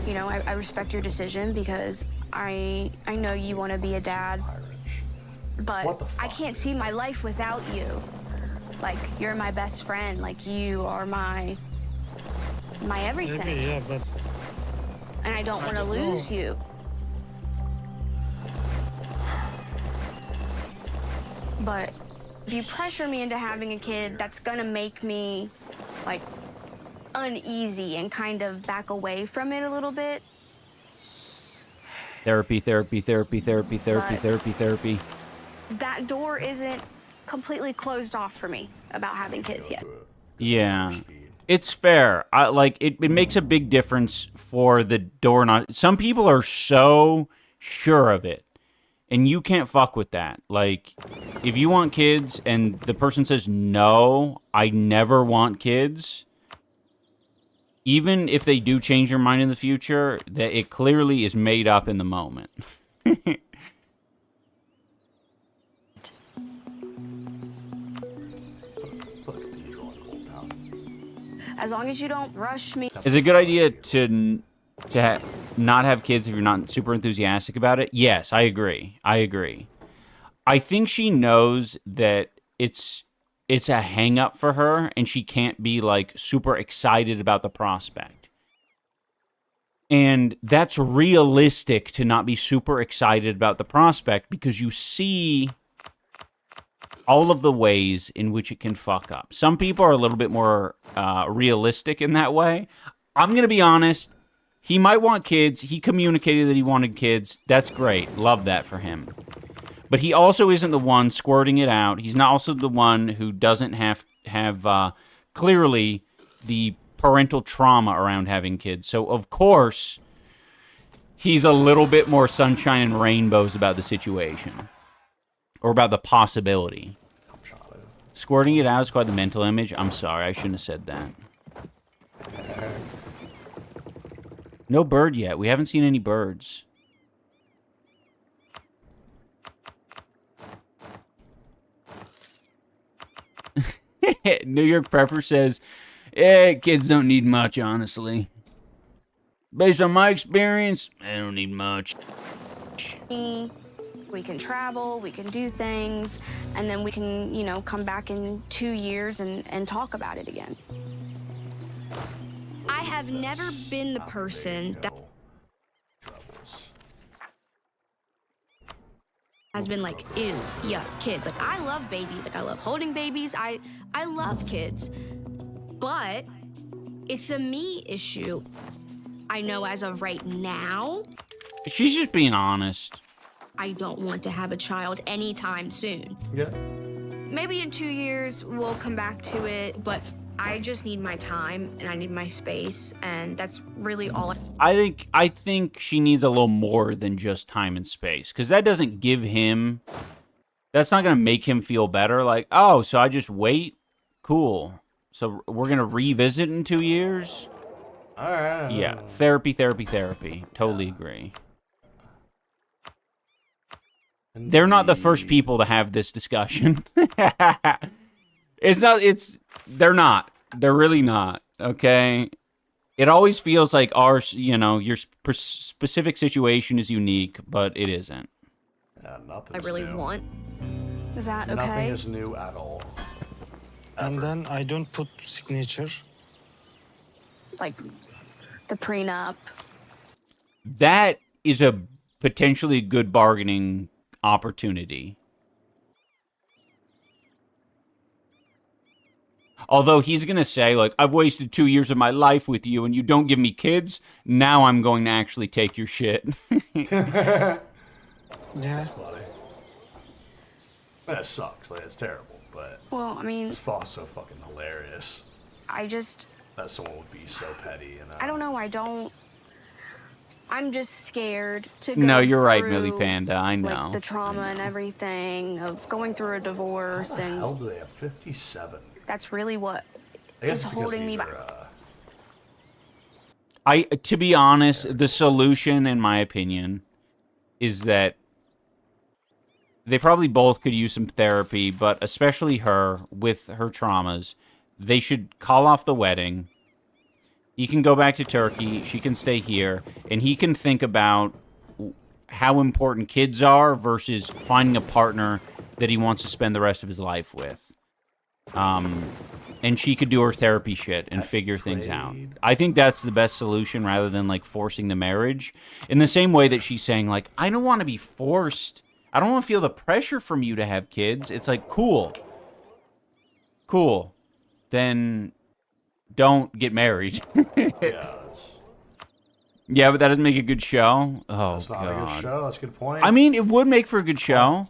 you know, I respect your decision because I know you want to be a dad, but I can't see my life without you. Like, you're my best friend. Like, you are my everything. Maybe, yeah, but... And I don't want to lose you. But if you pressure me into having a kid, that's gonna make me, like, uneasy and kind of back away from it a little bit. Therapy, therapy, therapy, therapy, therapy, therapy, therapy. That door isn't completely closed off for me about having kids yet. Yeah. It's fair. It makes a big difference for the door not... Some people are so sure of it, and you can't fuck with that. Like, if you want kids and the person says, no, I never want kids... Even if they do change their mind in the future, that it clearly is made up in the moment. As long as you don't rush me. Is it a good idea to not have kids if you're not super enthusiastic about it? Yes, I agree. I agree. I think she knows that it's a hang-up for her, and she can't be, like, super excited about the prospect. And that's realistic to not be super excited about the prospect because you see all of the ways in which it can fuck up. Some people are a little bit more realistic in that way. I'm going to be honest. He might want kids. He communicated that he wanted kids. That's great. Love that for him. But he also isn't the one squirting it out. He's not also the one who doesn't have clearly the parental trauma around having kids. So, of course, he's a little bit more sunshine and rainbows about the situation. Or about the possibility. Squirting it out is quite the mental image. I'm sorry, I shouldn't have said that. No bird yet. We haven't seen any birds. New York Prepper says, kids don't need much, honestly. Based on my experience, they don't need much. We can travel, we can do things, and then we can, you know, come back in 2 years and talk about it again. I have never been the person that has been like, ew, yuck, kids. Like, I love babies. Like, I love holding babies. I love kids. But it's a me issue. I know as of right now. She's just being honest. I don't want to have a child anytime soon. Yeah. Maybe in 2 years we'll come back to it, but I just need my time and I need my space, and that's really all. I think she needs a little more than just time and space, because that doesn't give him. That's not going to make him feel better. Like, oh, so I just wait? Cool. So we're going to revisit in 2 years? All right. Yeah. Therapy. Totally agree. They're not the first people to have this discussion. They're not. They're really not. Okay? It always feels like your specific situation is unique, but it isn't. Yeah, I really want. Is that okay? Nothing is new at all. And then I don't put signature. Like the prenup. That is a potentially good bargaining opportunity. Although he's going to say, like, I've wasted 2 years of my life with you and you don't give me kids, now I'm going to actually take your shit. Yeah. That's funny. That sucks. Like, it's terrible, but... Well, I mean... It's also fucking hilarious. I just... That someone would be so petty, you know? I don't know, I'm just scared to go No, you're right, through, Millie Panda. I know. Like, the trauma and everything of going through a divorce and... How do they have 57? That's really what is holding me back. To be honest, the solution, in my opinion, is that they probably both could use some therapy, but especially her, with her traumas, they should call off the wedding. He can go back to Turkey, she can stay here, and he can think about how important kids are versus finding a partner that he wants to spend the rest of his life with. And she could do her therapy shit and figure things out. I think that's the best solution rather than, like, forcing the marriage. In the same way that she's saying, like, I don't want to be forced. I don't want to feel the pressure from you to have kids. It's like, cool. Then don't get married. Yeah, but that doesn't make a good show. Oh, That's not God. a good show. That's a good point. I mean, it would make for a good show.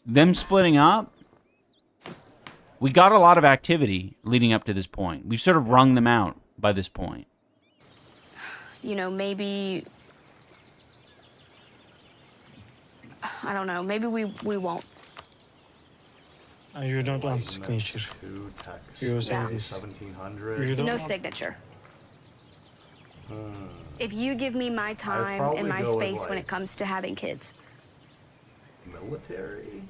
Them splitting up. We got a lot of activity leading up to this point. We've sort of wrung them out by this point. You know, maybe... I don't know. Maybe we won't. You don't want signature. You say this. 1700. No signature. If you give me my time and my space when it comes to having kids. Military?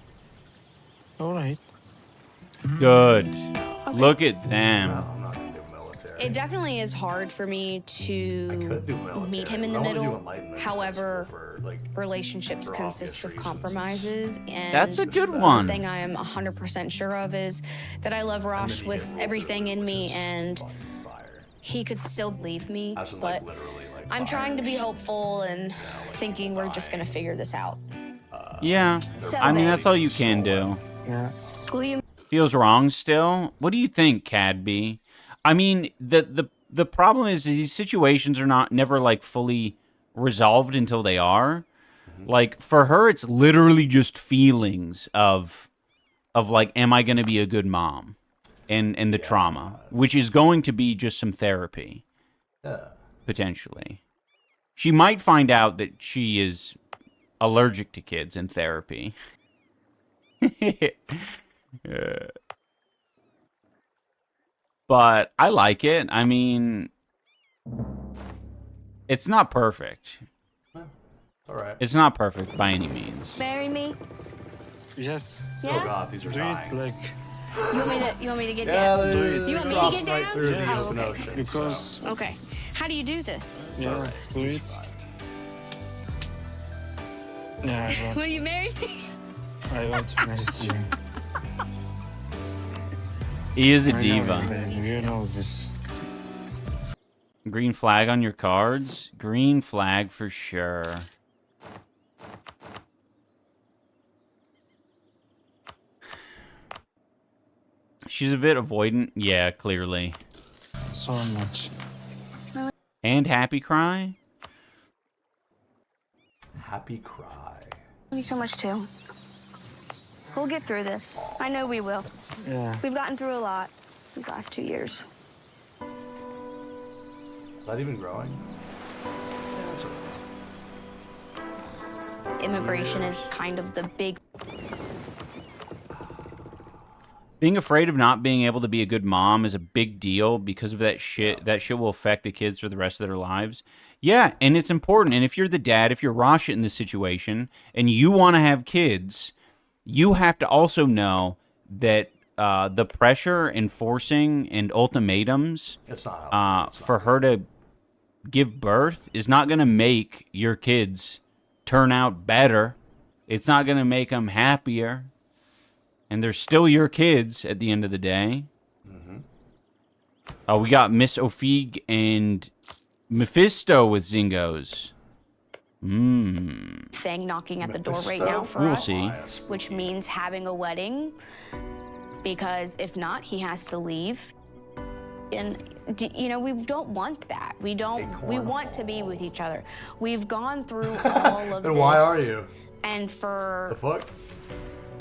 All right. Good. Look at them. I'm not gonna do military. It definitely is hard for me to meet him in the middle. However, relationships consist of compromises, and that's a good one one. Thing I am 100% sure of is that I love Rosh with everything in me, and he could still leave me, but I'm trying to be hopeful and thinking we're just gonna figure this out. Yeah, I mean, that's all you can do. Yeah. Will you? Feels wrong still? What do you think, Cadby? I mean, the problem is these situations are never like fully resolved until they are. Like, for her, it's literally just feelings of like, am I going to be a good mom? And the trauma, which is going to be just some therapy. Yeah. Potentially. She might find out that she is allergic to kids in therapy. But I like it. I mean, it's not perfect. All right. It's not perfect by any means. Marry me? Yes. Yeah? Oh God, these are dying. Like. You want me to get down? Do it. Do you want me to get down? Right through the Oh, open okay. ocean. Because. Okay. How do you do this? Yeah. Do it. Yeah. Will you marry me? I want to marry you. He is a I diva. Know, you know this. Green flag on your cards? Green flag for sure. She's a bit avoidant. Yeah, clearly. So much. And happy cry? Happy cry. Love you so much, too. We'll get through this. I know we will. Yeah. We've gotten through a lot. these last 2 years. Is that even growing? Immigration is kind of the big. Being afraid of not being able to be a good mom is a big deal because of that shit. That shit will affect the kids for the rest of their lives. Yeah, and it's important. And if you're the dad, if you're Rasha in this situation, and you want to have kids, you have to also know that the pressure and forcing and ultimatums for her to give birth is not going to make your kids turn out better. It's not going to make them happier. And they're still your kids at the end of the day. We got Miss Ophig and Mephisto with Zingos. Thing knocking at the door right now for We'll us. see. Which means having a wedding. Because if not, he has to leave. And, you know, we don't want that. We want to be with each other. We've gone through all of this. Then why are you? And for... The fuck?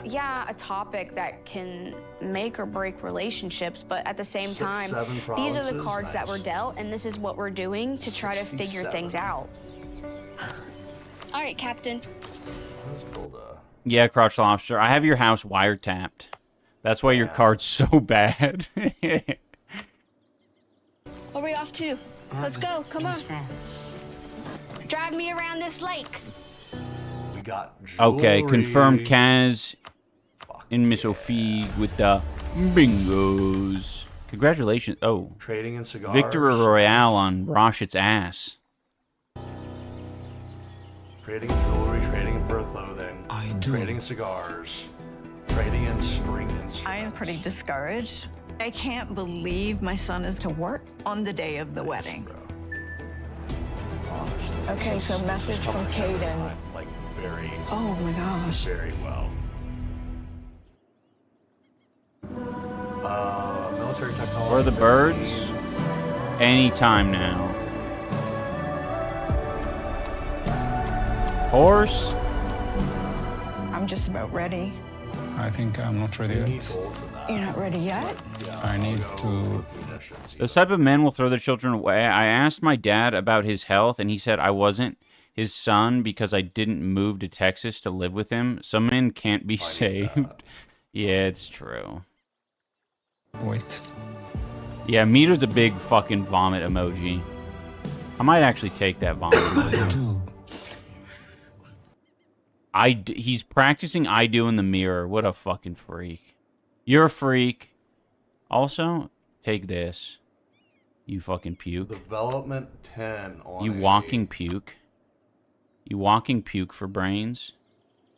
Yeah, a topic that can make or break relationships, but at the same time, these are the cards that were dealt, and this is what we're doing to try to figure things out. All right, Captain. Yeah, Crotch Lobster. I have your house wiretapped. That's why your card's so bad. Where are we off to? Let's go, come on. Drive me around this lake. We got Okay, jewelry. confirmed Kaz and Miss Ophig with the bingos. Congratulations. Oh. Trading in cigars. Victory Royale on Rashid's ass. Trading in jewelry, trading in fur clothing. Trading in cigars. Trading in string instruments. I am pretty discouraged. I can't believe my son is to work on the day of the wedding. Okay, so message from Caden. Like very. Oh my gosh. Very well. Military technology. Or the birds? Anytime now. Horse? I'm just about ready. I think I'm not ready yet. You're not ready yet? I need to... Those type of men will throw their children away. I asked my dad about his health, and he said I wasn't his son because I didn't move to Texas to live with him. Some men can't be saved. Yeah, it's true. Wait. Yeah, Mito's a big fucking vomit emoji. I might actually take that vomit emoji. He's practicing I do in the mirror. What a fucking freak. You're a freak. Also, take this. You fucking puke. Development 10 on You walking puke. You walking puke for brains.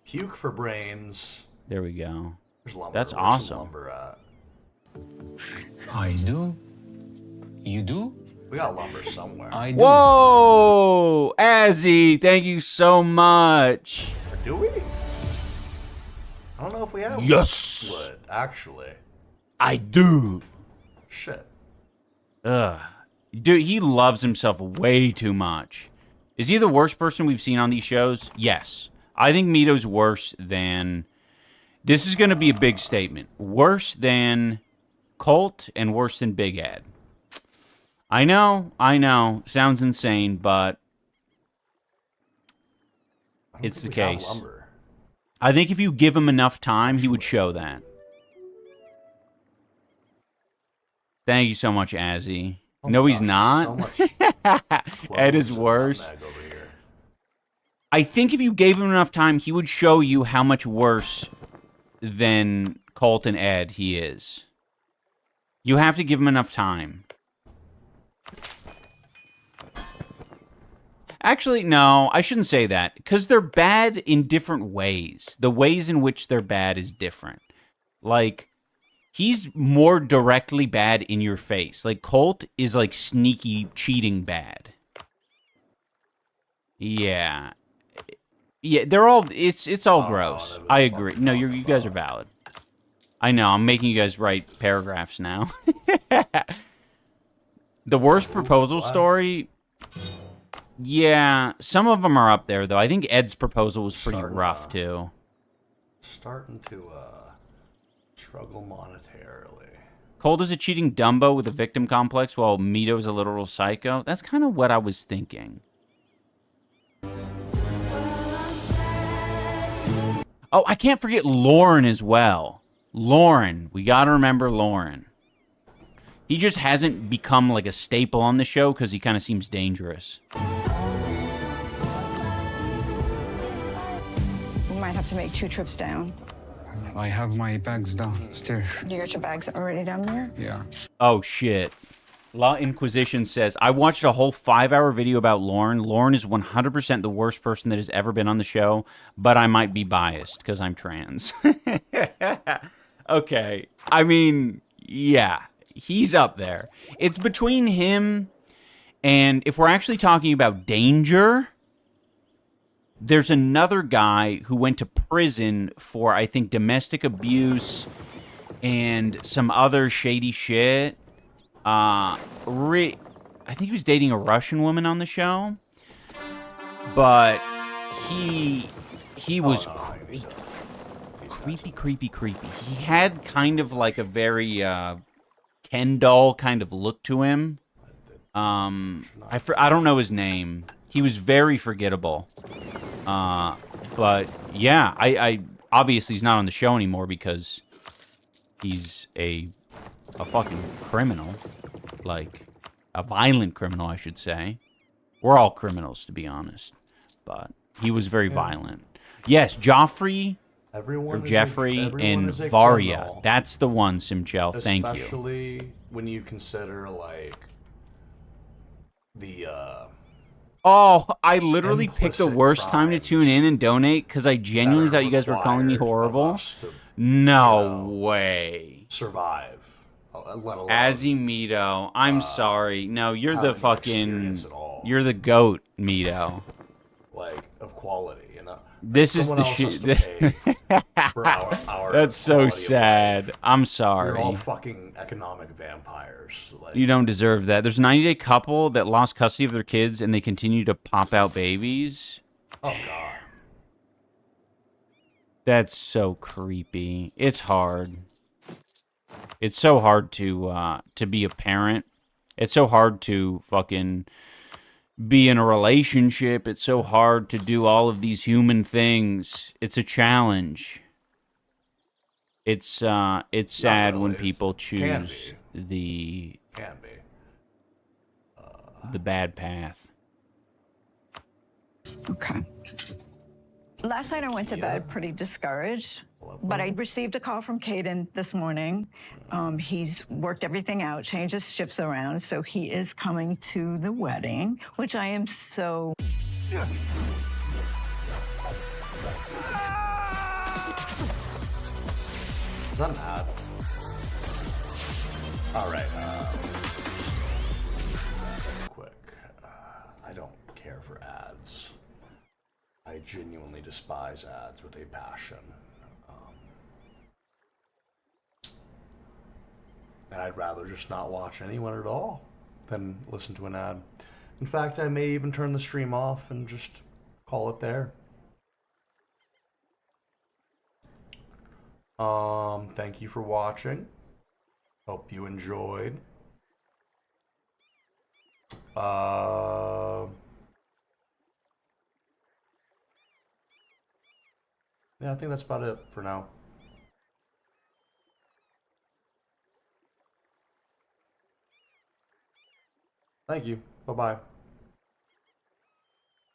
Puke for brains. There we go. There's lumber. That's Where's awesome. the lumber at? I do. You do? We got lumber somewhere. I do. Whoa! Azzy, thank you so much. Do we? I don't know if we have Yes! wood, actually. I do. Shit. Ugh. Dude, he loves himself way too much. Is he the worst person we've seen on these shows? Yes. I think Mito's worse than... This is going to be a big statement. Worse than Colt and worse than Big Ed. I know. Sounds insane, but it's the case. I think if you give him enough time, he would show that. Thank you so much, Azzy. No, he's not. Ed is worse. I think if you gave him enough time, he would show you how much worse than Colt and Ed he is. You have to give him enough time. Actually, no, I shouldn't say that, because they're bad in different ways. The ways in which they're bad is different. Like, he's more directly bad in your face. Like, Colt is, like, sneaky, cheating bad. Yeah. Yeah, they're all, it's all gross. I agree. No, you guys are valid. I know, I'm making you guys write paragraphs now. The worst proposal story... Yeah, some of them are up there, though. I think Ed's proposal was pretty rough, too. Starting to struggle monetarily. Cold is a cheating Dumbo with a victim complex, while Mito's a literal psycho. That's kind of what I was thinking. Oh, I can't forget Lauren as well. Lauren. We got to remember Lauren. He just hasn't become like a staple on the show because he kind of seems dangerous. We might have to make 2 trips down. I have my bags downstairs. You got your bags already down there? Yeah. Oh, shit. La Inquisition says, I watched a whole 5-hour video about Lauren. Lauren is 100% the worst person that has ever been on the show, but I might be biased because I'm trans. Okay. I mean, yeah, he's up there. It's between him and, if we're actually talking about danger, there's another guy who went to prison for, I think, domestic abuse and some other shady shit. I think he was dating a Russian woman on the show, but he was creepy. He had kind of like a very Ken doll kind of look to him. I don't know his name. He was very forgettable. But yeah, I obviously he's not on the show anymore because he's a fucking criminal, like a violent criminal, I should say. We're all criminals, to be honest, but he was very violent. Yes, Joffrey and Varia. Criminal. That's the one, Simchel. Thank you. Especially when you consider like the. Oh, I literally picked the worst time to tune in and donate because I genuinely thought you guys were calling me horrible. No way. Survive. Let alone Azimito, I'm sorry. No, you're the fucking. You're the goat, Mito. like of quality, you know. This is the shit. That's so sad. I'm sorry. You're all fucking economic vampires. Like, You don't deserve that. There's a 90-day couple that lost custody of their kids and they continue to pop out babies. oh god. That's so creepy. It's hard. It's so hard to be a parent. It's so hard to fucking be in a relationship. It's so hard to do all of these human things. It's a challenge. It's sad when people choose the bad path. Okay. Last night I went to bed pretty discouraged, but I received a call from Caden this morning. He's worked everything out, changed his shifts around, so he is coming to the wedding, which I am so... Is that an ad? All right. Quick. I don't care for ads. I genuinely despise ads with a passion. And I'd rather just not watch anyone at all than listen to an ad. In fact, I may even turn the stream off and just call it there. Thank you for watching. Hope you enjoyed. Yeah, I think that's about it for now. Thank you. Bye-bye.